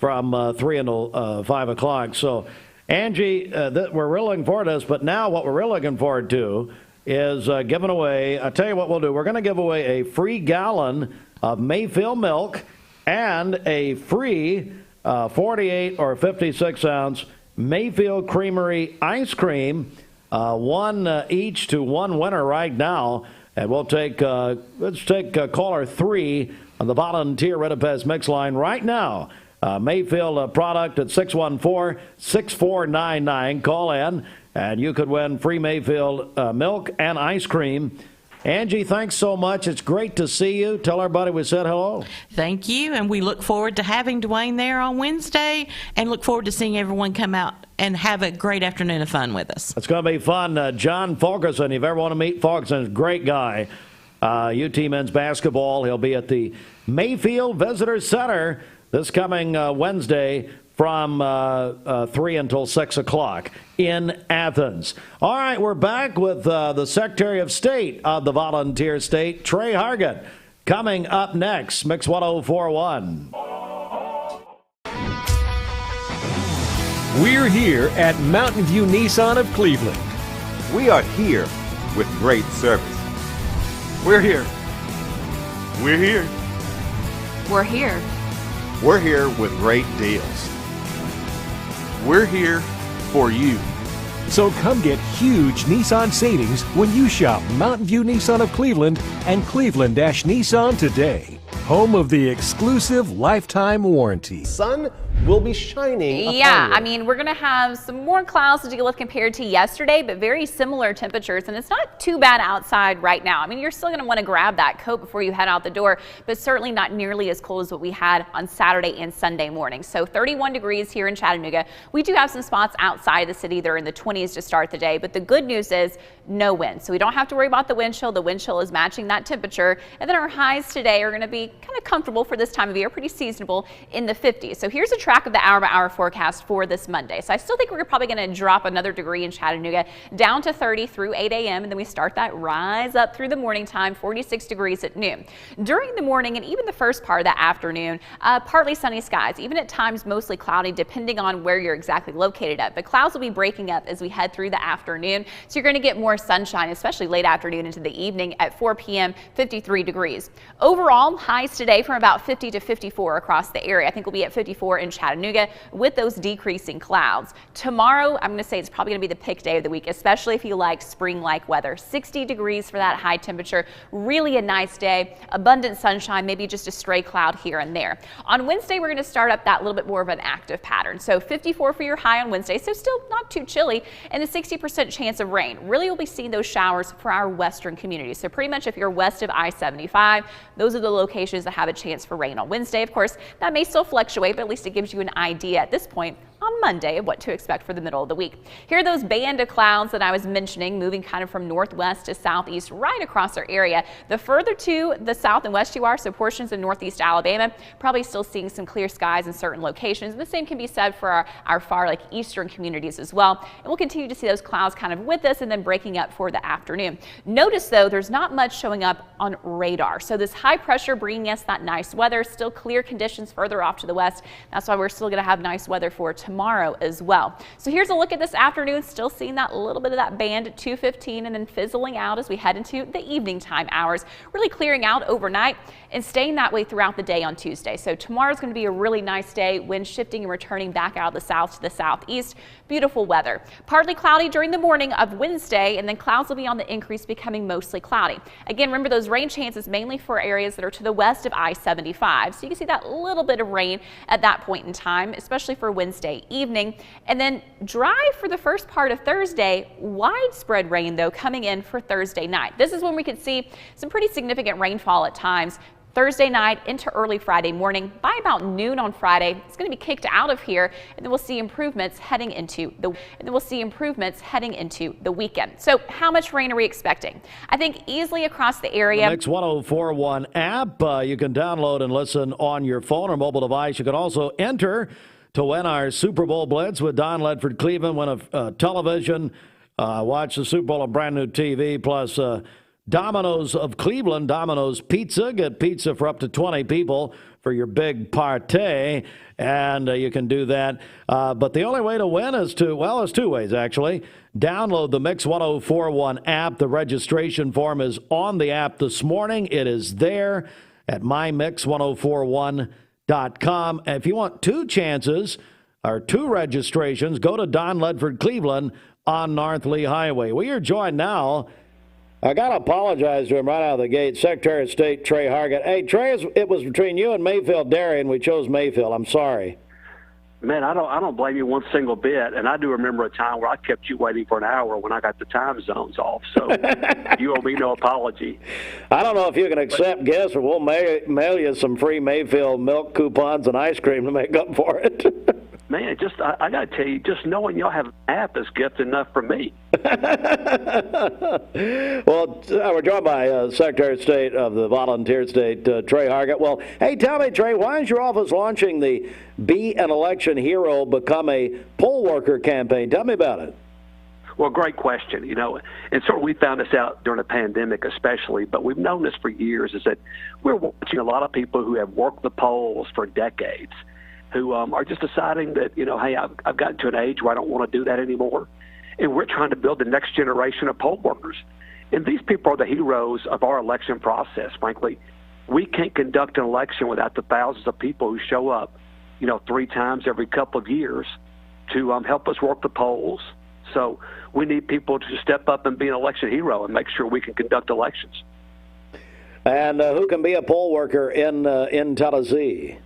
from 3 until 5 o'clock. So, Angie, we're really looking forward to this. But now what we're really looking forward to is giving away, I'll tell you what we'll do. We're going to give away a free gallon of Mayfield milk and a free 48 or 56-ounce Mayfield Creamery ice cream, one each to one winner right now. And we'll take, let's take caller 3 on the Volunteer Redipez mix line right now. Mayfield product at 614-6499. Call in, and you could win free Mayfield milk and ice cream. Angie, thanks so much. It's great to see you. Tell everybody we said hello. Thank you, and we look forward to having Dwayne there on Wednesday and look forward to seeing everyone come out and have a great afternoon of fun with us. It's going to be fun. John Fulkerson, if you ever want to meet Fulkerson, is a great guy. UT men's basketball. He'll be at the Mayfield Visitor Center this coming Wednesday from 3 until 6 o'clock in Athens. All right, we're back with the Secretary of State of the Volunteer State, Trey Hargett, coming up next. Mix 104.1. We're here at Mountain View Nissan of Cleveland. We are here with great service. We're here. We're here. We're here. We're here with great deals. We're here for you. So come get huge Nissan savings when you shop Mountain View Nissan of Cleveland and Cleveland-Nissan today. Home of the exclusive lifetime warranty. Sun will be shining. Yeah, I mean, we're going to have some more clouds to deal with compared to yesterday, but very similar temperatures, and it's not too bad outside right now. I mean, you're still going to want to grab that coat before you head out the door, but certainly not nearly as cold as what we had on Saturday and Sunday morning. So 31 degrees here in Chattanooga. We do have some spots outside the city that are in the 20s to start the day, but the good news is no wind. So we don't have to worry about the wind chill. The wind chill is matching that temperature, and then our highs today are going to be kind of comfortable for this time of year, pretty seasonable in the 50s. So here's a track of the hour-by-hour forecast for this Monday. So I still think we're probably going to drop another degree in Chattanooga down to 30 through 8 a.m. and then we start that rise up through the morning time, 46 degrees at noon. During the morning and even the first part of the afternoon, partly sunny skies, even at times mostly cloudy depending on where you're exactly located at. But clouds will be breaking up as we head through the afternoon. So you're going to get more sunshine, especially late afternoon into the evening at 4 p.m., 53 degrees. Overall, highs today from about 50 to 54 across the area. I think we'll be at 54 in Chattanooga with those decreasing clouds. Tomorrow, I'm going to say it's probably going to be the pick day of the week, especially if you like spring-like weather. 60 degrees for that high temperature. Really a nice day. Abundant sunshine, maybe just a stray cloud here and there. On Wednesday, we're going to start up that little bit more of an active pattern. So 54 for your high on Wednesday, so still not too chilly, and a 60% chance of rain. Really, you'll be seeing those showers for our western communities. So pretty much if you're west of I-75, those are the locations that have a chance for rain on Wednesday. Of course, that may still fluctuate, but at least it gives you an idea at this point on Monday of what to expect for the middle of the week. Here are those band of clouds that I was mentioning, moving kind of from northwest to southeast right across our area. The further to the south and west you are, so portions of northeast Alabama, probably still seeing some clear skies in certain locations. And the same can be said for our far eastern communities as well. And we'll continue to see those clouds kind of with us and then breaking up for the afternoon. Notice though, there's not much showing up on radar. So this high pressure bringing us that nice weather, still clear conditions further off to the west. That's why we're still going to have nice weather for tomorrow tomorrow as well. So here's a look at this afternoon, still seeing that little bit of that band at 2:15 and then fizzling out as we head into the evening time hours, really clearing out overnight and staying that way throughout the day on Tuesday. So tomorrow's going to be a really nice day, wind shifting and returning back out of the south to the southeast. Beautiful weather. Partly cloudy during the morning of Wednesday, and then clouds will be on the increase, becoming mostly cloudy. Again, remember those rain chances mainly for areas that are to the west of I-75. So you can see that little bit of rain at that point in time, especially for Wednesday evening. And then dry for the first part of Thursday. Widespread rain, though, coming in for Thursday night. This is when we could see some pretty significant rainfall at times. Thursday night into early Friday morning. By about noon on Friday, it's going to be kicked out of here, and then we'll see improvements heading into the weekend. So how much rain are we expecting? I think easily across the area. The Mix 1041 app, you can download and listen on your phone or mobile device. You can also enter to win our Super Bowl Blitz with Don Ledford Cleveland, win a television, watch the Super Bowl on brand new TV, plus Domino's of Cleveland, Domino's Pizza. Get pizza for up to 20 people for your big party, and you can do that. But the only way to win is there's two ways, actually. Download the Mix 1041 app. The registration form is on the app this morning. It is there at mymix1041.com. And if you want two chances or two registrations, go to Don Ledford Cleveland on North Lee Highway. We are joined now. I got to apologize to him right out of the gate. Secretary of State Trey Hargett. Hey, Trey, it was between you and Mayfield Dairy, and we chose Mayfield. I'm sorry. Man, I don't blame you one single bit. And I do remember a time where I kept you waiting for an hour when I got the time zones off. So you owe me no apology. I don't know if you can accept guests, or we'll mail you some free Mayfield milk coupons and ice cream to make up for it. Man, I got to tell you, just knowing y'all have an app is gift enough for me. Well, we're joined by Secretary of State of the Volunteer State, Trey Hargett. Well, hey, tell me, Trey, why is your office launching the Be an Election Hero, Become a Poll Worker campaign? Tell me about it. Well, great question. And sort of we found this out during the pandemic especially, but we've known this for years, is that we're watching a lot of people who have worked the polls for decades, who are just deciding that, hey, I've gotten to an age where I don't want to do that anymore. And we're trying to build the next generation of poll workers. And these people are the heroes of our election process, frankly. We can't conduct an election without the thousands of people who show up, 3 times every couple of years to help us work the polls. So we need people to step up and be an election hero and make sure we can conduct elections. And who can be a poll worker in Tennessee?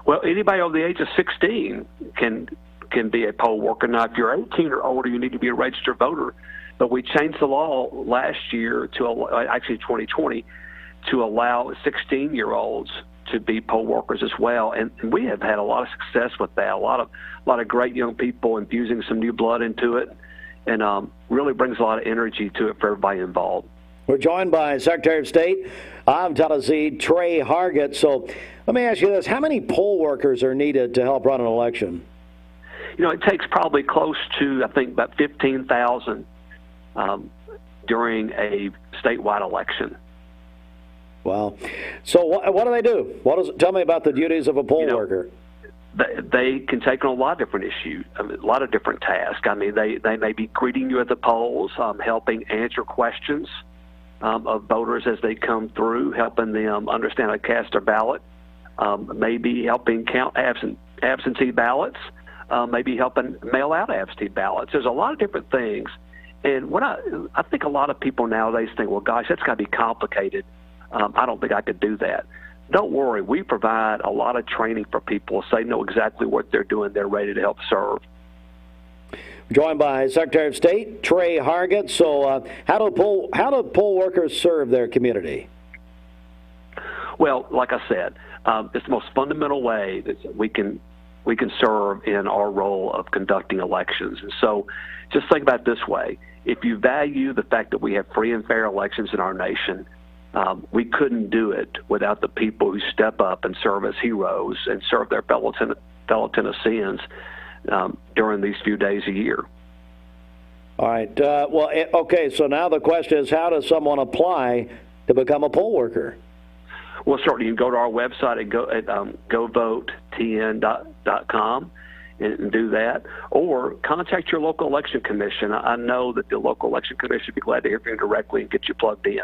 Well, anybody over the age of 16 can be a poll worker. Now, if you're 18 or older, you need to be a registered voter. But we changed the law last year to actually 2020 to allow 16-year-olds to be poll workers as well, and we have had a lot of success with that. A lot of great young people infusing some new blood into it, and really brings a lot of energy to it for everybody involved. We're joined by Secretary of State of Tennessee, Trey Hargett. So let me ask you this. How many poll workers are needed to help run an election? It takes probably close to, I think, about 15,000 during a statewide election. Wow. So what do they do? Tell me about the duties of a poll worker. They can take on a lot of different issues, a lot of different tasks. I mean, they may be greeting you at the polls, helping answer questions of voters as they come through, helping them understand how to cast their ballot, maybe helping count absentee ballots, maybe helping mail out absentee ballots. There's a lot of different things. And what I think a lot of people nowadays think, well, gosh, that's got to be complicated. I don't think I could do that. Don't worry. We provide a lot of training for people so they know exactly what they're doing. They're ready to help serve. Joined by Secretary of State Trey Hargett. So how do poll workers serve their community? Well, like I said, it's the most fundamental way that we can serve in our role of conducting elections. And so just think about it this way. If you value the fact that we have free and fair elections in our nation, we couldn't do it without the people who step up and serve as heroes and serve their fellow Tennesseans during these few days a year. All right. Okay, so now the question is, how does someone apply to become a poll worker? Well, certainly you can go to our website at govotetn.com, and do that, or contact your local election commission. I know that the local election commission would be glad to hear from you directly and get you plugged in.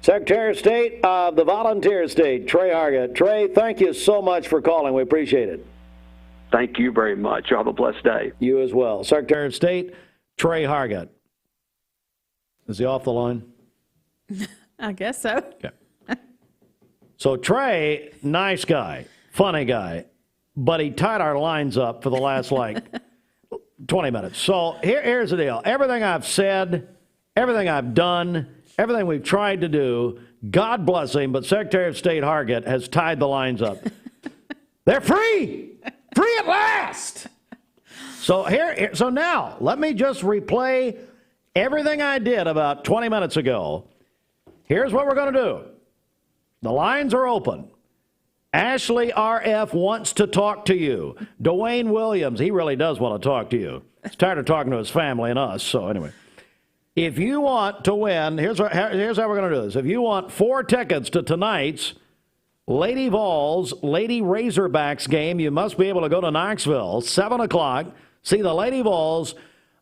Secretary of State of the Volunteer State, Trey Hargett. Trey, thank you so much for calling. We appreciate it. Thank you very much. You have a blessed day. You as well. Secretary of State, Trey Hargett. Is he off the line? I guess so. Okay. So Trey, nice guy, funny guy, but he tied our lines up for the last, 20 minutes. So here's the deal. Everything I've said, everything I've done, everything we've tried to do, God bless him, but Secretary of State Hargett has tied the lines up. They're free! Free at last! So now, let me just replay everything I did about 20 minutes ago. Here's what we're going to do. The lines are open. Ashley RF wants to talk to you. Dwayne Williams, he really does want to talk to you. He's tired of talking to his family and us. So anyway, if you want to win, here's how we're going to do this. If you want 4 tickets to tonight's Lady Vols, Lady Razorbacks game, you must be able to go to Knoxville, 7 o'clock, see the Lady Vols.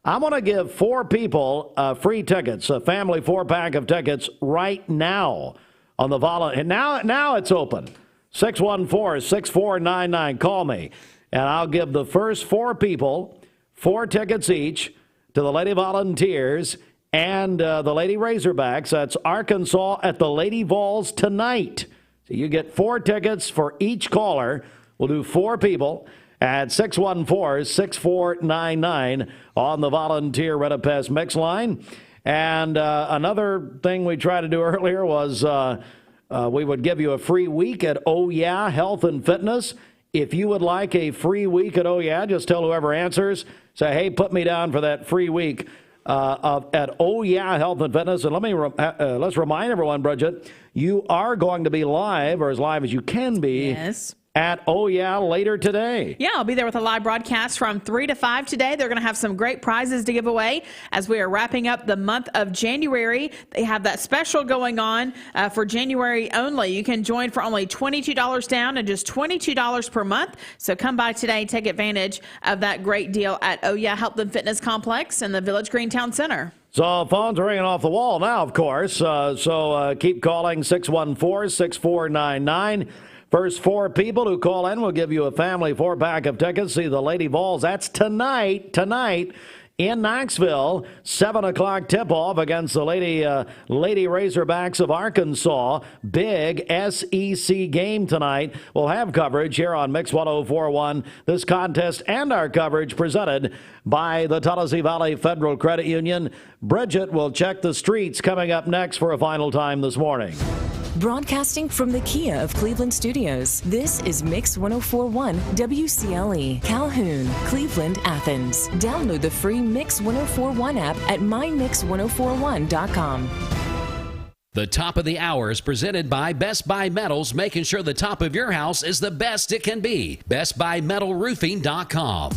I'm going to give 4 people free tickets, a family 4-pack of tickets right now on the volunteer. Now it's open. 614-6499. Call me, and I'll give the first 4 people 4 tickets each to the Lady Volunteers and the Lady Razorbacks. That's Arkansas at the Lady Vols tonight. So you get 4 tickets for each caller. We'll do 4 people at 614-6499 on the Volunteer Redapest mix line. And another thing we tried to do earlier was we would give you a free week at Oh Yeah Health and Fitness. If you would like a free week at Oh Yeah, just tell whoever answers, say, hey, put me down for that free week at Oh Yeah Health and Fitness. And let's remind everyone, Bridget, you are going to be live, or as live as you can be. Yes. At Oh Yeah later today. Yeah, I'll be there with a live broadcast from 3 to 5 today. They're going to have some great prizes to give away as we are wrapping up the month of January. They have that special going on for January only. You can join for only $22 down and just $22 per month. So come by today, take advantage of that great deal at Oh Yeah Health and Fitness Complex in the Village Green Town Center. So phones are ringing off the wall now, of course. So keep calling 614-6499. First 4 people who call in will give you a family 4-pack of tickets. See the Lady Vols. That's tonight in Knoxville. 7 o'clock tip-off against the Lady Razorbacks of Arkansas. Big SEC game tonight. We'll have coverage here on Mix 104.1. This contest and our coverage presented by the Tennessee Valley Federal Credit Union. Bridget will check the streets coming up next for a final time this morning. Broadcasting from the Kia of Cleveland Studios, this is Mix 104.1 WCLE, Calhoun, Cleveland, Athens. Download the free Mix 104.1 app at mymix1041.com. The top of the hour is presented by Best Buy Metals, making sure the top of your house is the best it can be. BestBuyMetalRoofing.com.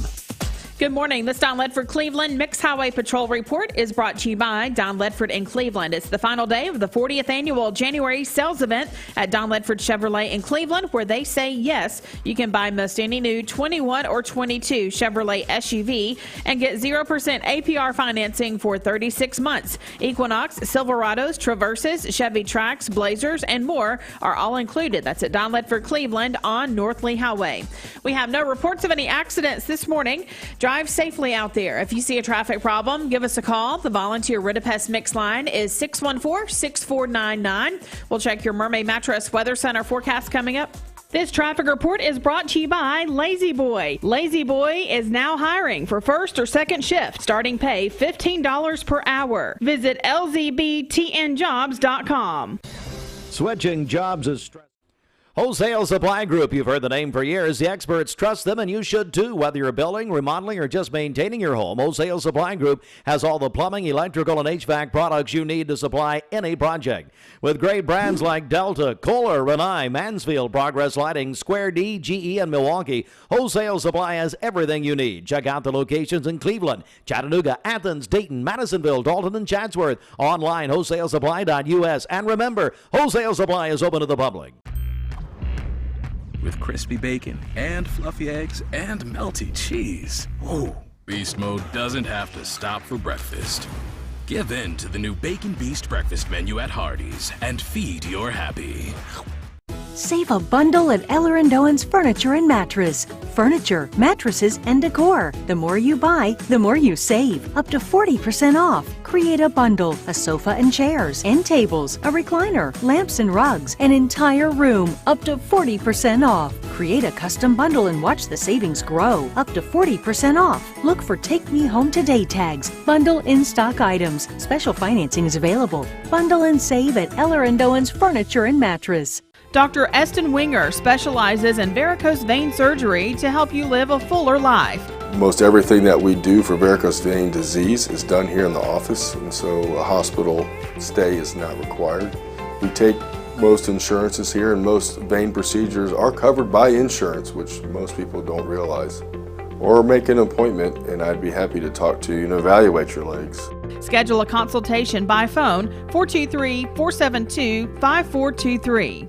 Good morning. This Don Ledford Cleveland Mixed Highway Patrol Report is brought to you by Don Ledford in Cleveland. It's the final day of the 40th annual January sales event at Don Ledford Chevrolet in Cleveland, where they say yes, you can buy most any new 21 or 22 Chevrolet SUV and get 0% APR financing for 36 months. Equinox, Silverados, Traverses, Chevy Trax, Blazers, and more are all included. That's at Don Ledford Cleveland on North Lee Highway. We have no reports of any accidents this morning. Drive safely out there. If you see a traffic problem, give us a call. The volunteer Ridapest mix line is 614-6499. We'll check your Mermaid Mattress Weather Center forecast coming up. This traffic report is brought to you by Lazy Boy. Lazy Boy is now hiring for first or second shift. Starting pay $15 per hour. Visit lzbtnjobs.com. Switching jobs is stressful. Wholesale Supply Group, you've heard the name for years. The experts trust them, and you should too. Whether you're building, remodeling, or just maintaining your home, Wholesale Supply Group has all the plumbing, electrical, and HVAC products you need to supply any project. With great brands like Delta, Kohler, Rinnai, Mansfield, Progress Lighting, Square D, GE, and Milwaukee, Wholesale Supply has everything you need. Check out the locations in Cleveland, Chattanooga, Athens, Dayton, Madisonville, Dalton, and Chatsworth. Online, wholesalesupply.us. And remember, Wholesale Supply is open to the public. with crispy bacon and fluffy eggs and melty cheese. Ooh, beast mode doesn't have to stop for breakfast. Give in to the new Bacon Beast breakfast menu at Hardee's and feed your happy. Save a bundle at Eller & Owen's Furniture and Mattress. Furniture, mattresses, and decor. The more you buy, the more you save. Up to 40% off. Create a bundle, a sofa and chairs, end tables, a recliner, lamps and rugs, an entire room. Up to 40% off. Create a custom bundle and watch the savings grow. Up to 40% off. Look for Take Me Home Today tags. Bundle in-stock items. Special financing is available. Bundle and save at Eller & Owen's Furniture and Mattress. Dr. Eston Winger specializes in varicose vein surgery to help you live a fuller life. Most everything that we do for varicose vein disease is done here in the office, and so a hospital stay is not required. We take most insurances here, and most vein procedures are covered by insurance, which most people don't realize. Or make an appointment, and I'd be happy to talk to you and evaluate your legs. Schedule a consultation by phone 423-472-5423.